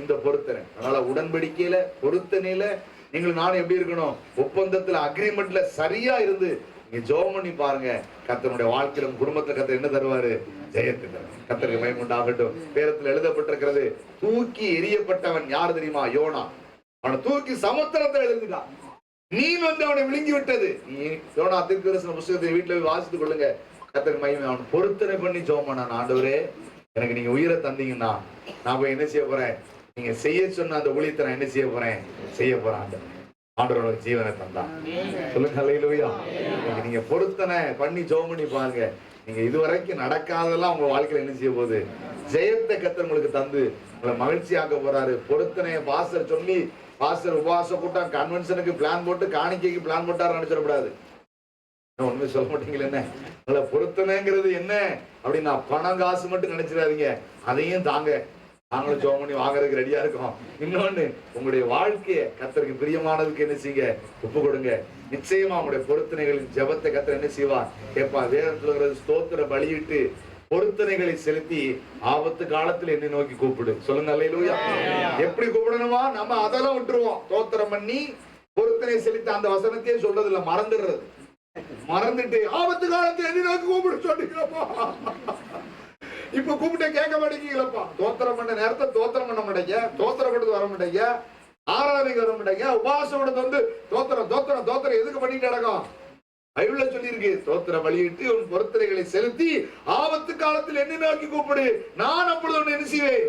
இந்த பொருத்தனை. அதனால உடன்படிக்கையில பொருத்தனையில நீங்கள் நானும் எப்படி இருக்கணும்? ஒப்பந்தத்துல அக்ரிமெண்ட்ல சரியா இருந்து நீங்க ஜெபம் பண்ணி பாருங்க. கர்த்தருடைய வாழ்க்கையில குடும்பத்துல கர்த்தர் என்ன தருவாரு? ஜெயத்தை தருவார். கர்த்தருக்கு மகிமை உண்டாகட்டும். வேதத்துல எழுதப்பட்டிருக்கிறது, தூக்கி எரியப்பட்டவன் யார் தெரியுமா? யோனா. அவனை தூக்கி சமுத்திரத்தை எழுதிட்டான். மீன் வந்து அவனை விழுங்கி விட்டது. யோனா தீர்க்கதரிசன புத்தகத்தை வீட்டுல போய் வாசித்துக் கொள்ளுங்க. கர்த்தருக்கு மகிமை. அவன் பொருத்தனை பண்ணி ஜெபம் பண்ணான். ஆண்டவரே, எனக்கு நீங்க உயிரை தந்தீங்கன்னா நான் போய் என்ன செய்ய போறேன்? நீங்க செய்ய சொன்ன அந்த ஊழியத்தை நான் என்ன செய்ய போறேன்? செய்ய போறேன். ஆண்டவரோட ஜீவனை தந்தான். சொல்லுங்க ஹல்லேலூயா. நீங்க பொருத்தனை பண்ணி ஜெபம் பண்ணி பாருங்க. நீங்க இதுவரைக்கும் நடக்காதெல்லாம் உங்க வாழ்க்கையில என்ன செய்ய போகுது? ஜெயத்தை கர்த்தர் உங்களுக்கு தந்து உங்களை மகிழ்ச்சியாக்க போறாரு. பொருத்தனைய பாஸ்டர் சொல்லி பாஸ்டர் உபவாச கூட்டம் கன்வென்ஷனுக்கு பிளான் போட்டு காணிக்கைக்கு பிளான் போட்டாரு நினைச்சிடக்கூடாது. ஒண்ணுமே சொல்ல மாட்டீங்களா? என்ன பொருத்தனைங்கிறது என்ன அப்படின்னா பணம் காசு மட்டும் நினைச்சிடாதீங்க. அதையும் தாங்க, நாங்களும் ஜெபம் பண்ணி வாங்குறதுக்கு ரெடியா இருக்கோம். இன்னொன்னு, உங்களுடைய வாழ்க்கையை கர்த்தருக்கு பிரியமானதுக்கு என்ன செய்யுங்க? ஒப்பு கொடுங்க. நிச்சயமா உங்களுடைய பொருத்தனைகளின் ஜெபத்தை கர்த்தர் என்ன செய்வார்? கேட்பா. வேதத்துல ஸ்தோத்திர பலியிட்டு பொருத்தனைகளை செலுத்தி ஆபத்து காலத்துல என்னை நோக்கி கூப்பிடு. சொல்லுங்க அல்லேலூயா. எப்படி கூப்பிடணுமா? நம்ம அதெல்லாம் விட்டுருவோம். ஸ்தோத்திரம் பண்ணி பொருத்தனை செலுத்தி அந்த வசனத்தையே சொல்றது இல்ல, மறந்துடுறது. மறந்துட்டு ஆபத்து காலத்துல என்னை நோக்கி கூப்பிடு சொல்லிக்கிறப்பா. இப்ப கூப்பிட்டு கேட்க மாட்டேங்கிறப்பா. தோத்திரம் பண்ண நேரத்தை தோத்திரம் பண்ண மாட்டேங்க, தோத்திரம் கொடுத்து வர மாட்டேங்க, ஆராதனைக்கு வர மாட்டேங்க, உபவாசம் கொடுத்து வந்து தோத்திரம் தோத்திரம் தோத்திரம் எதுக்கு பண்ணிட்டு நடக்கும்? பைபிள்ல சொல்லி இருக்கு, தோத்திர பலியிட்டு உன் பொருத்தனைகளை செலுத்தி ஆபத்து காலத்தில் என்னை நோக்கி கூப்பிடு, நான் அப்பொழுது உன்னை என்ன செய்வேன்?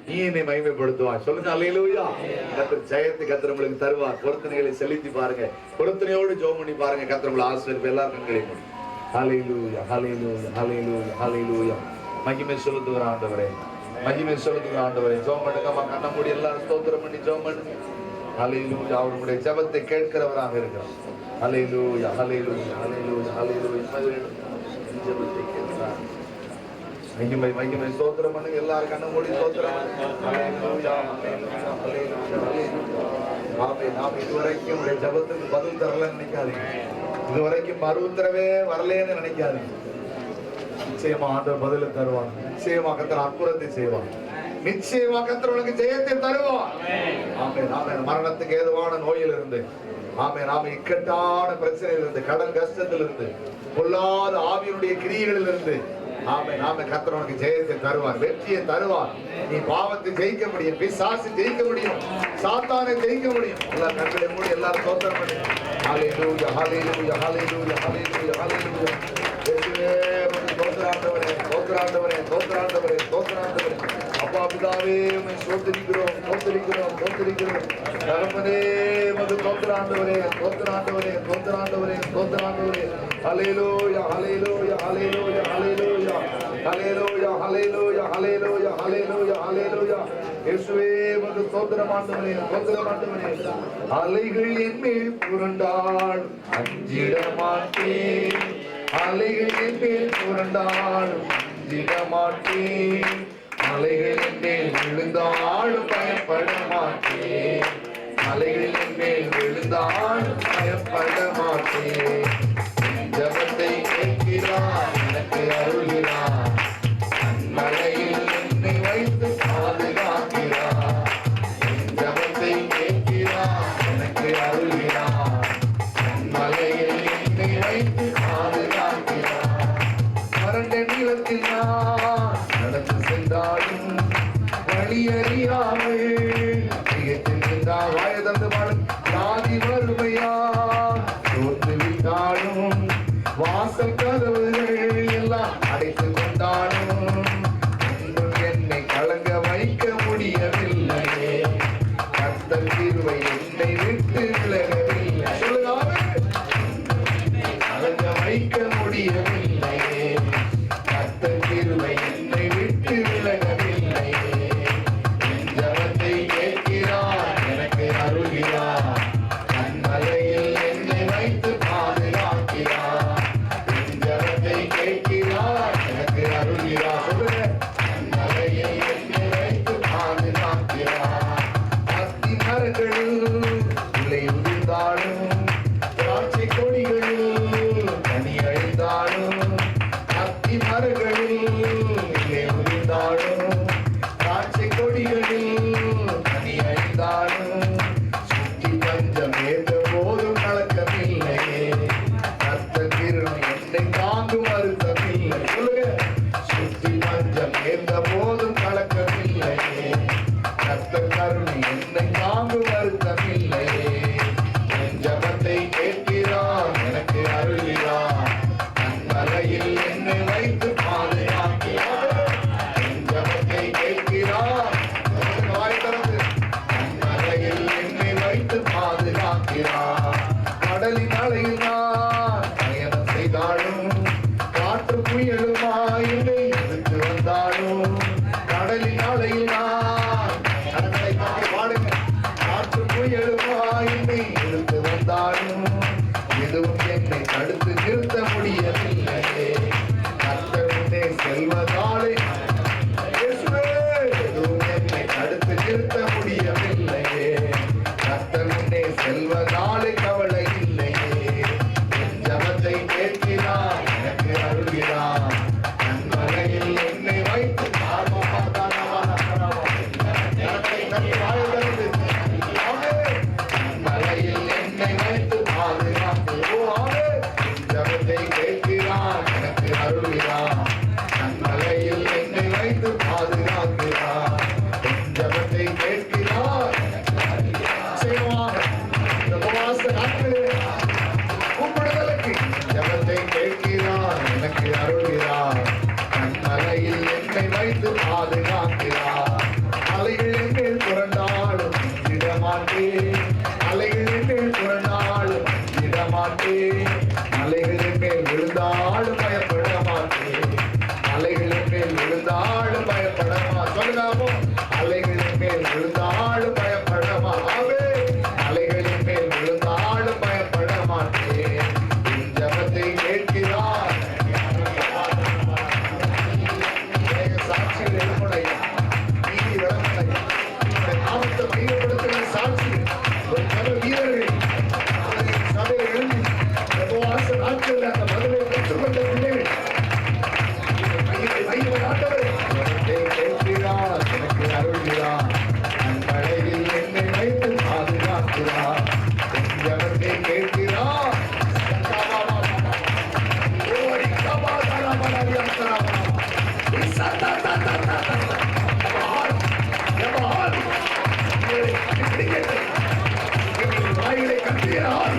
நீ என்னை மகிமைப்படுத்துவாய். சொல்லுங்க அல்லேலூயா. கர்த்தர் ஜெயத்தை கர்த்தர் உங்களுக்கு தருவார். பொருத்தனைகளை செலுத்தி பாருங்க, பொருத்தனையோடு ஜெபம் பண்ணி பாருங்க. கர்த்தர் உங்களை ஆசீர்வதிப்பார். எல்லாரும் கண்களை மூடி. ஹல்லேலூயா ஹல்லேலூயா ஹல்லேலூயா ஹல்லேலூயா. மகிமை செலுத்துகிற ஆண்டவரே, மகிமை செலுத்துகிற ஆண்டவரே. ஜெபம் பண்ணுங்கம்மா, கண்ணை மூடி எல்லாரும் ஸ்தோத்திரம் பண்ணி ஜெபம் பண்ணுங்க. ஹல்லேலூயா. அவருடைய ஜெபத்தை கேட்கிறவராக இருக்கிறார். ஹல்லேலூயா ஹல்லேலூயா ஹல்லேலூயா ஹல்லேலூயா. ஜெபத்தை கேட்கிறார். மகிமை மகிமை ஸ்தோத்திரம் பண்ணுங்க. எல்லாரும் கண்ணை மூடி ஸ்தோத்திரம் பண்ணுங்க. ஹல்லேலூயா ஹல்லேலூயா ஹல்லேலூயா ஹல்லேலூயா. ஆமென். நாம் இதுவரைக்கும் உடைய ஜெபத்துக்கு பதில் தரலன்னு நினைக்காதீங்க. இதுவரைக்கும் மறுஉத்தரவே வரலேன்னு நினைக்காதீங்க. நிச்சயமா ஆண்டவர் பதில தருவார். நிச்சயமா கர்த்தர் அற்புதத்தை செய்வார். நிச்சயமா கர்த்தர் உங்களுக்கு ஜெயத்தை தருவார். ஆமென் ஆமென். மரணத்துக்கு ஏதுவான நோயில் இருந்து, ஆமென் ஆமென், இக்கட்டான பிரச்சனையில் இருந்து, கடன் கஷ்டத்தில் இருந்து, பொல்லாத ஆவியினுடைய கிரியைகளில் இருந்து, ஆமென் ஆமென், கர்த்தர் உனக்கு ஜெயத்தை தருவார், வெற்றியை தருவார். நீ பாவத்தை ஜெயிக்க முடியும், பிசாசை ஜெயிக்க முடியும், சாத்தானை ஜெயிக்க முடியும். எல்லா கண்களை மூடி எல்லாரும் ஸ்தோத்திரம் பண்ணுங்க. ஹல்லேலூயா ஹல்லேலூயா ஹல்லேலூயா ஹல்லேலூயா ஹல்லேலூயா. இயேசுவே உம்மை ஸ்தோத்திராண்டவரே ஸ்தோத்திராண்டவரே ஸ்தோத்திராண்டவரே ஸ்தோத்திராண்டவரே. அப்பா பிதாவே உம்மை ஸ்தோத்திரிக்கிறோம் ஸ்தோத்திரிக்கிறோம் ஸ்தோத்திரிக்கிறோம். தகப்பனே உமது ஸ்தோத்திராண்டவரே ஸ்தோத்திராண்டவரே ஸ்தோத்திராண்டவரே ஸ்தோத்திராண்டவரே. ஹல்லேலூயா ஹல்லேலூயா ஹல்லேலூயா ஹல்லேலூயா ஹல்லேலூயா ஹல்லேலூயா ஹல்லேலூயா ஹல்லேலூயா ஹல்லேலூயா. இயேசுவே உமது ஸ்தோத்திரமாண்டவரே ஸ்தோத்திரமாண்டவரே. அலைகள் என் மேல் புரண்டால் அஞ்சிட மாட்டேன், அலைகள் என் மேல் புரண்டால் அஞ்சிட மாட்டேன், அலைகள் என் மேல் விழுந்தாலும் பயப்பட மாட்டேன், அலைகள் என் மேல் விழுந்தாலும் பயப்பட மாட்டேன். ஜெபத்தை கேட்கிறார், எனக்கு அருள்கிறார், மலையில் என்னை வைத்து பாதுகாக்கிறார். ஜெபத்தை கேட்கிறார், எனக்கு அருள்கிறார், மலையில் என்னை வைத்து பாதுகாக்கிறார். வறண்ட நிலத்தில் நான் நடந்து சென்றாலும் வழி அறியாமல் திகைத்து நின்றால் வாயை தந்து பாடும் ஜாதி வறுமையா தோற்று விட்டாலும் வாசல் கதவுகள் எல்லாம் அடைத்து கொண்டாலும் என்னை கலங்க வைக்க முடியவில்லையே, கர்த்தர் கிருபை என்னை விட்டு விலகவில்லை. கலங்க வைக்க முடியவில்லையே, கர்த்தர் கிருபை என்னை விட்டு விலகவில்லையே. ஜெபத்தை கேட்கிறார், எனக்கு அருள்கிறார், கண்மலையில் என்னை வைத்து பாதுகாக்கிறார். ஜெபத்தை கேட்கிறார், எனக்கு அருள்கிறார். சொல்லுங்க. கண்மலையில் என்னை வைத்து பாதுகாக்கிறார். அத்தி மரங்களில் இலை உதிர்ந்தாலும், திராட்சை கொடிகளில் கனி அழிந்தாலும், அத்தி மரங்களில் செய்தாலும் சுற்றி பஞ்சம் ஏற்ற போதும் கலக்கமில்லையே கர்த்தர் கிருபை என்னை தாங்கும் அறுத்தமில்லை சொல்லுங்க சுற்றி பஞ்சம் ஏற்ற போதும் கலக்கமில்லையே கர்த்தர் கருணை என்னை தாங்கும் அறுத்தமில்லையே என் ஜபத்தை கேட்கிறார் எனக்கு அருள்கிறார் கண்மலையில் என்னை வைத்து பாதுகாக்கிறார் என் ஜபத்தை கேட்கிறார் வாய் திறந்து கண்மலையில் என்னை வைத்து பாதுகாக்கிறார் கடலின் அலையில் நான் பயணம் செய்தாலும் காற்று புயலுமாய் என்னை எதிர்த்து வந்தாலும் கடலின் அலையில் நான் கடலை தாண்டி பாடுங்க காற்று புயலுமாய் என்னை எதிர்த்து வந்தாலும் எதுவும் என்னை தடுத்து நிறுத்த முடியவில்லையே கர்த்தர் முன்னே செல்வதாலே இயேசுவே எதுவும் என்னை தடுத்து நிறுத்த முடியவில்லையே கர்த்தர் முன்னே செல்வதாலே கவலை இல்லையே என் ஜபத்தை கேட்கிறார் எனக்கு அருள்கிறார் கண்மலையில் என்னை வைத்து மலையில் என்னை வைத்து பாதுகாக்கிறார் ஜபத்தை கேட்கிறார் எனக்கு அருள்கிறார் கண்மலையில் என்னை வைத்து பாதுகாக்கிறார் ஜபத்தை கேட்கிறார் நிச்சயமாக இந்த உபவாச நாட்களிலே கூப்பிடுதலுக்கு ஜபத்தை கேட்கிறார் எனக்கு அருள்கிறார் கண்மலையில் என்னை வைத்து பாதுகாக்கிறார் அலைகளின் மேல் புரண்டாலும் இடமாட்டேன் அலைகளின் மேல் புரண்டாலும் இடமாட்டேன் அலைகளின் மேல் விழுந்தாலும் பயப்பட மாட்டேன் அலைகளின் மேல் விழுந்தாலும் பயப்பட மாட்டேன் அலைகளின் மேல் விழுந்தாலும் பயப்பட மாட்டேன் அலைகளின் மேல் விழுந்தாலும் பயப்பட மாட்டேன் என் ஜபத்தை கேட்கிறார் சாட்சிகள் எழுப்படையா நீதி விளம்படையா நாமத்தை மையப்படுத்துகிற சாட்சி ஒரு ஜப வீரர்கள் சபையில் எழுதி உபவாச நாட்களில் அந்த பதிலை பெற்றுக்கொண்ட பிள்ளைகள் கேட்கிறார் எனக்கு அருள்கிறார் கண்மலையில் என்னை வைத்து பாதுகாக்கிறார் ஜபத்தை கேட்கிறார் வாயிலை கட்டுகிறார்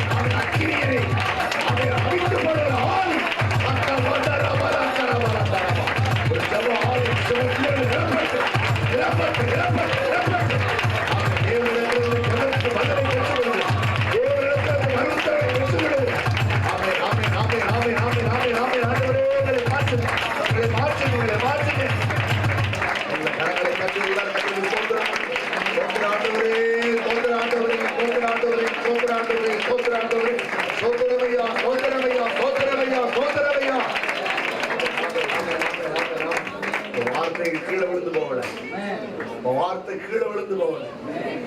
அவன் அக்கினியரை அவன் அழித்து போடுகிறார் ஒரு ஜப ஆள் நிரப்பட்டு நிரப்பட்டு நிரப்பட்டு நிரப்பட்டு அவன் தேவனிடத்தில் பதிலை பெற்றுவிடுவது தேவனிடத்தில் மருத்துவரை பெற்றுவிடுவது அவன் நாமே நாமே நாமே நாமே நாமே நாமே ஆண்டவரே உங்களை மாற்றுங்க உங்களை மாற்றுங்க உங்களை மாற்றுங்க உங்கள் கரங்களை கட்டுகிறார் கட்டுவது தோன்றும் ஆண்டவரே தோன்ற ஆண்டவரே தோன்ற ஆண்டவரே தோன்ற ஆண்டவரே தோன்ற ஆண்டவரே சோதரமையா சோதரமையா சோதரமையா சோதரமையா வார்த்தை கீழே விழுந்து போகல வார்த்தை கீழே விழுந்து போகல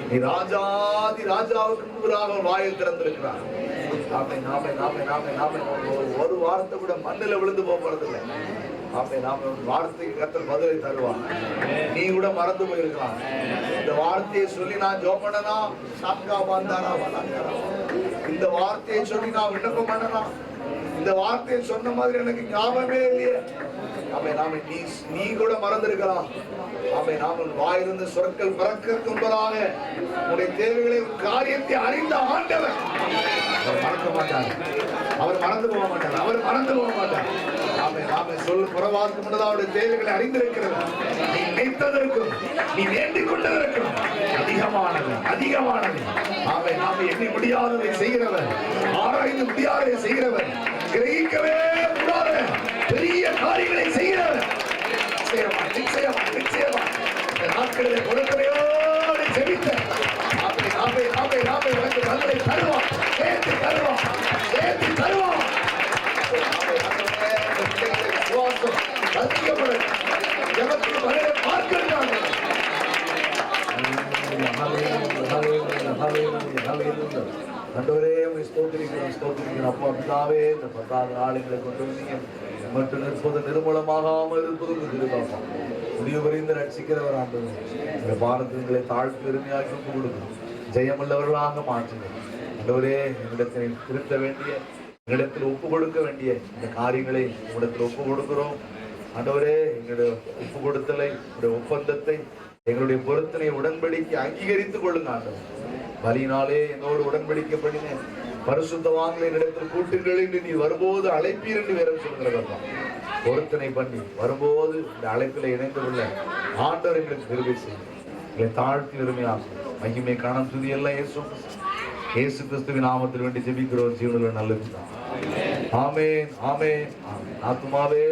நீ ராஜாதி ராஜாவுக்கு முன்பதாக வாயில் திறந்திருக்கிறார் நாமே நாமே நாமே நாமே நாமே ஒரு வார்த்தை கூட மண்ணில் விழுந்து போறதில்லை ஆமே நாம வார்த்தைக்கு கர்த்தர் பதிலை தருவான் நீ கூட மறந்து போயிருக்கலாம் இந்த வார்த்தையை சொல்லி நான் ஜெபம் பண்ணனா சாங்கா வந்தானா வந்தாரா இந்த வார்த்தையை சொல்லி நான் விண்ணப்பம் பண்ணனா இந்த வார்த்தையை சொன்ன மாதிரி எனக்கு ஞாபகமே இல்லையே ஆமே நாம நீ கூட மறந்திருக்கலாம் ஆமே நாம வாயிலிருந்து சொற்கள் பிறக்கிறதுக்கு முன்பதாக உன்னுடைய தேவைகளை காரியத்தை அறிந்த ஆண்டவர் அவர் மறக்க மாட்டார் அவர் மறந்து போக மாட்டார் அவர் மறந்து போக மாட்டார் ஆமே நாம சொல் புறவாக்கு முன்னதாக அவருடைய தேவைகளை அறிந்திருக்கிறது நீ நினைத்ததற்கும் நீ வேண்டிக் கொண்டதற்கும் அதிகமானது அதிகமானது ஆமே நாம எண்ணி முடியாததை செய்கிறவர் ஆராய்ந்து முடியாததை செய்கிறவர் கிரகிக்கவே கூடாத பெரிய காரியங்களை செய்கிறவர் நிச்சயமா நிச்சயமா நிச்சயமா இந்த நாட்களிலே கொடுக்கறையோடு ஜெபித்த ஆமே ஆமே ஆமே ஆமே உனக்கு பதிலை தருவான் சேர்த்து தருவான் சேர்த்து தருவான் விசுவாசம் அதிகப்படும் ஜபத்துக்கு பதிலை பார்க்கிறாங்க ஆண்டவரே ஸ்தோத்திரிக்கிறோம் அப்பா பிதாவே இந்த 10 நாளுங்களை கொண்டு வந்தீங்க மட்டும் நிற்பது நிர்மூலமாகாமல் இருப்பது கிருபை. முடிவு வரைந்து ரட்சிக்கிறவர் ஆண்டவர். இந்த பாரதங்களை தாழ்த்தி பெருமையாக்கி ஒப்பு கொடுக்கும் ஜெயமுள்ளவர்களாக மாற்றுங்க ஆண்டவரே. எங்களிடத்தில் திருத்த வேண்டிய, எங்களிடத்தில் ஒப்பு கொடுக்க வேண்டிய இந்த காரியங்களை உங்களிடத்தில் ஒப்பு கொடுக்கிறோம் ஆண்டவரே. எங்களுடைய ஒப்பு கொடுத்தலை, உங்களுடைய ஒப்பந்தத்தை, எங்களுடைய பொருத்தனை, உடன்படிக்கை அங்கீகரித்துக் கொள்ளுங்க ஆண்டவர். பலியினாலே என்னோடு உடன்படிக்கை பண்ணின பரிசுத்தவான்களை என்னிடத்தில் கூட்டுங்கள் என்று நீ வரும்போது அழைப்பீர் என்று வேற சொல்கிறதா. பொருத்தனை பண்ணி வரும்போது இந்த அழைப்பில் இணைந்து கொள்ள ஆண்டவர் எங்களுக்கு கிருபை செய்யும். எங்களை தாழ்த்தி பெருமையாகும். மகிமை கணம் துதி எல்லாம் இயேசு கிறிஸ்துவின் நாமத்தில் வேண்டி ஜெபிக்கிறோம் ஜீவனுள்ள நல்ல பிதாவே. ஆமென் ஆமென் ஆமென். ஆத்துமாவே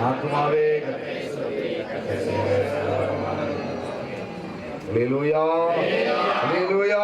ஆத்துமாவே ஹல்லேலூயா ஹல்லேலூயா